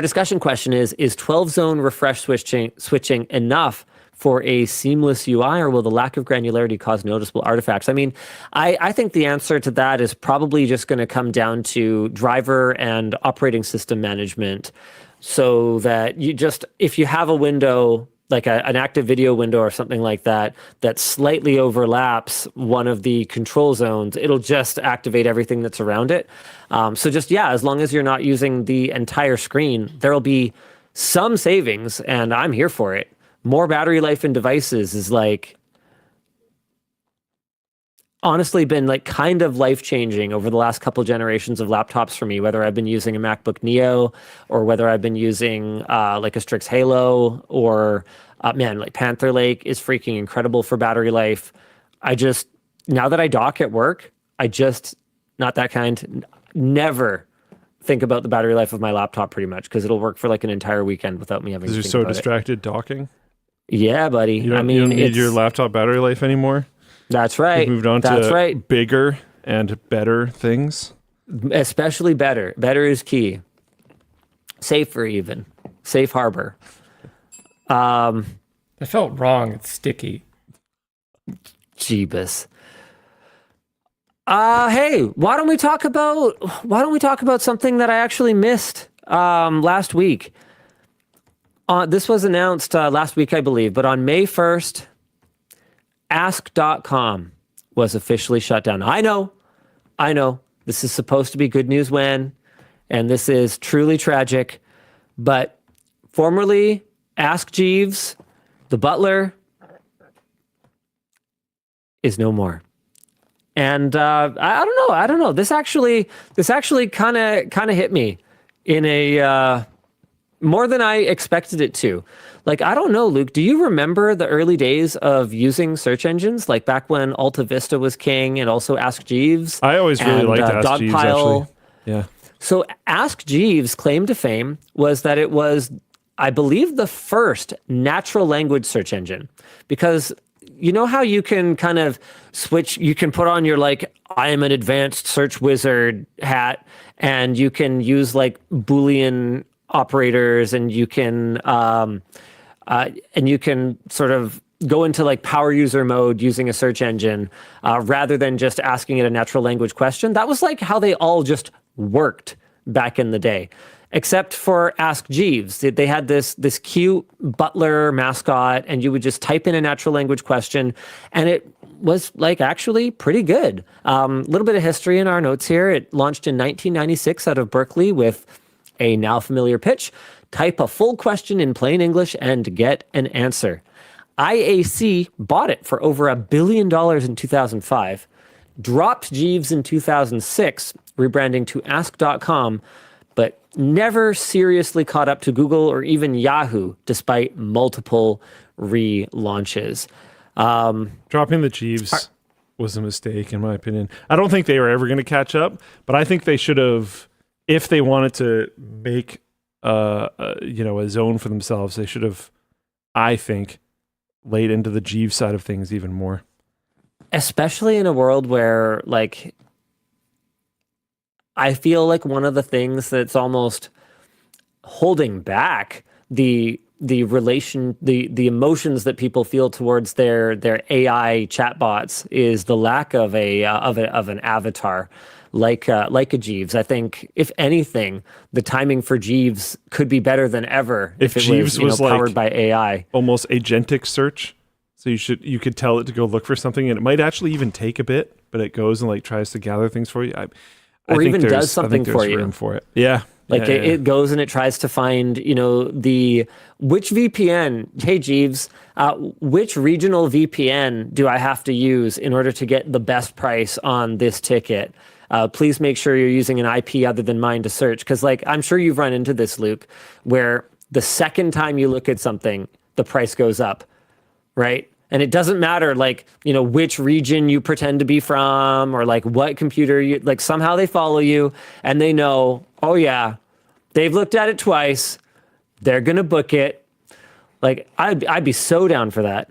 discussion question is 12-zone refresh switching enough for a seamless UI, or will the lack of granularity cause noticeable artifacts? I mean, I think the answer to that is probably just going to come down to driver and operating system management, so that if you have a window, like an active video window or something like that, that slightly overlaps one of the control zones, it'll just activate everything that's around it. As long as you're not using the entire screen, there'll be some savings, and I'm here for it. More battery life in devices is honestly been kind of life-changing over the last couple generations of laptops for me, whether I've been using a MacBook Neo or whether I've been using a Strix Halo or Panther Lake is freaking incredible for battery life. Now that I dock at work, not that kind. Never think about the battery life of my laptop pretty much because it'll work for like an entire weekend without me having to think about it. Because you're so distracted docking? Yeah, buddy. You don't need your laptop battery life anymore? That's right. We've moved on to bigger and better things. Especially better. Better is key. Safer even. Safe harbor. That felt wrong. It's sticky. Jeebus. Hey, why don't we talk about something that I actually missed last week? This was announced last week, I believe, but on May 1st, ask.com was officially shut down. I know. This is supposed to be good news when, and this is truly tragic, but formerly Ask Jeeves, the butler, is no more. And I don't know. This actually kind of hit me in a more than I expected it to. Like, I don't know, Luke, do you remember the early days of using search engines? Like back when Alta Vista was king and also Ask Jeeves? I always really liked Ask Jeeves, actually. Yeah. So Ask Jeeves' claim to fame was that it was, I believe, the first natural language search engine. Because you know how you can kind of switch, you can put on your like, I am an advanced search wizard hat, and you can use like Boolean operators, and you can sort of go into like power user mode using a search engine rather than just asking it a natural language question. That was like how they all just worked back in the day, except for Ask Jeeves. They had this cute butler mascot, and you would just type in a natural language question, and it was like actually pretty good. A little bit of history in our notes here. It launched in 1996 out of Berkeley with a now familiar pitch: type a full question in plain English and get an answer. IAC bought it for over $1 billion in 2005, dropped Jeeves in 2006, rebranding to Ask.com, but never seriously caught up to Google or even Yahoo, despite multiple relaunches. Dropping the Jeeves was a mistake, in my opinion. I don't think they were ever going to catch up, but I think they should have, if they wanted to make a zone for themselves, they should have, I think, laid into the Jeeves side of things even more. Especially in a world where, like, I feel like one of the things that's almost holding back the emotions that people feel towards their AI chatbots is the lack of an avatar like a Jeeves. I think, if anything, the timing for Jeeves could be better than ever if it Jeeves was powered like by AI. Almost agentic search. So you could tell it to go look for something, and it might actually even take a bit, but it goes and like tries to gather things for you. I or think even does something for you. Room for it. Yeah. Like it goes and it tries to find, which VPN, hey Jeeves, which regional VPN do I have to use in order to get the best price on this ticket? Please make sure you're using an IP other than mine to search. Because like, I'm sure you've run into this, Luke, where the second time you look at something, the price goes up, right? And it doesn't matter, like, which region you pretend to be from, or like what computer you, like somehow they follow you and they know, oh yeah, they've looked at it twice, they're going to book it. Like, I'd be so down for that.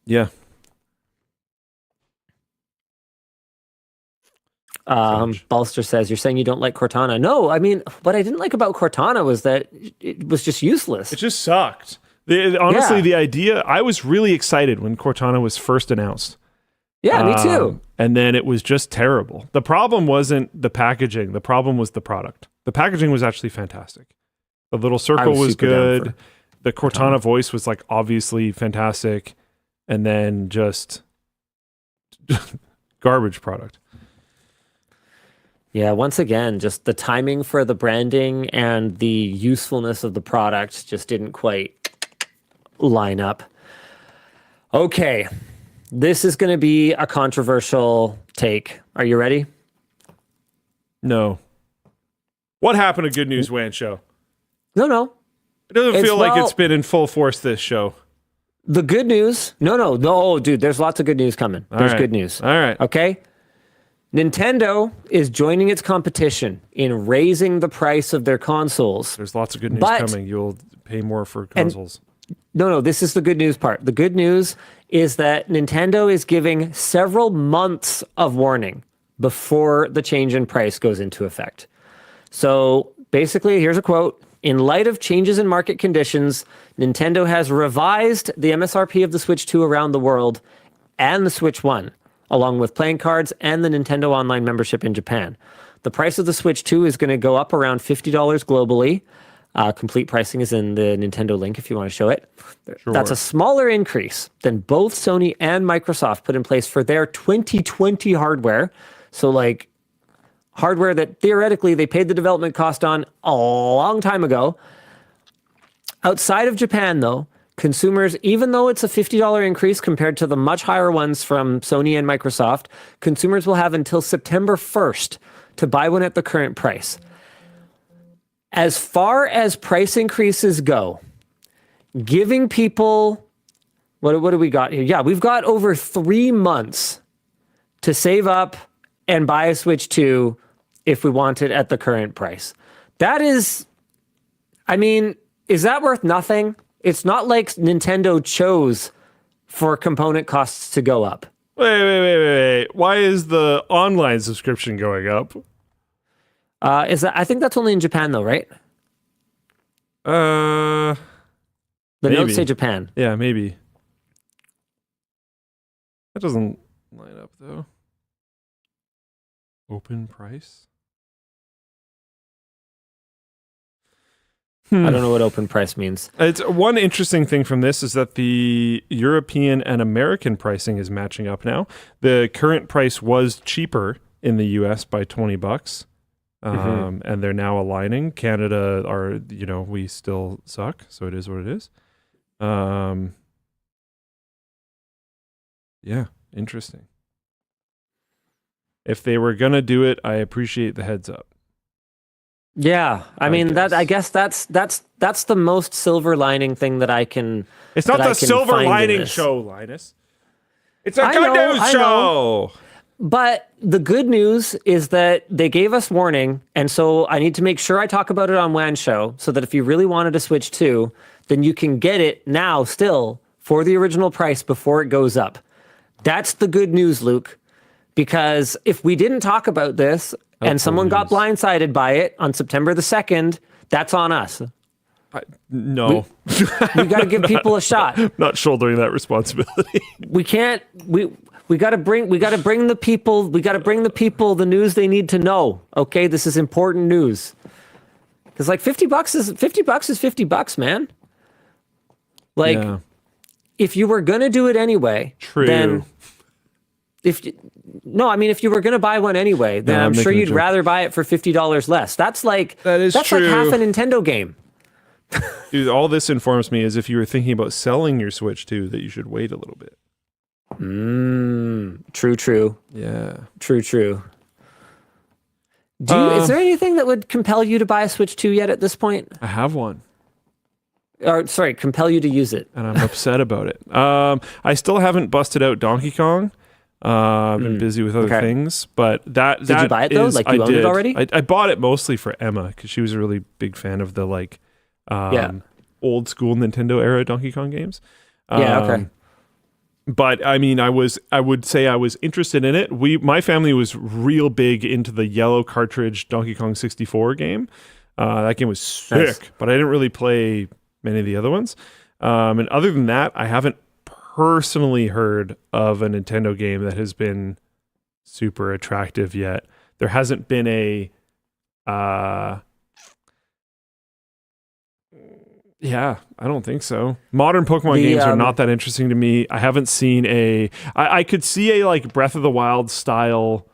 Yeah. Balster says, you're saying you don't like Cortana. No, I mean, what I didn't like about Cortana was that it was just useless. It just sucked. The idea, I was really excited when Cortana was first announced. Yeah, me too. And then it was just terrible. The problem wasn't the packaging. The problem was the product. The packaging was actually fantastic. The little circle was good. The Cortana voice was like obviously fantastic. And then just garbage product. Yeah, once again, just the timing for the branding and the usefulness of the product just didn't quite line up. Okay, this is going to be a controversial take. Are you ready? No. What happened to Good News WAN show? No. It doesn't feel like it's been in full force this show. The good news? No, dude, there's lots of good news coming. There's good news. All right. Okay? Nintendo is joining its competition in raising the price of their consoles. There's lots of good news coming. You'll pay more for consoles. No, this is the good news part. The good news is that Nintendo is giving several months of warning before the change in price goes into effect. So basically, here's a quote. In light of changes in market conditions, Nintendo has revised the MSRP of the Switch 2 around the world and the Switch 1, along with playing cards and the Nintendo Online membership in Japan. The price of the Switch 2 is going to go up around $50 globally. Complete pricing is in the Nintendo link if you want to show it. Sure. That's a smaller increase than both Sony and Microsoft put in place for their 2020 hardware. So like hardware that theoretically they paid the development cost on a long time ago. Outside of Japan, though, consumers, even though it's a $50 increase compared to the much higher ones from Sony and Microsoft, consumers will have until September 1st to buy one at the current price. As far as price increases go, giving people, what do we got here? Yeah, we've got over 3 months to save up and buy a Switch 2 if we want it at the current price. That is, I mean, is that worth nothing? It's not like Nintendo chose for component costs to go up. Wait. Why is the online subscription going up? I think that's only in Japan though, right? The notes say Japan. Yeah, maybe. That doesn't line up though. Open price? I don't know what open price means. It's one interesting thing from this is that the European and American pricing is matching up now. The current price was cheaper in the US by $20. And they're now aligning. Canada are, we still suck, so it is what it is. Yeah, interesting. If they were gonna do it, I appreciate the heads up. Yeah, I mean I guess that's the most silver lining thing that I can. It's not the silver lining show, Linus. It's a good news show. But the good news is that they gave us warning, and so I need to make sure I talk about it on WAN Show, so that if you really wanted to switch to, then you can get it now still for the original price before it goes up. That's the good news, Luke. Because if we didn't talk about this and someone got blindsided by it on September the 2nd, that's on us. No. We got to give people a shot. Not shouldering that responsibility. We can't. We got to bring the people the news they need to know. Okay, this is important news. Because like $50 is $50, man. Like, if you were gonna do it anyway, then if you were gonna buy one anyway, then I'm sure you'd rather buy it for $50 less. That's true. Like half a Nintendo game. Dude, all this informs me is if you were thinking about selling your Switch 2, that you should wait a little bit. True. Yeah. True. Is there anything that would compel you to buy a Switch 2 yet at this point? I have one. Or sorry, compel you to use it. And I'm upset about it. I still haven't busted out Donkey Kong. I've been busy with other things, but did you buy it though? Like you owned it already? I bought it mostly for Emma because she was a really big fan of the old school Nintendo era Donkey Kong games. Okay. But I mean, I would say I was interested in it. My family was real big into the yellow cartridge Donkey Kong 64 game. That game was sick, nice. But I didn't really play many of the other ones. And other than that, I haven't personally heard of a Nintendo game that has been super attractive yet. There hasn't been a yeah, I don't think so. Modern Pokemon games are not that interesting to me. I haven't seen I could see a like Breath of the Wild style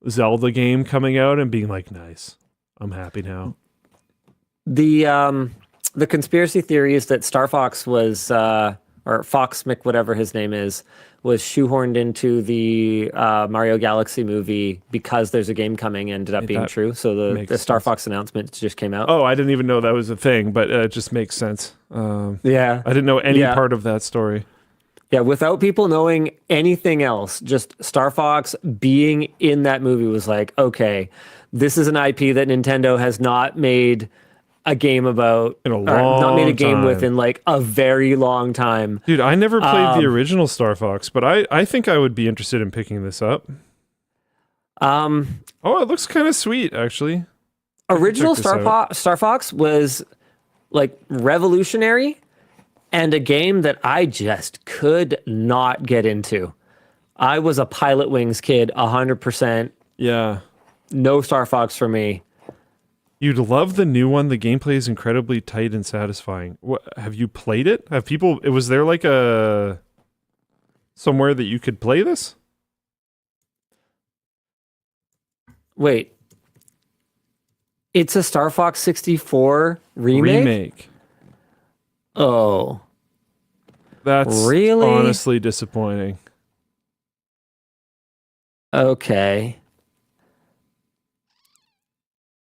Zelda game coming out and being like, nice, I'm happy now. The conspiracy theory is that Star Fox was or Fox Mick, whatever his name is, was shoehorned into the Mario Galaxy movie because there's a game coming, ended up being true. So the Star Fox announcement just came out. Oh, I didn't even know that was a thing, but it just makes sense. I didn't know any part of that story. Yeah, without people knowing anything else, just Star Fox being in that movie was like, okay, this is an IP that Nintendo has not made a game about, in a or long not made a game time. with in like a very long time. Dude, I never played the original Star Fox, but I think I would be interested in picking this up. Oh, it looks kind of sweet, actually. Original Check this Star Fox was like revolutionary and a game that I just could not get into. I was a Pilot Wings kid, 100%. Yeah. No Star Fox for me. You'd love the new one. The gameplay is incredibly tight and satisfying. What, have you played it? Have people... Was there like a... somewhere that you could play this? Wait. It's a Star Fox 64 remake? Oh. That's really honestly disappointing. Okay.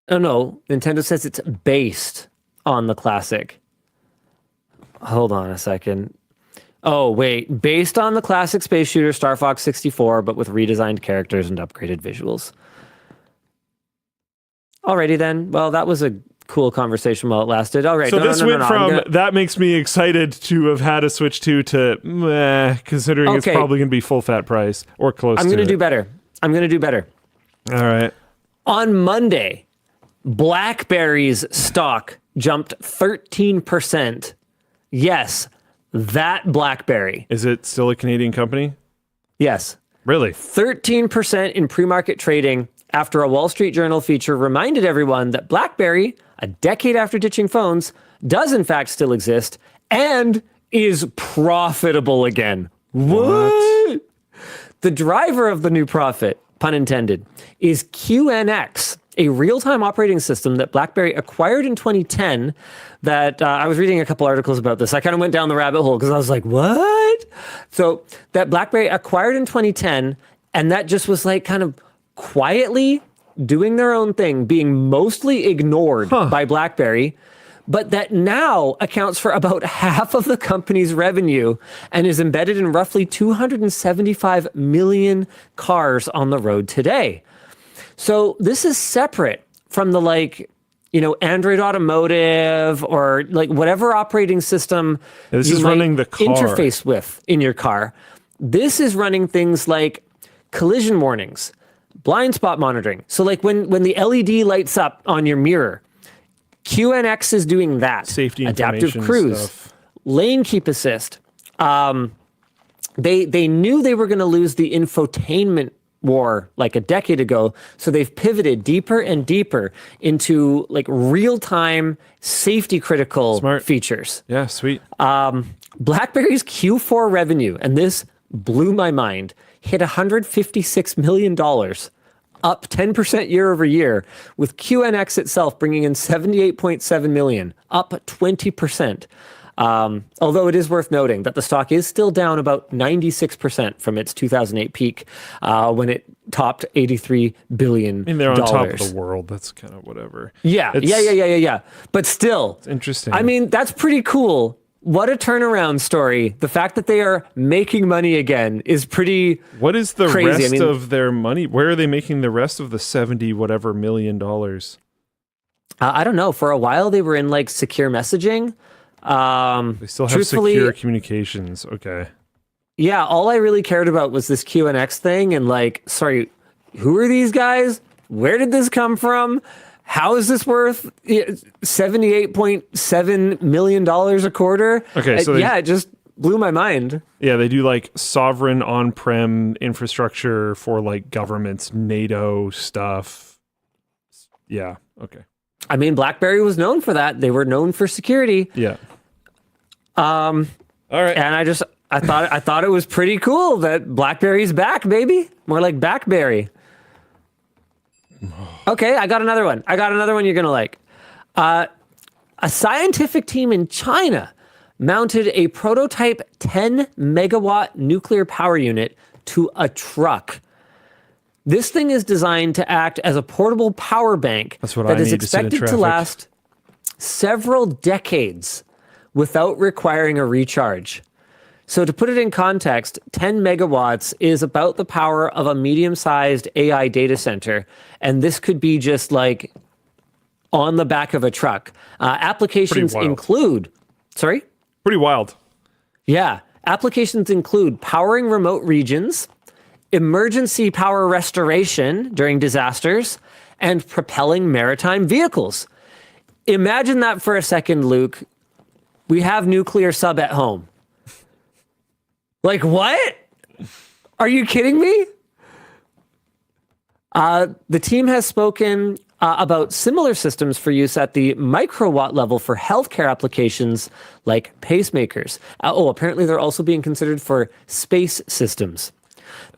Oh no, Nintendo says it's based on the classic. Hold on a second. Oh wait, based on the classic space shooter Star Fox 64, but with redesigned characters and upgraded visuals. Alrighty then. Well, that was a cool conversation while it lasted. All right. So this went from that makes me excited to have had a Switch 2 to meh, considering it's probably going to be full fat price or close to it. I'm going to do better. I'm going to do better. All right. On Monday, BlackBerry's stock jumped 13%. Yes, that BlackBerry. Is it still a Canadian company? Yes. Really? 13% in pre-market trading after a Wall Street Journal feature reminded everyone that BlackBerry, a decade after ditching phones, does in fact still exist and is profitable again. What? The driver of the new profit, pun intended, is QNX, a real-time operating system that BlackBerry acquired in 2010 that I was reading a couple articles about this. I kind of went down the rabbit hole because I was like, what? So that BlackBerry acquired in 2010, and that just was like kind of quietly doing their own thing, being mostly ignored by BlackBerry, but that now accounts for about half of the company's revenue and is embedded in roughly 275 million cars on the road today. So this is separate from the Android Automotive or like whatever operating system this you is might running the car interface with in your car. This is running things like collision warnings, blind spot monitoring. So like when the LED lights up on your mirror, QNX is doing that. Safety adaptive information cruise, stuff. lane keep assist. They knew they were going to lose the infotainment war like a decade ago, so they've pivoted deeper and deeper into like real-time safety critical features. Yeah, sweet. BlackBerry's Q4 revenue, and this blew my mind, hit $156 million, up 10% year over year, with QNX itself bringing in $78.7 million, up 20%. Although it is worth noting that the stock is still down about 96% from its 2008 peak when it topped $83 billion. I mean, they're on top of the world. That's kind of whatever. Yeah. But still, it's interesting. I mean, that's pretty cool. What a turnaround story. The fact that they are making money again is pretty What is the crazy. rest of their money? Where are they making the rest of the 70 whatever million dollars? I don't know. For a while, they were in like secure messaging. They still have secure communications. Okay. Yeah, all I really cared about was this QNX thing and like, sorry, who are these guys? Where did this come from? How is this worth $78.7 million a quarter? Okay, so it just blew my mind. Yeah, they do like sovereign on-prem infrastructure for like governments, NATO stuff. Yeah, okay. I mean, BlackBerry was known for that. They were known for security. Yeah. All right. And I thought it was pretty cool that BlackBerry's back, baby. More like Backberry. Okay, I got another one. You're gonna like. A scientific team in China mounted a prototype 10 megawatt nuclear power unit to a truck. This thing is designed to act as a portable power bank that is expected to last several decades without requiring a recharge. So to put it in context, 10 megawatts is about the power of a medium-sized AI data center. And this could be just like on the back of a truck. Applications include... Sorry? Pretty wild. Yeah. Applications include powering remote regions, emergency power restoration during disasters, and propelling maritime vehicles. Imagine that for a second, Luke. We have nuclear sub at home. Like, what? Are you kidding me? The team has spoken about similar systems for use at the microwatt level for healthcare applications like pacemakers. Apparently they're also being considered for space systems.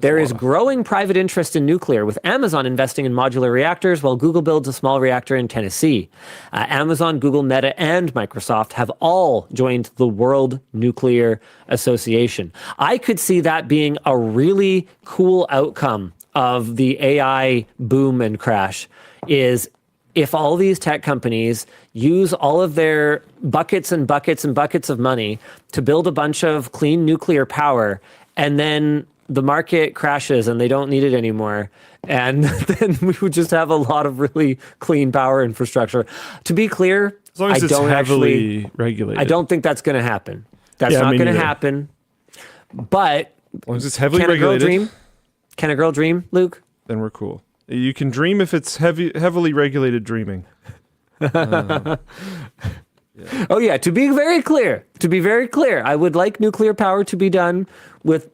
There is growing private interest in nuclear, with Amazon investing in modular reactors while Google builds a small reactor in Tennessee. Amazon, Google, Meta, and Microsoft have all joined the World Nuclear Association. I could see that being a really cool outcome of the AI boom and crash, is if all these tech companies use all of their buckets and buckets and buckets of money to build a bunch of clean nuclear power, and then the market crashes and they don't need it anymore, and then we would just have a lot of really clean power infrastructure. To be clear, as long as it's heavily regulated. I don't think that's going to happen. That's not going to happen. But as long as it's heavily regulated. Can a girl dream, Luke? Then we're cool. You can dream if it's heavily regulated dreaming. Yeah. Oh yeah, to be very clear, I would like nuclear power to be done with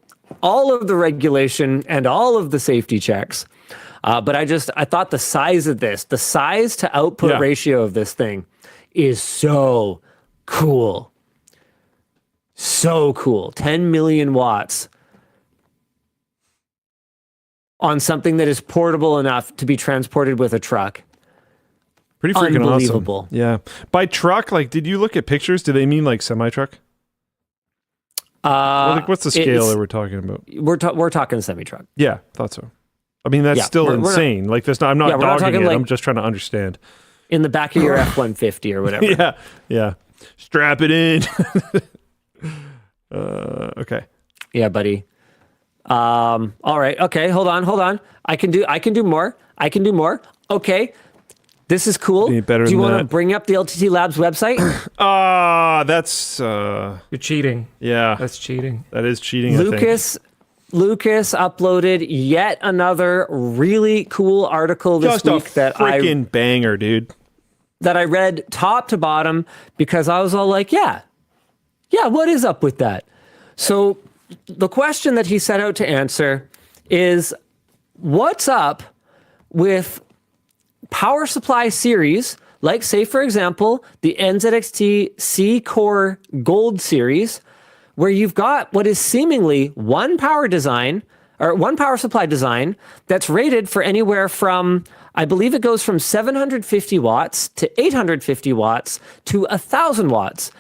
all of the regulation and all of the safety checks. But I thought the size to output ratio of this thing is so cool. So cool. 10 million watts on something that is portable enough to be transported with a truck. Pretty freaking unbelievable. Awesome. Yeah. By truck, like, did you look at pictures? Do they mean like semi-truck? What's the scale that we're talking about? We're talking semi-truck. Yeah, thought so. I mean, that's still insane. Like, that's not. I'm not dogging it. Like, I'm just trying to understand. In the back of your F-150 or whatever. Yeah. Strap it in. Okay. Yeah, buddy. All right. Okay. Hold on. I can do more. Okay. This is cool. Do you want to bring up the LTT Labs website? That's you're cheating. Yeah, that's cheating. That is cheating. Lucas uploaded yet another really cool article this week that freaking banger, dude. That I read top to bottom because I was all like, yeah, what is up with that? So the question that he set out to answer is, what's up with power supply series, like, say, for example, the NZXT C-Core Gold series, where you've got what is seemingly one power supply design that's rated for anywhere from, I believe it goes from 750 watts to 850 watts to 1,000 watts.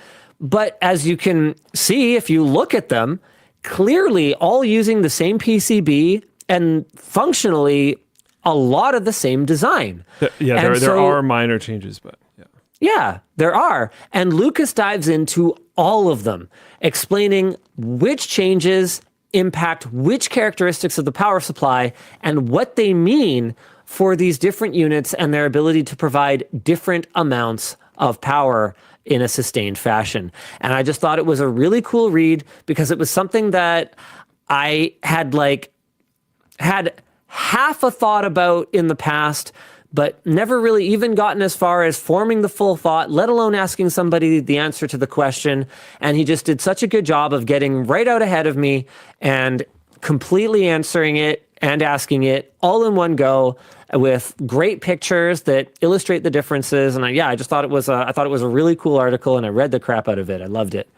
But as you can see, if you look at them, clearly all using the same PCB and functionally a lot of the same design. Yeah, there are minor changes, but yeah. Yeah, there are. And Lucas dives into all of them, explaining which changes impact which characteristics of the power supply and what they mean for these different units and their ability to provide different amounts of power in a sustained fashion. And I just thought it was a really cool read because it was something that I had half a thought about in the past, but never really even gotten as far as forming the full thought, let alone asking somebody the answer to the question. And he just did such a good job of getting right out ahead of me and completely answering it and asking it all in one go with great pictures that illustrate the differences. And I just thought it was a really cool article, and I read the crap out of it. I loved it.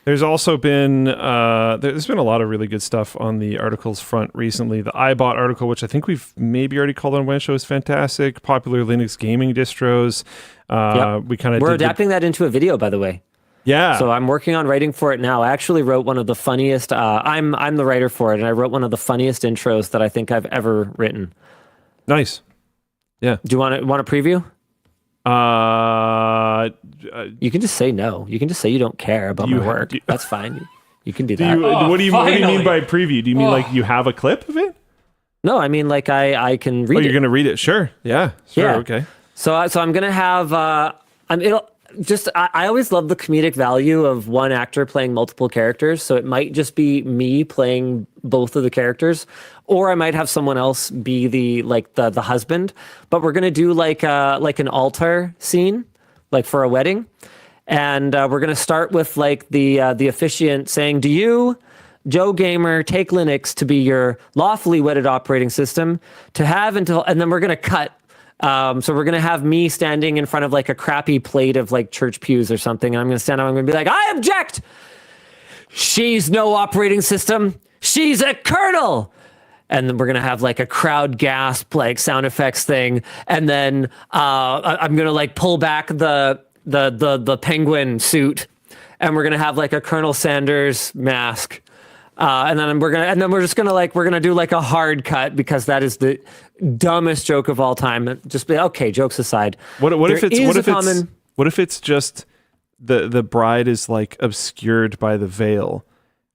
There's also been there's been a lot of really good stuff on the articles front recently. The iBot article, which I think we've maybe already called on WAN Show, is fantastic. Popular Linux gaming distros. We're adapting that into a video, by the way. Yeah. So I'm working on writing for it now. I actually wrote one of the funniest. I'm the writer for it, and I wrote one of the funniest intros that I think I've ever written. Nice. Yeah. Do you want a preview? You can just say no. You can just say you don't care about my work. That's fine. You can do that. What do you mean finally. by preview? Do you mean like you have a clip of it? No, I mean like I can read Oh, it. you're going to read it? Sure. Yeah. Sure. Yeah. Okay. So I'm gonna have I always love the comedic value of one actor playing multiple characters. So it might just be me playing both of the characters, or I might have someone else be the husband. But we're gonna do like an altar scene, like for a wedding, and we're gonna start with like the officiant saying, "Do you, Joe Gamer, take Linux to be your lawfully wedded operating system to have until," and then we're gonna cut. So we're going to have me standing in front of like a crappy plate of like church pews or something. And I'm going to stand up and I'm going to be like, "I object. She's no operating system. She's a kernel." And then we're going to have like a crowd gasp, like sound effects thing. And then I'm going to like pull back the penguin suit, and we're going to have like a Colonel Sanders mask. And then we're gonna do like a hard cut, because that is the dumbest joke of all time. Just be okay. Jokes aside, what if it's just the bride is like obscured by the veil,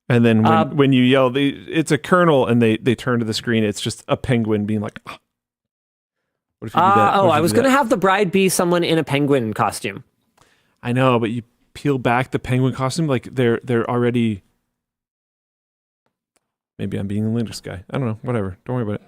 and then when you yell, it's a colonel, and they turn to the screen, it's just a penguin being like, "Oh." What if you do that? I was gonna have the bride be someone in a penguin costume. I know, but you peel back the penguin costume, like they're already. Maybe I'm being a Linux guy. I don't know. Whatever. Don't worry about it.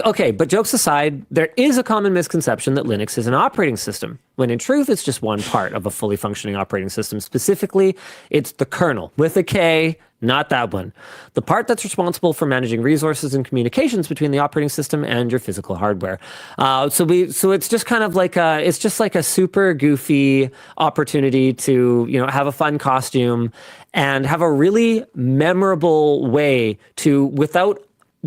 Okay, but jokes aside, there is a common misconception that Linux is an operating system, when in truth, it's just one part of a fully functioning operating system. Specifically, it's the kernel, with a K, not that one. The part that's responsible for managing resources and communications between the operating system and your physical hardware. So it's just kind of like it's just like a super goofy opportunity to, have a fun costume and have a really memorable way to, without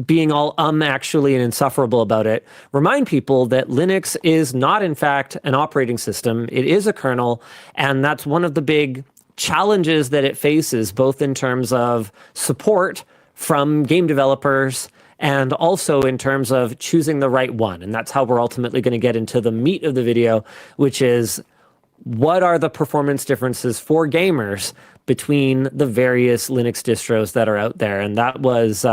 being all actually and insufferable about it, remind people that Linux is not in fact an operating system. It is a kernel, and that's one of the big challenges that it faces, both in terms of support from game developers and also in terms of choosing the right one. And that's how we're ultimately going to get into the meat of the video, which is what are the performance differences for gamers between the various Linux distros that are out there. And that was,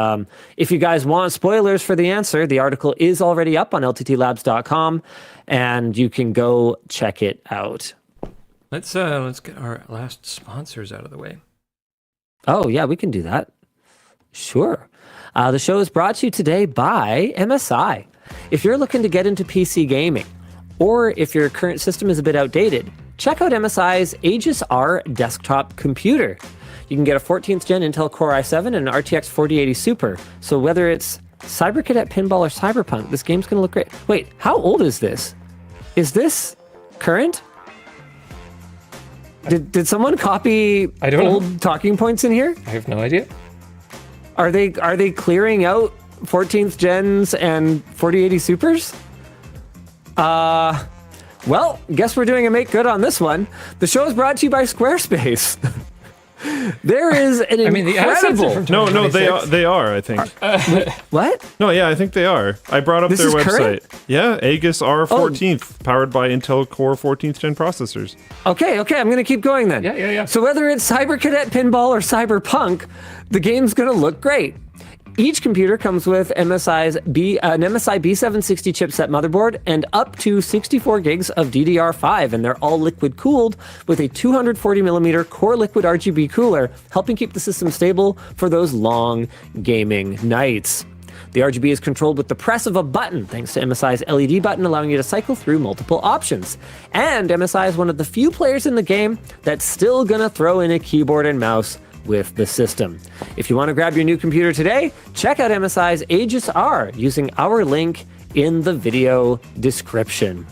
if you guys want spoilers for the answer, the article is already up on lttlabs.com, and you can go check it out. Let's get our last sponsors out of the way. Oh, yeah, we can do that. Sure. The show is brought to you today by MSI. If you're looking to get into PC gaming, or if your current system is a bit outdated, check out MSI's Aegis R desktop computer. You can get a 14th gen Intel Core i7 and an RTX 4080 Super. So whether it's Cyber Cadet Pinball or Cyberpunk, this game's gonna look great. Wait, how old is this? Is this current? Did someone copy old talking points in here? I have no idea. Are they clearing out 14th gens and 4080 Supers? Well, guess we're doing a make good on this one. The show is brought to you by Squarespace. There is an the assets are incredible... from No, they are, I think. What? No, yeah, I think they are. I brought up This their is website. current? Yeah, Aegis R14th, powered by Intel Core 14th gen processors. Okay, I'm going to keep going then. Yeah. So whether it's Cyber Cadet Pinball or Cyberpunk, the game's going to look great. Each computer comes with an MSI B760 chipset motherboard and up to 64 gigs of DDR5, and they're all liquid cooled with a 240 millimeter core liquid RGB cooler, helping keep the system stable for those long gaming nights. The RGB is controlled with the press of a button, thanks to MSI's LED button, allowing you to cycle through multiple options. And MSI is one of the few players in the game that's still gonna throw in a keyboard and mouse with the system. If you want to grab your new computer today, check out MSI's Aegis R using our link in the video description.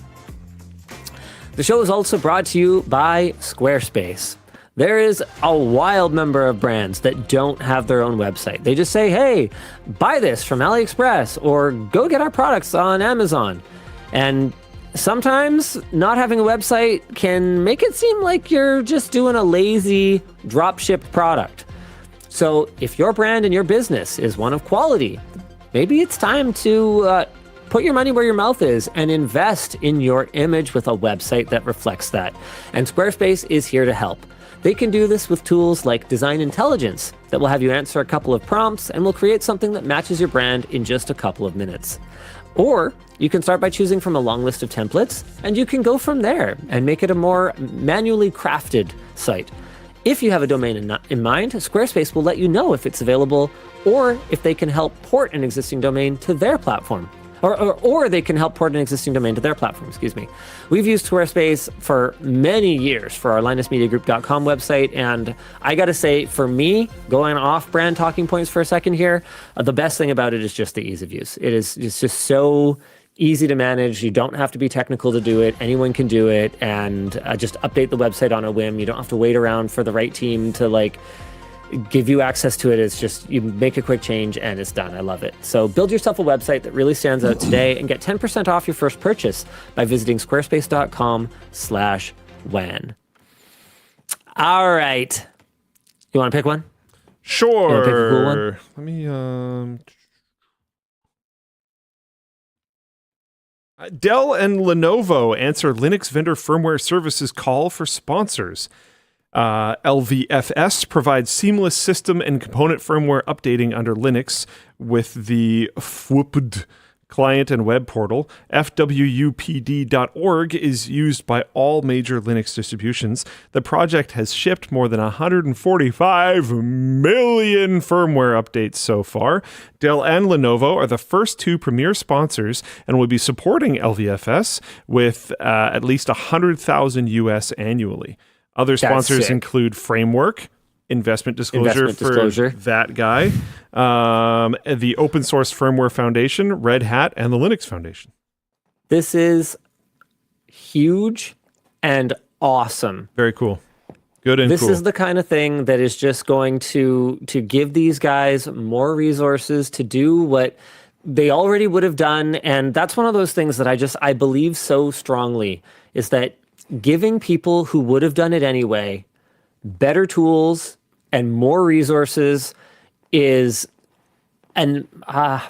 The show is also brought to you by Squarespace. There is a wild number of brands that don't have their own website. They just say, hey, buy this from AliExpress or go get our products on Amazon. And sometimes not having a website can make it seem like you're just doing a lazy dropship product. So if your brand and your business is one of quality, maybe it's time to put your money where your mouth is and invest in your image with a website that reflects that. And Squarespace is here to help. They can do this with tools like Design Intelligence that will have you answer a couple of prompts and will create something that matches your brand in just a couple of minutes. Or you can start by choosing from a long list of templates, and you can go from there and make it a more manually crafted site. If you have a domain in mind, Squarespace will let you know if it's available or if they can help port an existing domain to their platform. Or they can help port an existing domain to their platform, We've used Squarespace for many years for our linusmediagroup.com website, and I gotta say, for me, going off brand talking points for a second here, the best thing about it is just the ease of use. It's just so easy to manage. You don't have to be technical to do it. Anyone can do it, and just update the website on a whim. You don't have to wait around for the right team to give you access to it. It's just, you make a quick change and it's done. I love it. So build yourself a website that really stands out today and get 10% off your first purchase by visiting squarespace.com/WAN. All right. You want to pick one? Sure. You want to pick a cool one? Let me, Dell and Lenovo answer Linux vendor firmware services call for sponsors. LVFS provides seamless system and component firmware updating under Linux with the FWPD client and web portal. FWUPD.org is used by all major Linux distributions. The project has shipped more than 145 million firmware updates so far. Dell and Lenovo are the first two premier sponsors and will be supporting LVFS with at least $100,000 US annually. Other sponsors include Framework, investment disclosure for that guy, the Open Source Firmware Foundation, Red Hat, and the Linux Foundation. This is huge and awesome. Very cool. Good and this cool. Is the kind of thing that is just going to give these guys more resources to do what they already would have done. And that's one of those things that I believe so strongly, is that giving people who would have done it anyway better tools and more resources is, and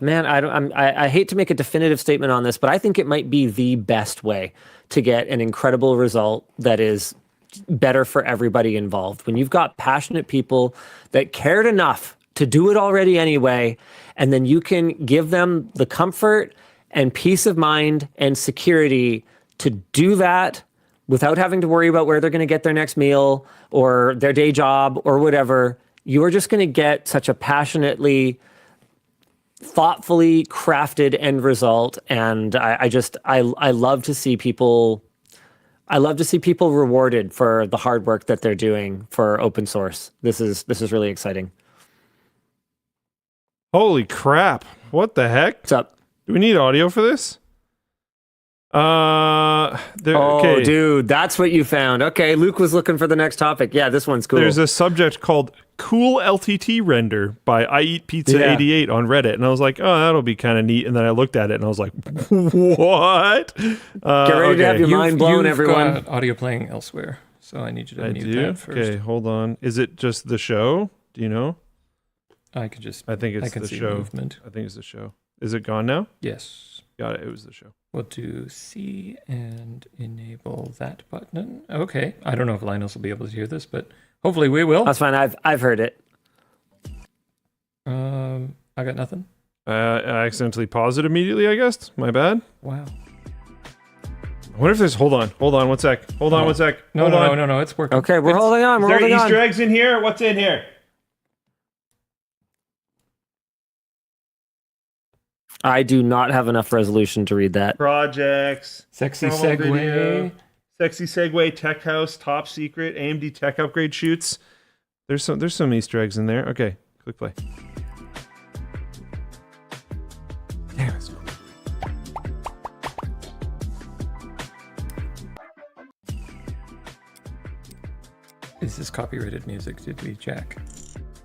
man, I hate to make a definitive statement on this, but I think it might be the best way to get an incredible result that is better for everybody involved. When you've got passionate people that cared enough to do it already anyway, and then you can give them the comfort and peace of mind and security to do that without having to worry about where they're going to get their next meal or their day job or whatever, you're just going to get such a passionately, thoughtfully crafted end result. And I love to see people, rewarded for the hard work that they're doing for open source. This is really exciting. Holy crap. What the heck? What's up? Do we need audio for this? Okay. Dude, that's what you found. Okay, Luke was looking for the next topic. Yeah, this one's cool. There's a subject called Cool LTT Render by I Eat Pizza 88 on Reddit. And I was like, oh, that'll be kind of neat. And then I looked at it and I was like, what? Get ready to have your mind blown, everyone. Got audio playing elsewhere, so I need you to mute that first. Okay, hold on. Is it just the show? Do you know? I think it's the show. Movement. I think it's the show. Is it gone now? Yes. Got it. It was the show. We'll do C and enable that button. Okay. I don't know if Linus will be able to hear this, but hopefully we will. That's fine. I've heard it. I got nothing. I accidentally paused it immediately, I guess. My bad. Wow. I wonder if there's... Hold on. One sec. One sec. No. It's working. Okay, we're holding on. Is there Easter eggs in here? What's in here? I do not have enough resolution to read that. Projects. Sexy segue. Sexy segue. Tech House. Top secret. AMD tech upgrade shoots. There's some Easter eggs in there. Okay. Click play. Damn it. Is this copyrighted music? Did we check?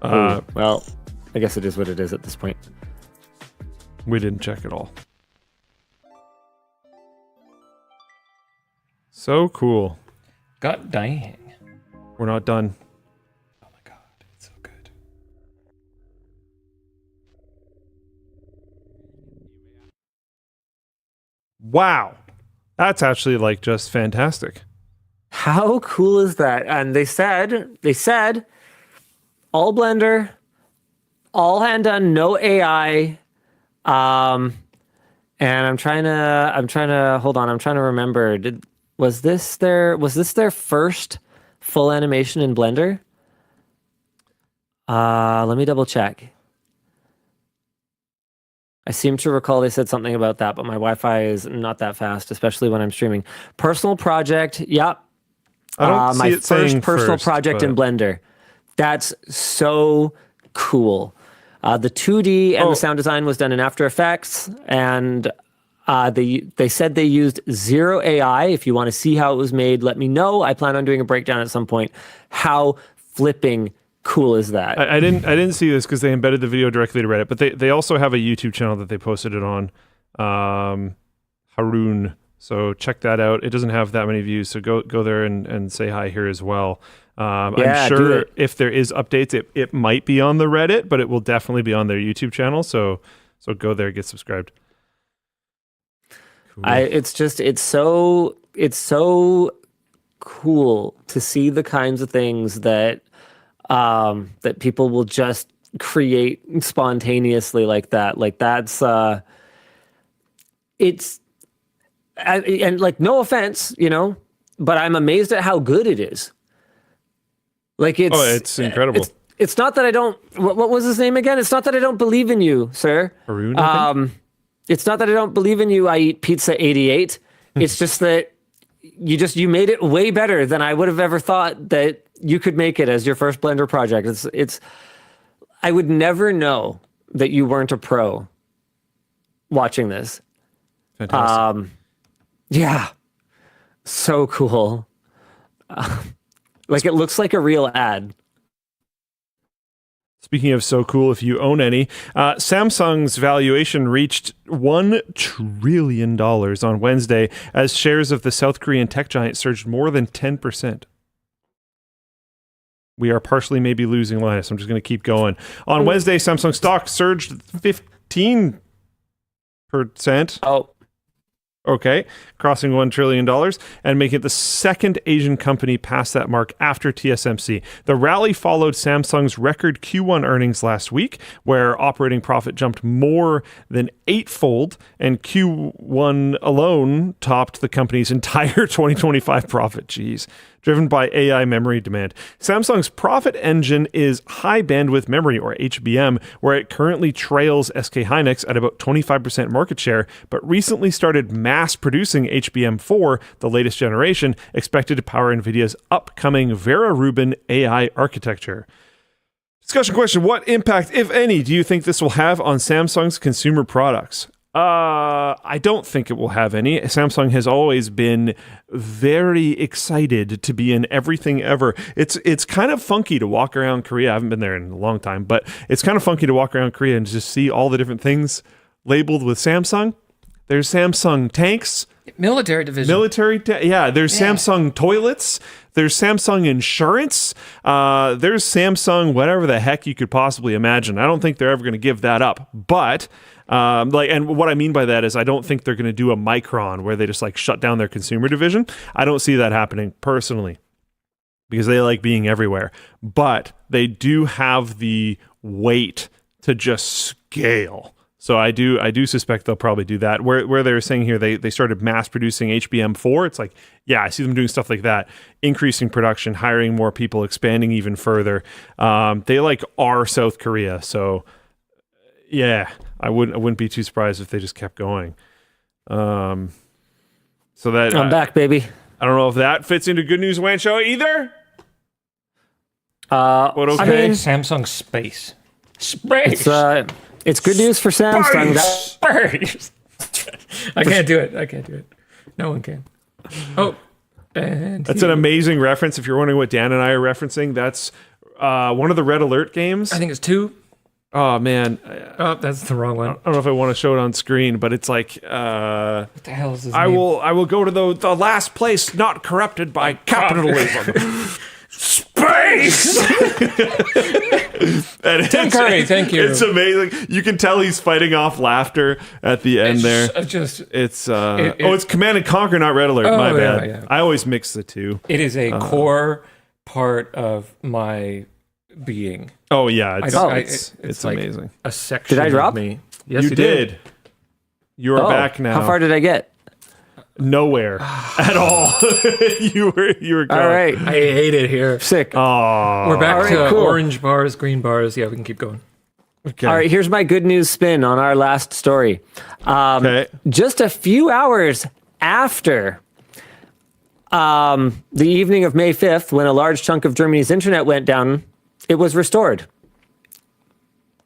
Well, I guess it is what it is at this point. We didn't check at all. So cool. God dang. We're not done. Oh my god, it's so good. Wow. That's actually just fantastic. How cool is that? And they said all Blender, all hand done, no AI. And I'm trying to hold on. I'm trying to remember. Was this their first full animation in Blender? Let me double check. I seem to recall they said something about that, but my Wi-Fi is not that fast, especially when I'm streaming. Personal project, yep. I don't see my it saying first personal first, project but- in Blender. That's so cool. The 2D and the sound design was done in After Effects, and they said they used zero AI. If you want to see how it was made, let me know. I plan on doing a breakdown at some point. How flipping cool is that? I didn't see this because they embedded the video directly to Reddit, but they also have a YouTube channel that they posted it on. Haroon. So check that out. It doesn't have that many views, so go there and say hi here as well. I'm sure if there is updates, it might be on the Reddit, but it will definitely be on their YouTube channel. So go there, get subscribed. Cool. It's so cool to see the kinds of things that that people will just create spontaneously like that. Like that's and like, no offense, but I'm amazed at how good it is. Like it's incredible. It's not that I don't. What was his name again? It's not that I don't believe in you, sir. Haroon, I think? It's not that I don't believe in you. I eat pizza 88. It's just that you made it way better than I would have ever thought that you could make it as your first Blender project. I would never know that you weren't a pro watching this. Fantastic. Yeah, so cool. Like, it looks like a real ad. Speaking of so cool, if you own any, Samsung's valuation reached $1 trillion on Wednesday as shares of the South Korean tech giant surged more than 10%. We are partially maybe losing Linus. I'm just going to keep going. On Wednesday, Samsung stock surged 15%. Oh, Okay, crossing $1 trillion and making it the second Asian company past that mark after TSMC. The rally followed Samsung's record Q1 earnings last week, where operating profit jumped more than eightfold, and Q1 alone topped the company's entire 2025 profit. Jeez. Driven by AI memory demand. Samsung's profit engine is high bandwidth memory, or HBM, where it currently trails SK Hynix at about 25% market share, but recently started mass producing HBM4, the latest generation, expected to power NVIDIA's upcoming Vera Rubin AI architecture. Discussion question: what impact, if any, do you think this will have on Samsung's consumer products? I don't think it will have any. Samsung has always been very excited to be in everything ever. It's kind of funky to walk around Korea. I haven't been there in a long time, but it's kind of funky to walk around Korea and just see all the different things labeled with Samsung. There's Samsung tanks. Military division. There's Samsung toilets. There's Samsung insurance. There's Samsung whatever the heck you could possibly imagine. I don't think they're ever going to give that up. But and what I mean by that is I don't think they're going to do a Micron where they just like shut down their consumer division. I don't see that happening personally because they like being everywhere. But they do have the weight to just scale. So I do suspect they'll probably do that. Where they're saying here they started mass producing HBM4. It's like, yeah, I see them doing stuff like that, increasing production, hiring more people, expanding even further. They like are South Korea, so yeah, I wouldn't be too surprised if they just kept going. So that I'm back, baby. I don't know if that fits into Good News WAN show either. But okay, I mean, Samsung Space. It's good news for Samsung. Space. I can't do it. No one can. Oh, and that's an amazing reference. If you're wondering what Dan and I are referencing, that's one of the Red Alert games. I think it's 2. Oh man, Oh, that's the wrong one. I don't know if I want to show it on screen, but it's like What the hell is his I name? will go to the last place not corrupted by capitalism. Space. Nice. Tim Curry, thank you. It's amazing. You can tell he's fighting off laughter at the end there. It's Command and Conquer, not Red Alert. My bad. Yeah. I always mix the two. It is a core part of my being. Oh yeah, it's like amazing. A section. Did I drop? Of me. Yes, you did. You are back now. How far did I get? Nowhere at all. you were gone. All right. I hate it here. Sick. Oh, We're back to cool. orange bars, green bars. Yeah, we can keep going. okay. All right, here's my good news spin on our last story. Okay. Just a few hours after the evening of May 5th, when a large chunk of Germany's internet went down, it was restored.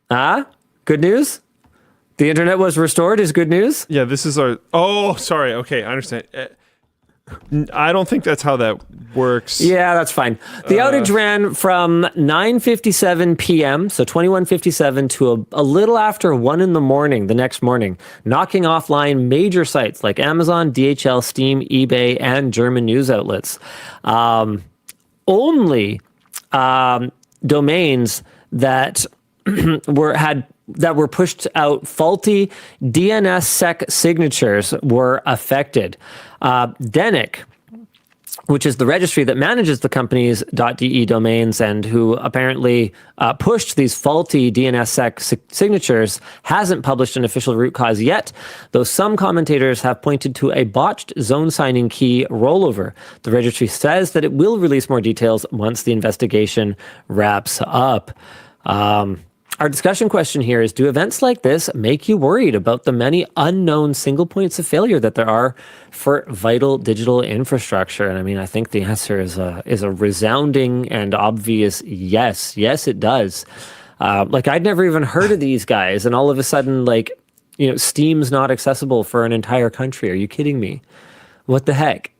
Good news? The internet was restored is good news? Yeah, this is our. Oh, sorry. Okay, I understand. I don't think that's how that works. Yeah, that's fine. The outage ran from 9:57 p.m., so 21:57, to a little after 1 in the morning the next morning, knocking offline major sites like Amazon, DHL, Steam, eBay, and German news outlets. Only domains that were pushed out faulty DNSSEC signatures were affected. DENIC, which is the registry that manages the company's .de domains and who apparently pushed these faulty DNSSEC signatures, hasn't published an official root cause yet, though some commentators have pointed to a botched zone signing key rollover. The registry says that it will release more details once the investigation wraps up. Our discussion question here is, do events like this make you worried about the many unknown single points of failure that there are for vital digital infrastructure? And I mean, I think the answer is a resounding and obvious yes. Yes, it does. I'd never even heard of these guys, and all of a sudden, Steam's not accessible for an entire country. Are you kidding me? What the heck?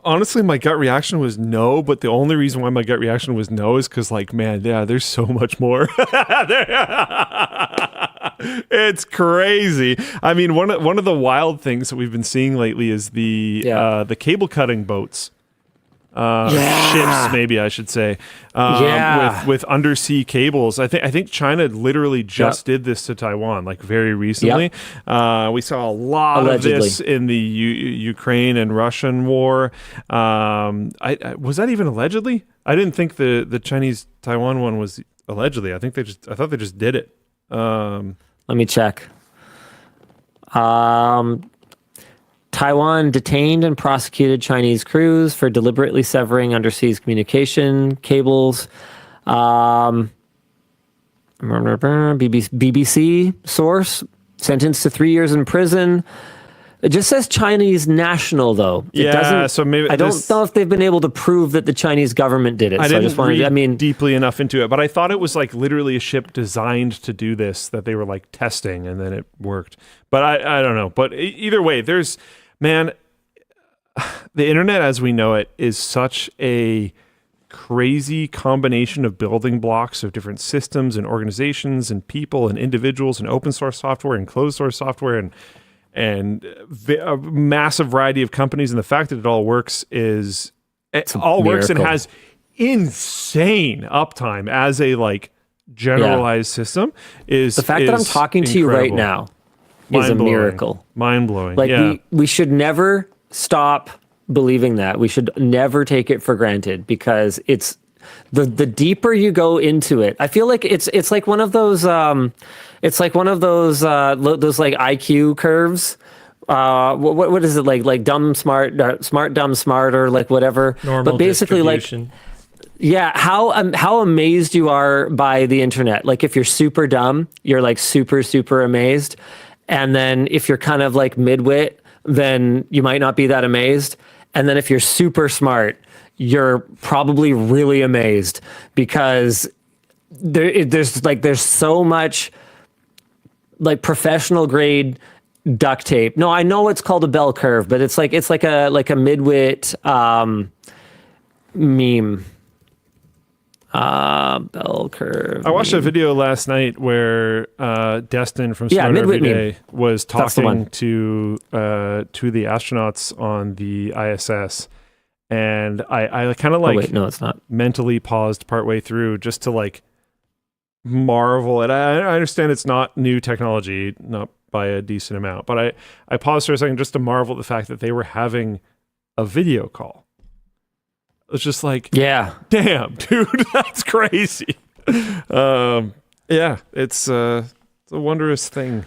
Honestly, my gut reaction was no, but the only reason why my gut reaction was no is because, there's so much more. It's crazy. I mean, one of the wild things that we've been seeing lately is the cable cutting boats. Ships, maybe I should say, with undersea cables. I think China literally just did this to Taiwan, very recently. Yep. We saw a lot of this in the Ukraine and Russian war. Was that even allegedly? I didn't think the Chinese Taiwan one was allegedly. I thought they just did it. Let me check. Taiwan detained and prosecuted Chinese crews for deliberately severing undersea communication cables. BBC source, sentenced to 3 years in prison. It just says Chinese national, though. It doesn't, so maybe I don't know if they've been able to prove that the Chinese government did it. I didn't read deeply enough into it, but I thought it was literally a ship designed to do this that they were testing, and then it worked. But I don't know. But either way, man, the internet as we know it is such a crazy combination of building blocks of different systems and organizations and people and individuals and open source software and closed source software and a massive variety of companies. And the fact that it all works works and has insane uptime as a generalized system is the fact that I'm talking to you right now. Is a miracle. Mind-blowing. We should never stop believing that. We should never take it for granted, because it's the deeper you go into it. I feel like it's like one of those those IQ curves. What is it like dumb smart, smart dumb smarter, whatever. Normal but basically distribution. How amazed you are by the internet. If you're super dumb, you're super super amazed. And then if you're kind of midwit, then you might not be that amazed. And then if you're super smart, you're probably really amazed, because there's so much professional grade duct tape. No, I know it's called a bell curve, but it's like a midwit meme. Bell curve. I watched a video last night where Destin from Smart Every Day was talking to the astronauts on the ISS, and I kind of like wait, no, it's not. mentally paused partway through just to like marvel at. I understand it's not new technology, not by a decent amount, but I paused for a second just to marvel at the fact that they were having a video call. It's just like, Yeah. damn, dude, that's crazy. Yeah, it's a wondrous thing.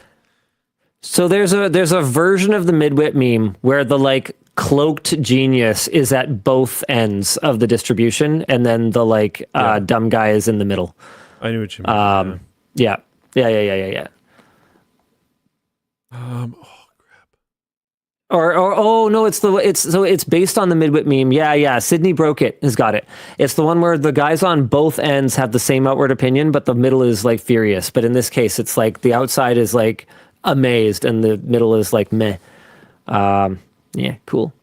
So there's a version of the midwit meme where the like cloaked genius is at both ends of the distribution, and then the like dumb guy is in the middle. I knew what you meant. Yeah. Or oh no, it's based on the midwit meme. Yeah. Sydney Broke It has got it. It's the one where the guys on both ends have the same outward opinion, but the middle is like furious. But in this case, it's like the outside is like amazed and the middle is like meh. Yeah, cool.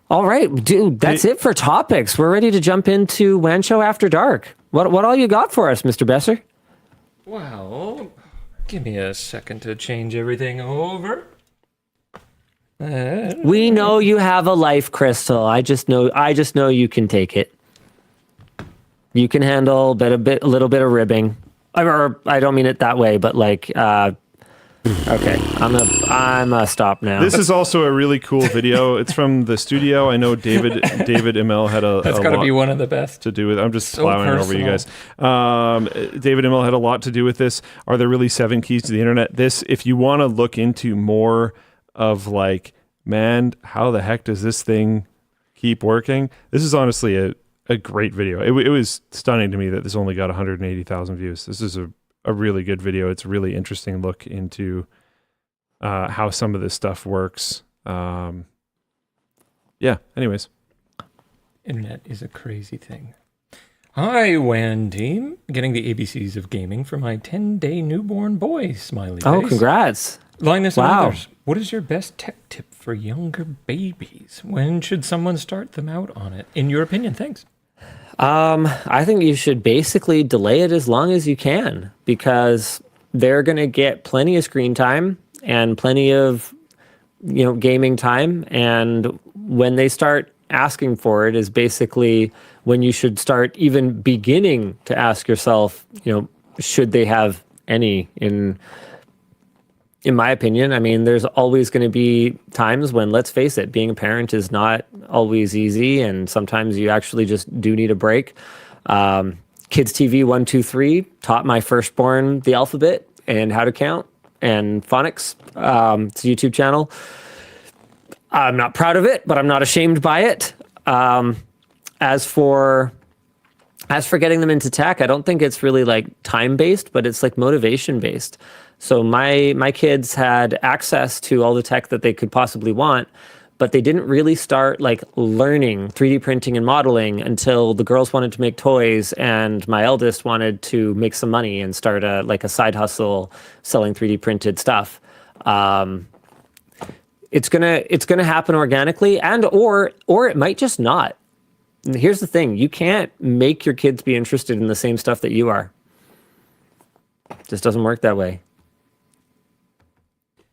All right, dude, that's it for topics. We're ready to jump into WAN Show After Dark. What all you got for us, Mr. Besser? Well, give me a second to change everything over. We know you have a life, Crystal. I just know you can take it. You can handle a little bit of ribbing. Or I don't mean it that way, but like, okay, I'm gonna stop now. This is also a really cool video. It's from the studio. I know David Imel had That's got to be one of the best to do with. I'm just So plowing over you guys. David Imel had a lot to do with this. Are there really 7 keys to the internet? This, if you want to look into more of like, man, how the heck does this thing keep working? This is honestly a great video. It was stunning to me that this only got 180,000 views. This is a really good video. It's a really interesting look into how some of this stuff works. Yeah, anyways. Internet is a crazy thing. Hi, WAN team. Getting the ABCs of gaming for my 10-day newborn boy, smiley face. Oh, congrats. Linus and Wow. others, what is your best tech tip for younger babies? When should someone start them out on it? In your opinion, thanks. I think you should basically delay it as long as you can, because they're going to get plenty of screen time and plenty of, gaming time. And when they start asking for it is basically when you should start even beginning to ask yourself, should they have any in my opinion. I mean, there's always going to be times when, let's face it, being a parent is not always easy, and sometimes you actually just do need a break. Kids TV 1, 2, 3 taught my firstborn the alphabet and how to count and phonics. It's a YouTube channel. I'm not proud of it, but I'm not ashamed by it. As for getting them into tech, I don't think it's really like time-based, but it's like motivation-based. So my kids had access to all the tech that they could possibly want, but they didn't really start like learning 3D printing and modeling until the girls wanted to make toys and my eldest wanted to make some money and start a side hustle selling 3D printed stuff. It's gonna happen organically, and or it might just not. And here's the thing: you can't make your kids be interested in the same stuff that you are. It just doesn't work that way.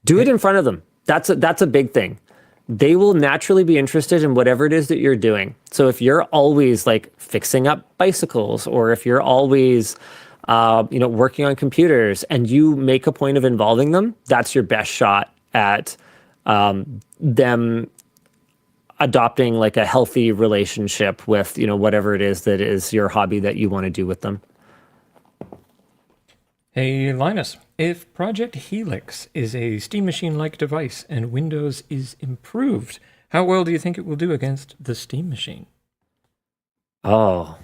Do it in front of them. That's a big thing. They will naturally be interested in whatever it is that you're doing. So if you're always like fixing up bicycles, or if you're always working on computers, and you make a point of involving them, that's your best shot at them adopting like a healthy relationship with whatever it is that is your hobby that you want to do with them. Hey, Linus, if Project Helix is a Steam Machine-like device and Windows is improved, how well do you think it will do against the Steam Machine? Oh,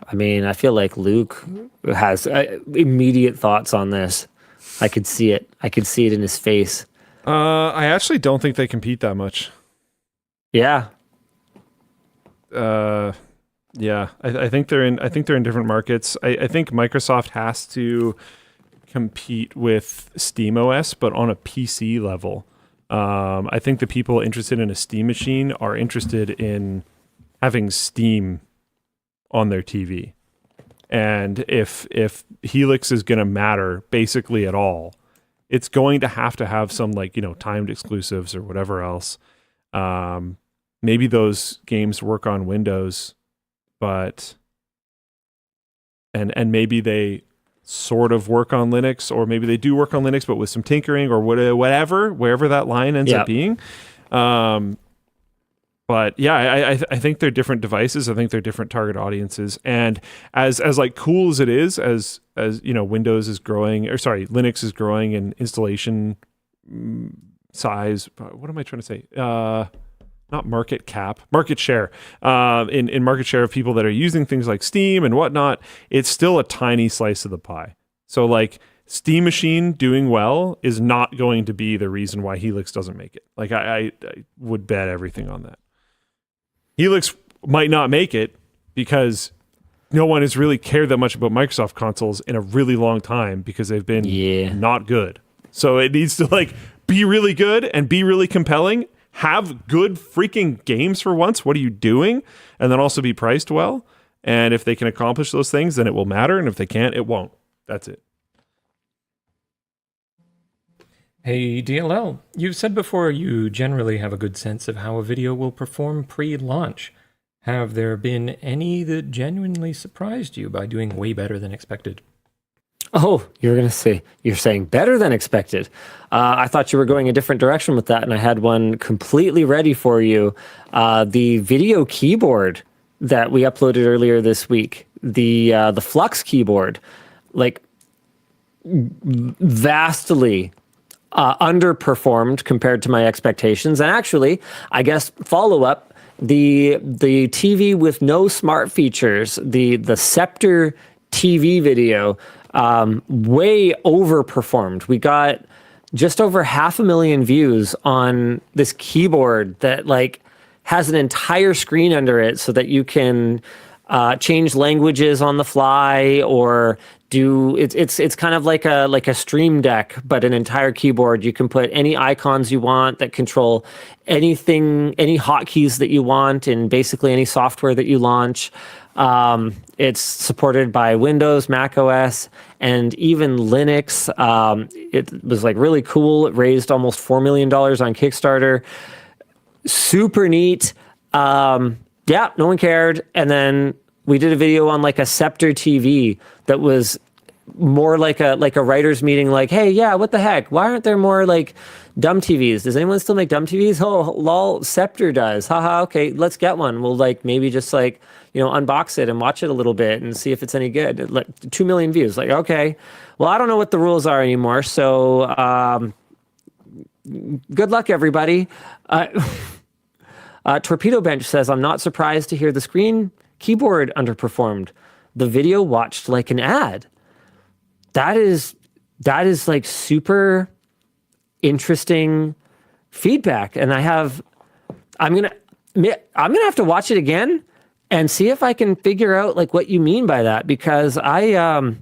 I mean, I feel like Luke has immediate thoughts on this. I could see it. I could see it in his face. I actually don't think they compete that much. Yeah. Yeah. I think they're in different markets. I think Microsoft has to compete with SteamOS, but on a PC level. I think the people interested in a Steam machine are interested in having Steam on their TV. And if Helix is going to matter basically at all, it's going to have some timed exclusives or whatever else. maybe those games work on Windows, but and maybe they sort of work on Linux, or maybe they do work on Linux, but with some tinkering or whatever, wherever that line ends up being. But yeah, I think they're different devices. I think they're different target audiences. And as like cool as it is, as you know, Windows is growing, or sorry, Linux is growing in installation size. What am I trying to say? Not market cap, market share. In market share of people that are using things like Steam and whatnot, it's still a tiny slice of the pie. So like Steam Machine doing well is not going to be the reason why Helix doesn't make it. Like I would bet everything on that. Helix might not make it because no one has really cared that much about Microsoft consoles in a really long time because they've been not good. So it needs to like be really good and be really compelling. Have good freaking games for once. What are you doing? And then also be priced well. And if they can accomplish those things, then it will matter. And if they can't, it won't. That's it. Hey, DLL, you've said before you generally have a good sense of how a video will perform pre-launch. Have there been any that genuinely surprised you by doing way better than expected? Oh, you're saying better than expected. I thought you were going a different direction with that, and I had one completely ready for you. The video keyboard that we uploaded earlier this week, the Flux keyboard, like vastly underperformed compared to my expectations. And actually, I guess follow up, the TV with no smart features, the Scepter TV video, way overperformed. We got just over 500,000 views on this keyboard that like has an entire screen under it so that you can change languages on the fly, or do it's kind of like a Stream Deck, but an entire keyboard. You can put any icons you want that control anything, any hotkeys that you want in basically any software that you launch. It's supported by Windows, Mac OS, and even Linux. It was like really cool. It raised almost $4 million on Kickstarter. Super neat. Yeah, no one cared. And then we did a video on like a Scepter TV that was more like a writer's meeting, like, hey, yeah, what the heck? Why aren't there more like dumb TVs? Does anyone still make dumb TVs? Oh, lol, Scepter does. Haha, okay, let's get one. We'll like maybe just like, you know, unbox it and watch it a little bit and see if it's any good. Like 2 million views. Like, okay, well, I don't know what the rules are anymore. So good luck, everybody. Torpedo Bench says, I'm not surprised to hear the screen keyboard underperformed. The video watched like an ad. That is like super interesting feedback. And I'm gonna have to watch it again and see if I can figure out like what you mean by that, because I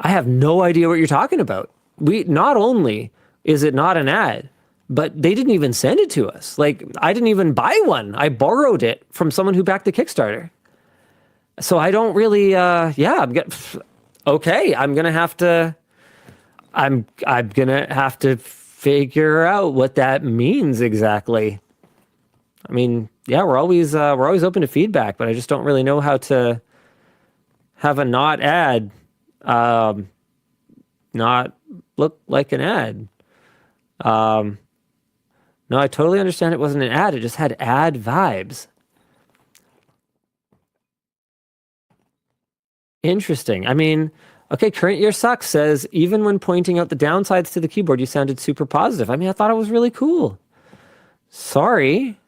have no idea what you're talking about. Not only is it not an ad, but they didn't even send it to us. Like, I didn't even buy one. I borrowed it from someone who backed the Kickstarter. So I don't really, okay, I'm gonna have to figure out what that means exactly. I mean, yeah, we're always open to feedback, but I just don't really know how to have a not ad not look like an ad. No, I totally understand it wasn't an ad. It just had ad vibes. Interesting. I mean, okay, Current Year Sucks says, even when pointing out the downsides to the keyboard, you sounded super positive. I mean, I thought it was really cool. Sorry.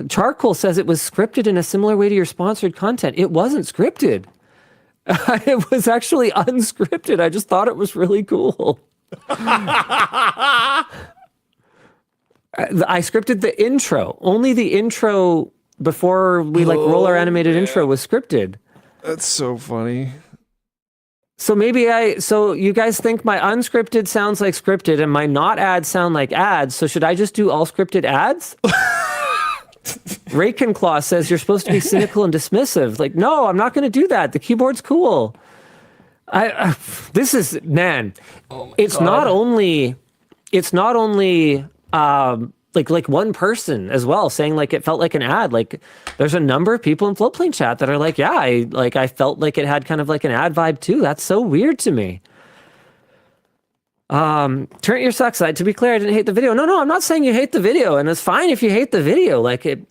Charcoal says it was scripted in a similar way to your sponsored content. It wasn't scripted. It was actually unscripted. I just thought it was really cool. I scripted the intro. Only the intro before we roll our animated intro was scripted. That's so funny. So so you guys think my unscripted sounds like scripted and my not ads sound like ads. So should I just do all scripted ads? Rakenclaw says you're supposed to be cynical and dismissive. Like, no, I'm not going to do that. The keyboard's cool. It's God. Not only it's not only like one person as well saying like it felt like an ad. Like there's a number of people in Floatplane chat that are like, yeah, I felt like it had kind of like an ad vibe too. That's so weird to me. Turn your sucks side. To be clear, I didn't hate the video. No, I'm not saying you hate the video, and it's fine if you hate the video. Like it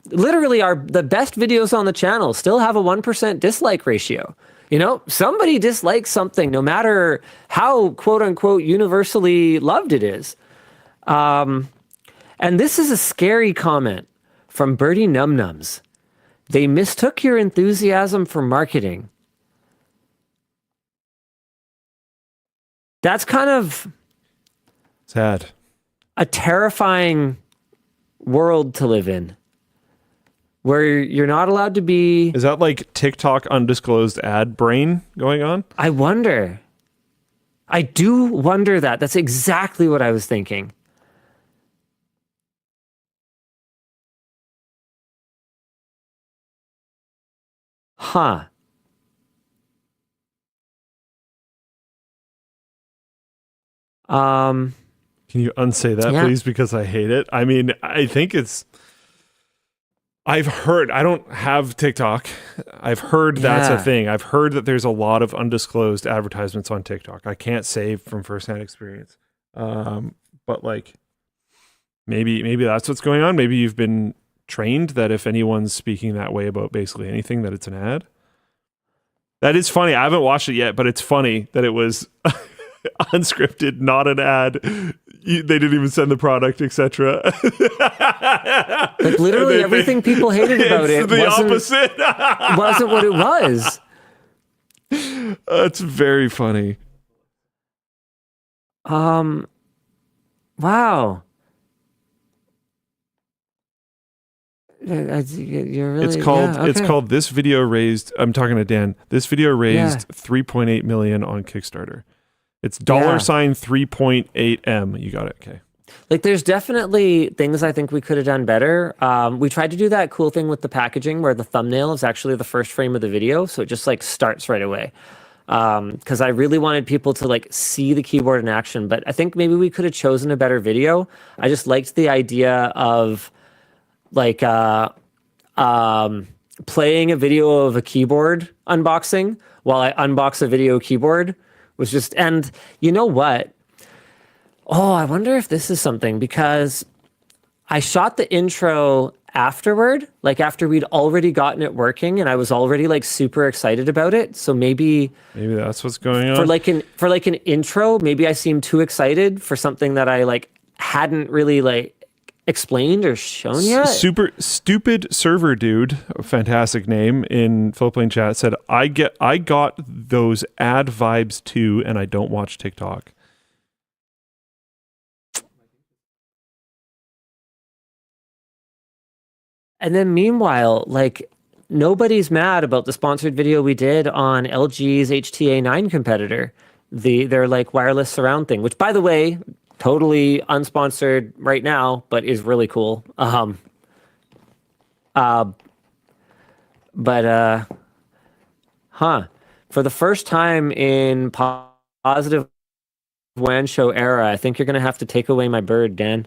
literally the best videos on the channel still have a 1% dislike ratio. You know, somebody dislikes something no matter how quote unquote universally loved it is. And this is a scary comment from Birdie Numnums. They mistook your enthusiasm for marketing. That's kind of sad. A terrifying world to live in, where you're not allowed to be... Is that like TikTok undisclosed ad brain going on? I wonder. I do wonder that. That's exactly what I was thinking. Huh. Can you unsay that, please? Because I hate it. I mean, I think I've heard, I don't have TikTok. I've heard that's a thing. I've heard that there's a lot of undisclosed advertisements on TikTok. I can't say from firsthand experience. But like, maybe that's what's going on. Maybe you've been trained that if anyone's speaking that way about basically anything, that it's an ad. That is funny. I haven't watched it yet, but it's funny that it was unscripted, not an ad. They didn't even send the product, etc. Like literally everything people hated about it the opposite. Wasn't what it was. That's very funny. Wow. You're really, it's called This Video Raised, I'm talking to Dan, this video raised 3.8 million on Kickstarter. It's $sign 3.8M. You got it. Okay. Like there's definitely things I think we could have done better. We tried to do that cool thing with the packaging where the thumbnail is actually the first frame of the video. So it just like starts right away. Because I really wanted people to like see the keyboard in action, but I think maybe we could have chosen a better video. I just liked the idea of like playing a video of a keyboard unboxing while I unbox a video keyboard was just, and you know what? Oh, I wonder if this is something, because I shot the intro afterward, like after we'd already gotten it working and I was already like super excited about it. So maybe that's what's going on. For like an intro, maybe I seemed too excited for something that I like hadn't really like explained or shown yet. Super stupid server dude, a fantastic name in Floatplane chat, said I got those ad vibes too, and I don't watch TikTok. And then meanwhile, like nobody's mad about the sponsored video we did on LG's HTA9 competitor, their like wireless surround thing, which by the way, totally unsponsored right now, but is really cool. For the first time in positive WAN show era, I think you're gonna have to take away my bird, Dan.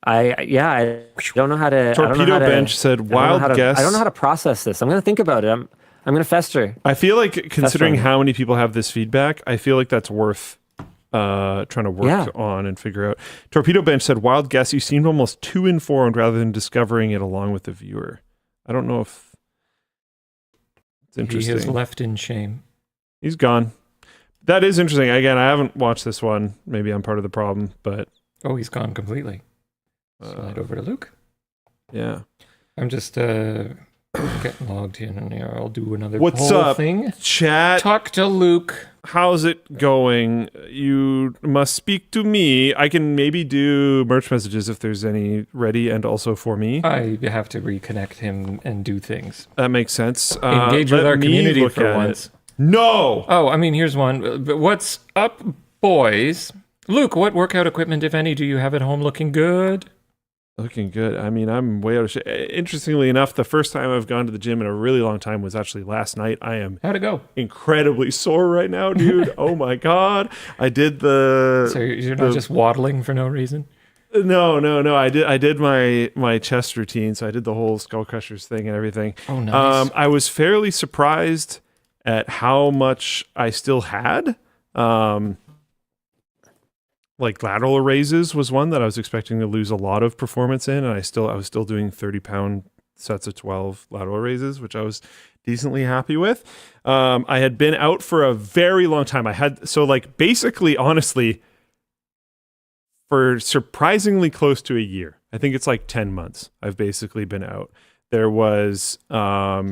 I don't know how to. Torpedo Bench said, "Wild guess." I don't know how to process this. I'm gonna think about it. I'm gonna fester. I feel like considering how many people have this feedback, I feel like that's worth trying to work on and figure out. Torpedo Bench said, "Wild guess. You seemed almost too informed rather than discovering it along with the viewer." I don't know if it's interesting. He is left in shame. He's gone. That is interesting. Again, I haven't watched this one. Maybe I'm part of the problem, but he's gone completely. Slide over to Luke. Yeah, I'm just getting logged in, and I'll do another What's poll up, thing. Chat? Talk to Luke. How's it going? You must speak to me. I can maybe do merch messages if there's any ready, and also for me. I have to reconnect him and do things. That makes sense. Engage with our community for once. No! Oh, I mean, here's one. But what's up, boys? Luke, what workout equipment, if any, do you have at home looking good? Looking good. I mean, I'm way out of shape. Interestingly enough, the first time I've gone to the gym in a really long time was actually last night. I am How'd it go? incredibly sore right now, dude. Oh my God. I did the... So you're not just waddling for no reason? No. I did my chest routine. So I did the whole Skull Crushers thing and everything. Oh, nice. I was fairly surprised at how much I still had. Like lateral raises was one that I was expecting to lose a lot of performance in, and I was still doing 30-pound sets of 12 lateral raises, which I was decently happy with. I had been out for a very long time. Basically, honestly, for surprisingly close to a year. I think it's like 10 months. I've basically been out. There was a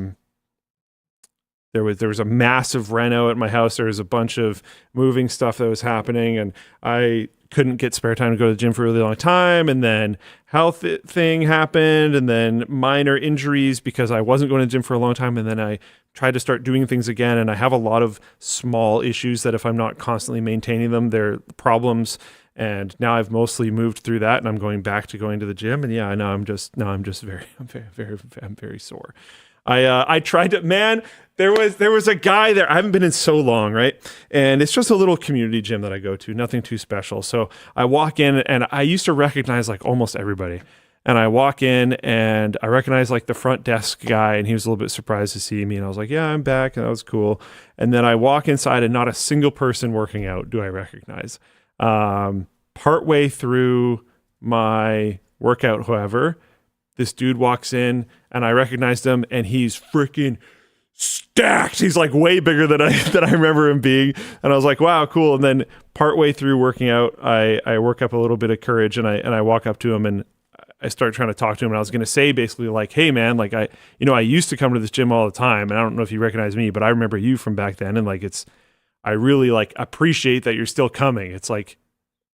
massive reno at my house. There was a bunch of moving stuff that was happening, and I couldn't get spare time to go to the gym for a really long time. And then health thing happened, and then minor injuries because I wasn't going to the gym for a long time. And then I tried to start doing things again, and I have a lot of small issues that if I'm not constantly maintaining them, they're problems. And now I've mostly moved through that, and I'm going back to going to the gym. And yeah, I'm very sore. I tried to, man, there was a guy there. I haven't been in so long, right? And it's just a little community gym that I go to, nothing too special. So I walk in, and I used to recognize like almost everybody. And I walk in and I recognize like the front desk guy, and he was a little bit surprised to see me. And I was like, yeah, I'm back. And that was cool. And then I walk inside, and not a single person working out do I recognize. Partway through my workout, however, this dude walks in, and I recognized him, and he's freaking stacked. He's like way bigger than I remember him being. And I was like, wow, cool. And then partway through working out, I work up a little bit of courage, and I walk up to him, and I start trying to talk to him. And I was going to say basically like, hey man, like I used to come to this gym all the time, and I don't know if you recognize me, but I remember you from back then. And like, I really like appreciate that you're still coming. It's like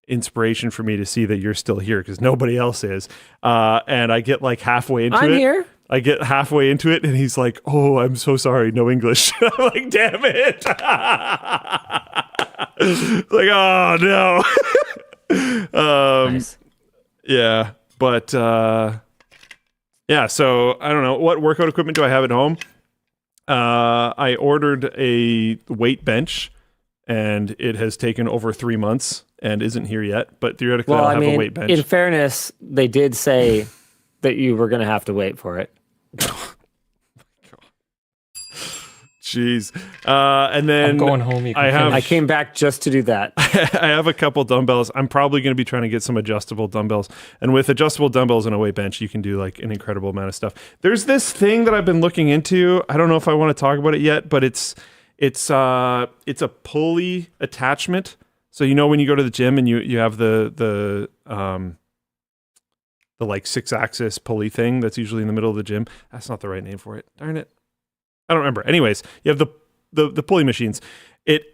inspiration for me to see that you're still here because nobody else is. And I get like halfway into it. I'm here. I get halfway into it, and he's like, oh, I'm so sorry, no English. I'm like, damn it. Like, oh no. Nice. Yeah, but yeah, so I don't know. What workout equipment do I have at home? I ordered a weight bench, and it has taken over 3 months and isn't here yet, but theoretically I'll have a weight bench. In fairness, they did say that you were going to have to wait for it. Jeez. And then I'm going home. I came back just to do that. I have a couple dumbbells. I'm probably going to be trying to get some adjustable dumbbells. And with adjustable dumbbells and a weight bench, you can do like an incredible amount of stuff. There's this thing that I've been looking into. I don't know if I want to talk about it yet, but it's a pulley attachment. So when you go to the gym and you have the like 6-axis pulley thing that's usually in the middle of the gym. That's not the right name for it. Darn it. I don't remember. Anyways, you have the pulley machines.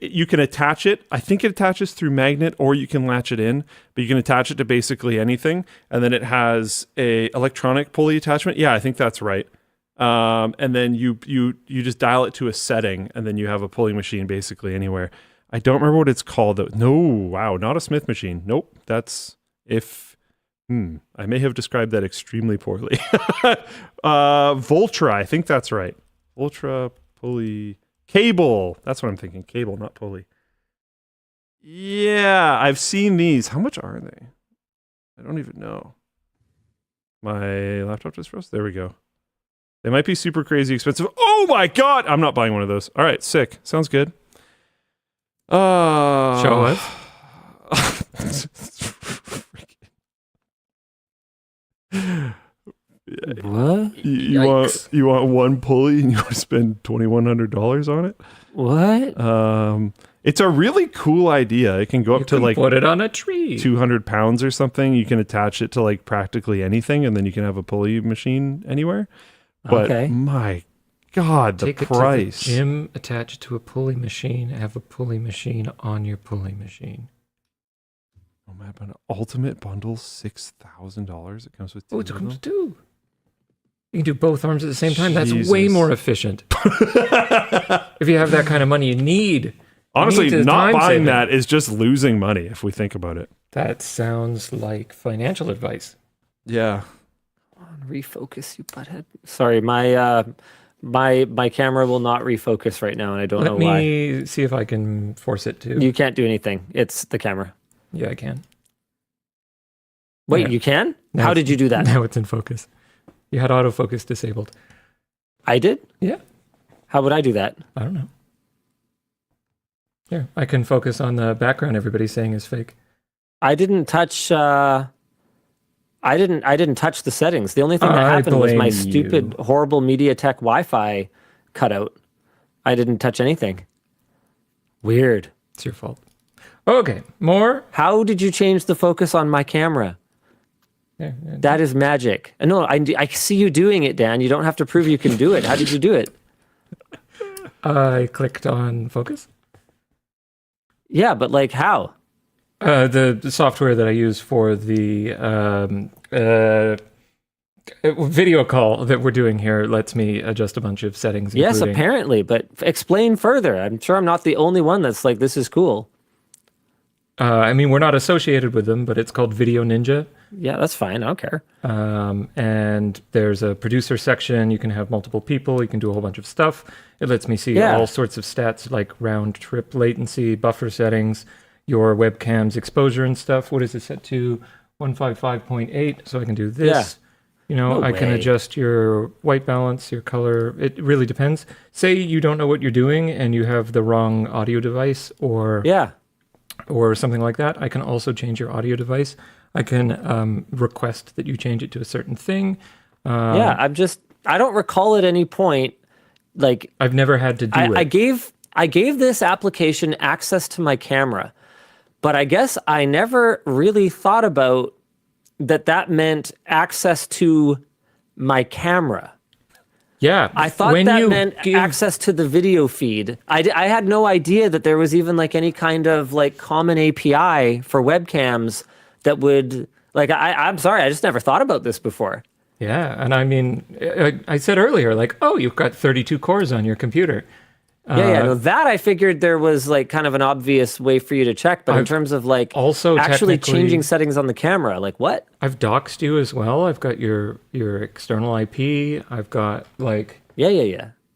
You can attach it. I think it attaches through magnet, or you can latch it in, but you can attach it to basically anything. And then it has a electronic pulley attachment. Yeah, I think that's right. And then you just dial it to a setting, and then you have a pulley machine basically anywhere. I don't remember what it's called though. No, wow, not a Smith machine. Nope. That's I may have described that extremely poorly. Voltra, I think that's right. Voltra pulley cable. That's what I'm thinking. Cable, not pulley. Yeah, I've seen these. How much are they? I don't even know. My laptop just froze. There we go. They might be super crazy expensive. Oh my God! I'm not buying one of those. All right, sick. Sounds good. Show us. What? You want one pulley and you want to spend $2,100 on it? What? It's a really cool idea. It can go up to like put it on a tree, 200 pounds or something. You can attach it to like practically anything, and then you can have a pulley machine anywhere. But my God, the price! To the gym, attach it to a pulley machine. Have a pulley machine on your pulley machine. Oh my! But an ultimate bundle, $6,000. It comes with two. Oh, it comes with two. You can do both arms at the same time. That's way more efficient. If you have that kind of money, you need. Honestly, not buying that is just losing money if we think about it. That sounds like financial advice. Yeah. Refocus, you butthead. Sorry, my camera will not refocus right now, and I don't know why. Let me see if I can force it to. You can't do anything. It's the camera. Yeah, I can. Wait, Yeah. you can? Now How it's- did you do that? Now it's in focus. You had autofocus disabled. I did? Yeah. How would I do that? I don't know. Here, I can focus on the background everybody's saying is fake. I didn't touch. I didn't touch the settings. The only thing that I happened was my blame stupid, you. horrible MediaTek Wi-Fi cutout. I didn't touch anything. Weird. It's your fault. Okay, more. How did you change the focus on my camera? Yeah, That is magic. No, I see you doing it, Dan. You don't have to prove you can do it. How did you do it? I clicked on focus. Yeah, but like how? The software that I use for the video call that we're doing here lets me adjust a bunch of settings. Yes, including- apparently, but explain further. I'm sure I'm not the only one that's like, this is cool. I mean, we're not associated with them, but it's called VDO Ninja. Yeah, that's fine. I don't care. And there's a producer section. You can have multiple people. You can do a whole bunch of stuff. It lets me see Yeah. all sorts of stats like round trip latency, buffer settings, your webcam's exposure and stuff. What is it set to? 155.8. So I can do this. You know, No I can way. adjust your white balance, your color. It really depends. Say you don't know what you're doing and you have the wrong audio device or Yeah. or something like that. I can also change your audio device. I can request that you change it to a certain thing. Yeah, I don't recall at any point, like, I've never had to do it. I gave this application access to my camera, but I guess I never really thought about that meant access to my camera. Yeah. I thought when that you meant access to the video feed. I had no idea that there was even like any kind of like common API for webcams that would like, I'm sorry, I just never thought about this before. Yeah. And I mean, I said earlier, like, oh, you've got 32 cores on your computer. No, that I figured there was like kind of an obvious way for you to check, but in terms of like also actually technically- changing settings on the camera, like what? I've doxed you as well. I've got your external IP. I've got like Yeah.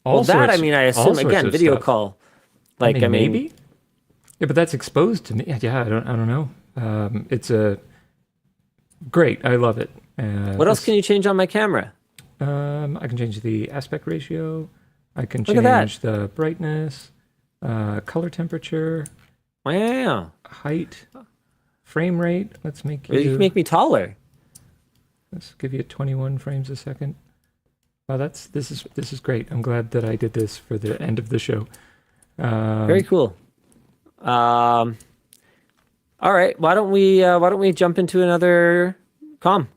all Well, that sorts- I mean, I all assume sorts again, of video stuff. call. Like I mean, maybe. Yeah, but that's exposed to me. Yeah, I don't know. It's a great. I love it. what else can you change on my camera? I can change the aspect ratio. I can Look at that. change the brightness, color temperature, Wow, height, frame rate. Let's make you can make me taller. Let's give you 21 frames a second. Wow, this is great. I'm glad that I did this for the end of the show. Very cool. All right, why don't we jump into another comm?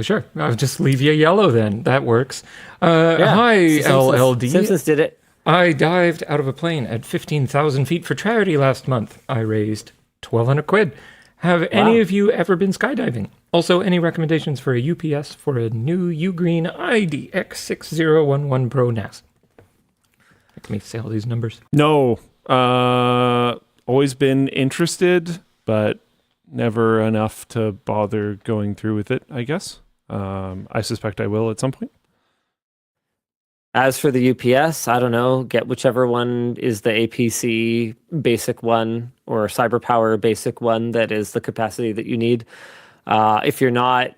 Sure. I'll just leave you yellow then. That works. Yeah, Hi, it's the Simpsons. LLD. Simpsons did it. I dived out of a plane at 15,000 feet for charity last month. I raised 1,200 quid. Have any of you ever been skydiving? Also, any recommendations for a UPS for a new Ugreen IDX6011 Pro NAS? Let me say all these numbers. No. Always been interested, but never enough to bother going through with it, I guess. I suspect I will at some point. As for the UPS, I don't know. Get whichever one is the APC basic one or CyberPower basic one that is the capacity that you need. If you're not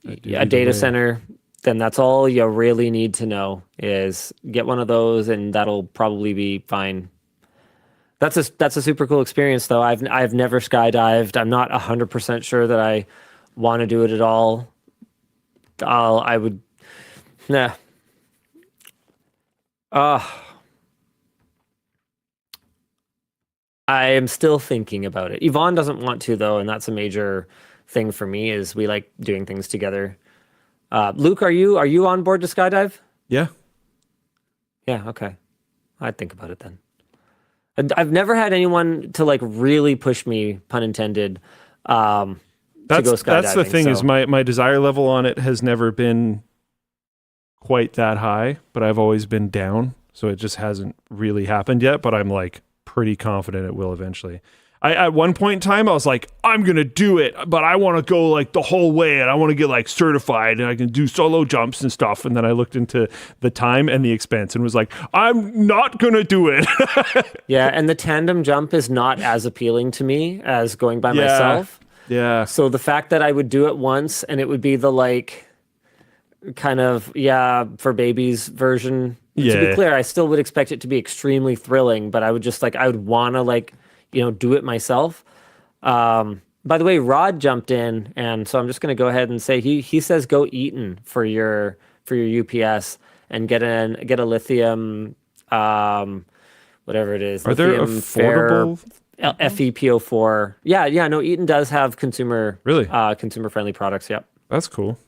a data center, then that's all you really need to know is get one of those, and that'll probably be fine. That's a super cool experience, though. I've never skydived. I'm not 100% sure that I want to do it at all. I would, nah. I am still thinking about it. Yvonne doesn't want to, though, and that's a major thing for me. Is we like doing things together. Luke, are you on board to skydive? Yeah. Yeah. Okay. I'd think about it then. I've never had anyone to like really push me, pun intended, to go skydiving. That's the thing, so. is my desire level on it has never been quite that high, but I've always been down. So it just hasn't really happened yet, but I'm like pretty confident it will eventually. at one point in time, I was like, I'm going to do it, but I want to go like the whole way and I want to get like certified and I can do solo jumps and stuff. And then I looked into the time and the expense and was like, I'm not going to do it. Yeah. And the tandem jump is not as appealing to me as going by myself. Yeah. So the fact that I would do it once and it would be the like kind of, for babies version. Yeah. To be clear, I still would expect it to be extremely thrilling, but I would just I would want to do it myself. By the way, Rod jumped in, and so I'm just going to go ahead and say he says go Eaton for your UPS and get a lithium, whatever it is. Are there affordable FePO4? Yeah. No, Eaton does have consumer friendly products. Yep. That's cool.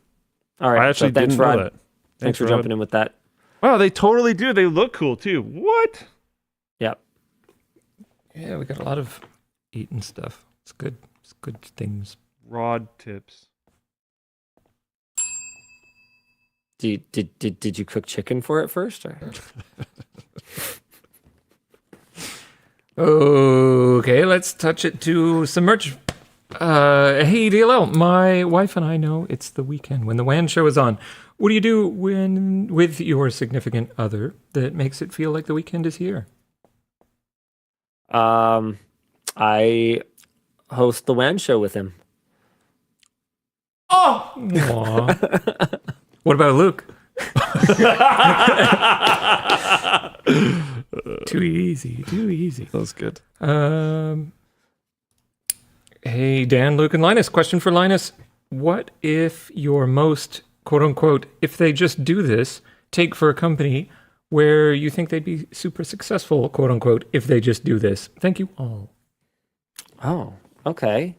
All right. I actually thanks, didn't know Rod. that. Thanks for jumping in with that. Wow, they totally do. They look cool too. What? Yep. Yeah, we got a lot of Eaton stuff. It's good. It's good things. Rod tips. Did you cook chicken for it first? Or? Okay, let's touch it to some merch. Hey, DLL, my wife and I know it's the weekend when the WAN show is on. What do you do with your significant other that makes it feel like the weekend is here? I host the WAN show with him. Oh! What about Luke? Too easy. That was good. Hey, Dan, Luke, and Linus. Question for Linus. What if your most, quote unquote, if they just do this, take for a company where you think they'd be super successful, quote unquote, if they just do this? Thank you all. Oh, okay.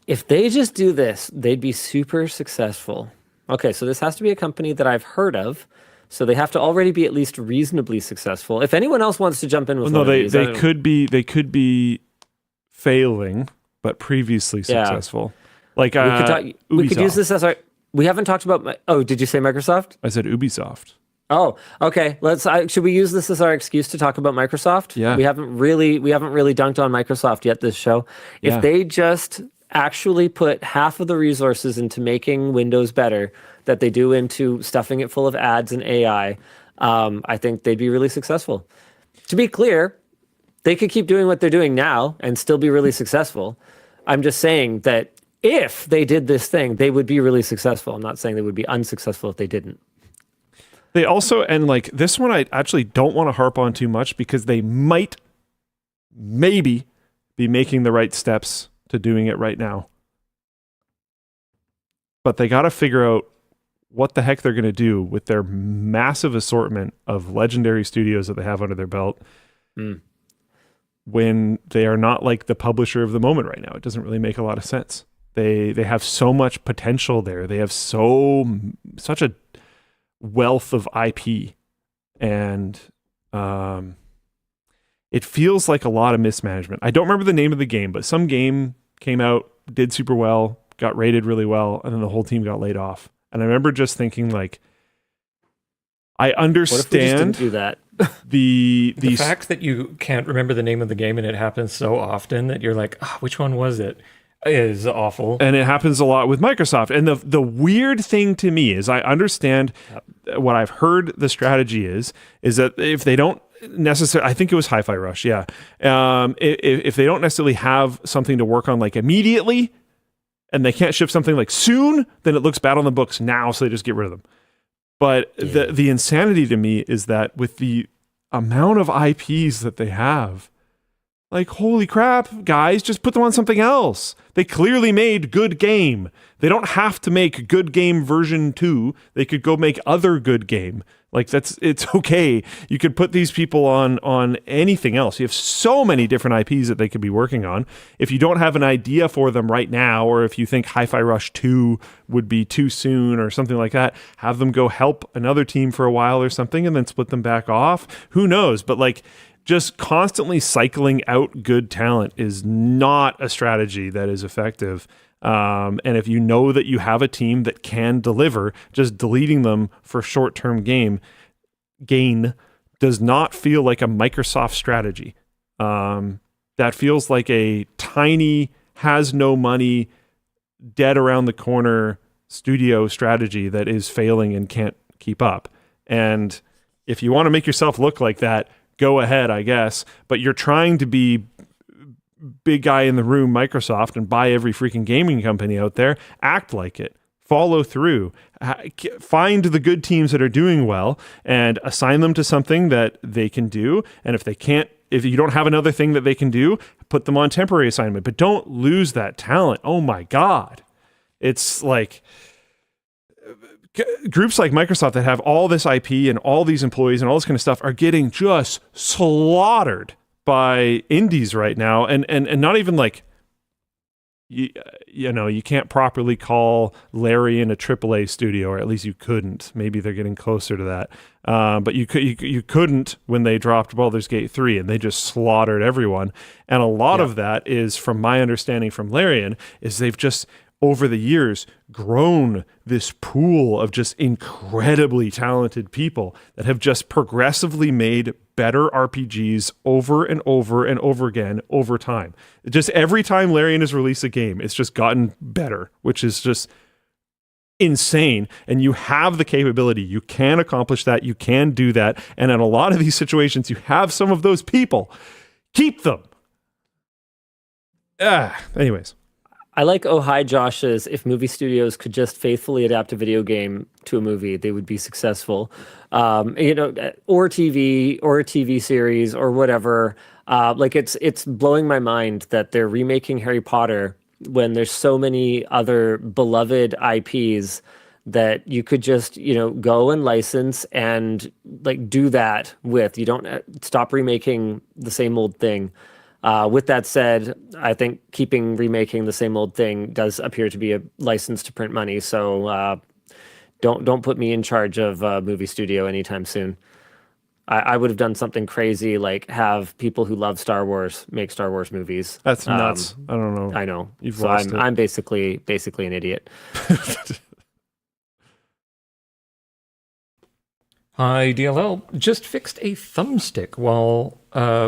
If they just do this, they'd be super successful. Okay, so this has to be a company that I've heard of. So they have to already be at least reasonably successful. If anyone else wants to jump in with they could be failing, but previously successful. Like we could use this as our. We haven't talked about. Did you say Microsoft? I said Ubisoft. Oh, okay. Should we use this as our excuse to talk about Microsoft? Yeah. We haven't really dunked on Microsoft yet this show. If they just actually put half of the resources into making Windows better that they do into stuffing it full of ads and AI, I think they'd be really successful. To be clear, they could keep doing what they're doing now and still be really successful. I'm just saying that if they did this thing, they would be really successful. I'm not saying they would be unsuccessful if they didn't. They also, and like this one, I actually don't want to harp on too much because they maybe be making the right steps to doing it right now. But they got to figure out what the heck they're going to do with their massive assortment of legendary studios that they have under their belt when they are not like the publisher of the moment right now. It doesn't really make a lot of sense. They have so much potential there. They have such a wealth of IP, and it feels like a lot of mismanagement. I don't remember the name of the game, but some game came out, did super well, got rated really well, and then the whole team got laid off. And I remember just thinking, like, I understand. What if we just didn't do that? The fact that you can't remember the name of the game and it happens so often that you're like, which one was it? Is awful. And it happens a lot with Microsoft. And the weird thing to me is I understand what I've heard the strategy is that if they don't necessarily, I think it was Hi-Fi Rush, yeah. If they don't necessarily have something to work on like immediately and they can't ship something like soon, then it looks bad on the books now, so they just get rid of them. But the insanity to me is that with the amount of IPs that they have, like, holy crap, guys, just put them on something else. They clearly made good game. They don't have to make good game version 2. They could go make other good game. Like, it's okay. You could put these people on anything else. You have so many different IPs that they could be working on. If you don't have an idea for them right now, or if you think Hi-Fi Rush 2 would be too soon or something like that, have them go help another team for a while or something and then split them back off. Who knows? But like, just constantly cycling out good talent is not a strategy that is effective. And if you know that you have a team that can deliver, just deleting them for short-term gain does not feel like a Microsoft strategy. that feels like a tiny, has no money, dead around the corner studio strategy that is failing and can't keep up. And if you want to make yourself look like that, go ahead, I guess. But you're trying to be big guy in the room, Microsoft, and buy every freaking gaming company out there. Act like it. Follow through. Find the good teams that are doing well and assign them to something that they can do. And if they can't, if you don't have another thing that they can do, put them on temporary assignment. But don't lose that talent. Oh my God. It's like groups like Microsoft that have all this IP and all these employees and all this kind of stuff are getting just slaughtered by indies right now. And not even like, you know, you can't properly call Larian a AAA studio, or at least you couldn't. Maybe they're getting closer to that. But you couldn't when they dropped Baldur's Gate 3 and they just slaughtered everyone. And a lot of that is, from my understanding from Larian, is they've just over the years grown this pool of just incredibly talented people that have just progressively made better RPGs over and over and over again over time. Just every time Larian has released a game, it's just gotten better, which is just insane. And you have the capability. You can accomplish that. You can do that. And in a lot of these situations, you have some of those people. Keep them. Anyways. I like Oh Hi Josh's, if movie studios could just faithfully adapt a video game to a movie, they would be successful. You know, or a TV series or whatever. Like it's blowing my mind that they're remaking Harry Potter when there's so many other beloved IPs that you could just, you know, go and license and like do that with. You don't stop remaking the same old thing. With that said, I think keeping remaking the same old thing does appear to be a license to print money. So don't put me in charge of a movie studio anytime soon. I would have done something crazy like have people who love Star Wars make Star Wars movies. That's nuts. I don't know. I know. You've lost it. I'm basically an idiot. Hi, DLL. Just fixed a thumbstick while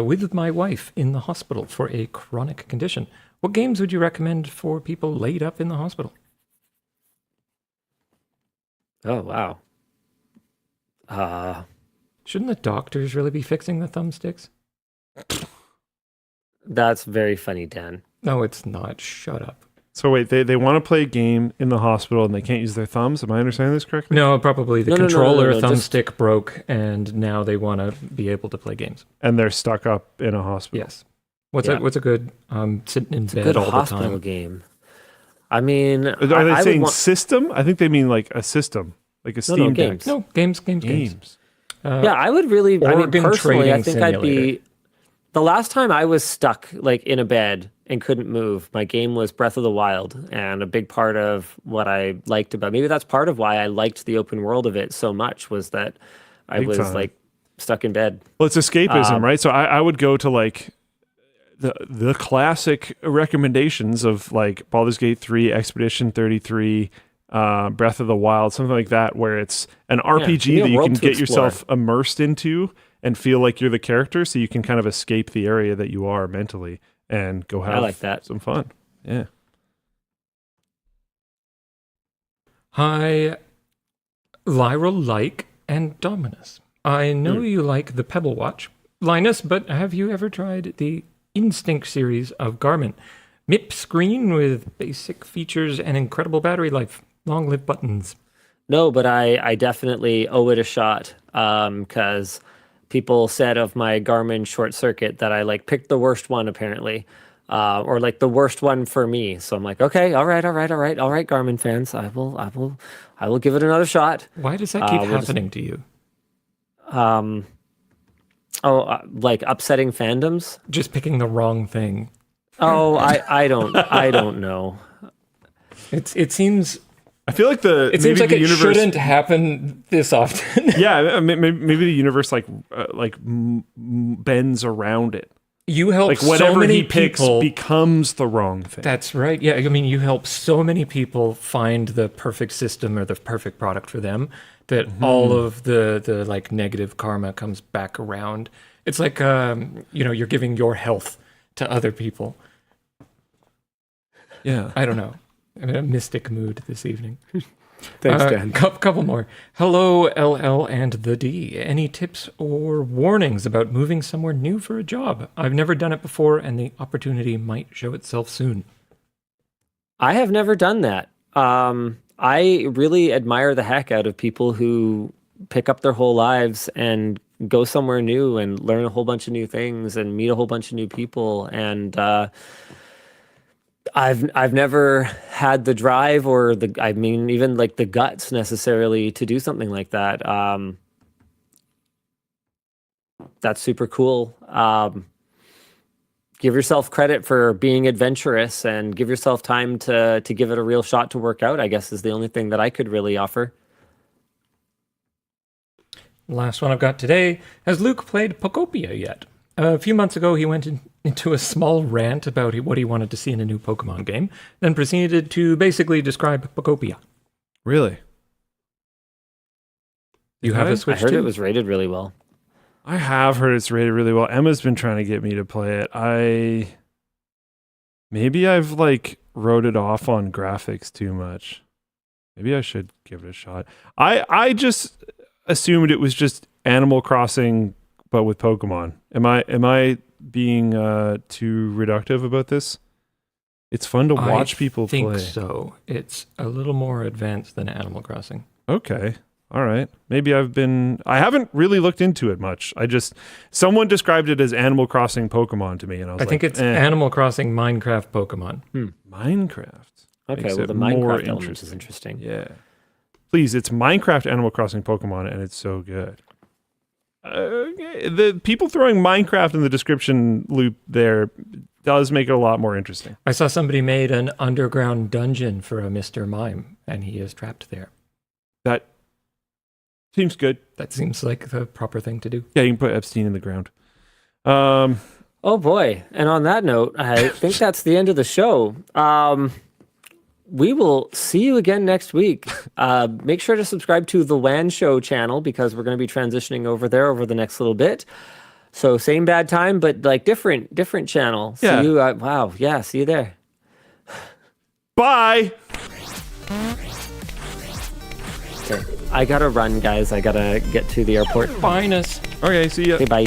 with my wife in the hospital for a chronic condition. What games would you recommend for people laid up in the hospital? Oh, wow. Shouldn't the doctors really be fixing the thumbsticks? That's very funny, Dan. No, it's not. Shut up. So wait, they want to play a game in the hospital and they can't use their thumbs? Am I understanding this correctly? No, probably the controller no, thumbstick broke, and now they want to be able to play games. And they're stuck up in a hospital. Yes. What's a good sitting in bed Good all the hospital time game. I mean, Are they saying system? I think they mean like a system, like a Steam Deck. games. No, games. Yeah, I would really. I mean, Organ personally, I training think I'd be. simulator. The last time I was stuck like in a bed and couldn't move, my game was Breath of the Wild, and a big part of what I liked about maybe that's part of why I liked the open world of it so much was that I was like stuck in bed. Well, it's escapism, right? So I would go to like the classic recommendations of like Baldur's Gate 3, Expedition 33, Breath of the Wild, something like that, where it's an RPG that you can get yourself immersed into and feel like you're the character, so you can kind of escape the area that you are mentally and go have some fun. Yeah. Hi, Lyral Like and Dominus. I know you like the Pebble Watch, Linus, but have you ever tried the Instinct series of Garmin? MIP screen with basic features and incredible battery life. Long live buttons. No, but I definitely owe it a shot because people said of my Garmin Short Circuit that I like picked the worst one apparently, or like the worst one for me. So I'm like, okay, all right, Garmin fans, I will give it another shot. Why does that keep happening to you? Like upsetting fandoms? Just picking the wrong thing. Oh, I don't know. It seems. I feel like it seems like it shouldn't happen this often. Yeah, maybe the universe bends around it. You help like whatever so many he picks people, becomes the wrong thing. That's right. Yeah, I mean, you help so many people find the perfect system or the perfect product for them that all of the like negative karma comes back around. It's like you're giving your health to other people. Yeah. I don't know. I'm in a mystic mood this evening. Thanks, Dan. Couple more. Hello, LL and the D. Any tips or warnings about moving somewhere new for a job? I've never done it before, and the opportunity might show itself soon. I have never done that. I really admire the heck out of people who pick up their whole lives and go somewhere new and learn a whole bunch of new things and meet a whole bunch of new people. And I've never had the drive or even like the guts necessarily to do something like that. That's super cool. Give yourself credit for being adventurous and give yourself time to give it a real shot to work out, I guess, is the only thing that I could really offer. Last one I've got today. Has Luke played Pokopia yet? A few months ago, he went into a small rant about what he wanted to see in a new Pokemon game, then proceeded to basically describe Pokopia. Really? You have a Switch I heard too? it was rated really well. I have heard it's rated really well. Emma's been trying to get me to play it. Maybe I've like wrote it off on graphics too much. Maybe I should give it a shot. I just assumed it was just Animal Crossing but with Pokemon. Am I being too reductive about this? It's fun to watch people play. I think so. It's a little more advanced than Animal Crossing. Okay. All right. Maybe I haven't really looked into it much. Someone described it as Animal Crossing Pokemon to me, and I think it's Animal Crossing Minecraft Pokemon. Minecraft. Okay, Makes well, it the more Minecraft element is interesting. Yeah. Please, it's Minecraft Animal Crossing Pokemon, and it's so good. The people throwing Minecraft in the description loop there does make it a lot more interesting. I saw somebody made an underground dungeon for a Mr. Mime, and he is trapped there. That seems good. That seems like the proper thing to do. Yeah, you can put Epstein in the ground. Oh boy. And on that note, I think that's the end of the show. We will see you again next week. Make sure to subscribe to the WAN Show channel because we're going to be transitioning over there over the next little bit. So same bad time, but like different channel. Yeah. See you. Wow. Yeah. See you there. Bye. Okay. I gotta run, guys. I gotta get to the airport. Finus. Okay, see ya. Okay, bye.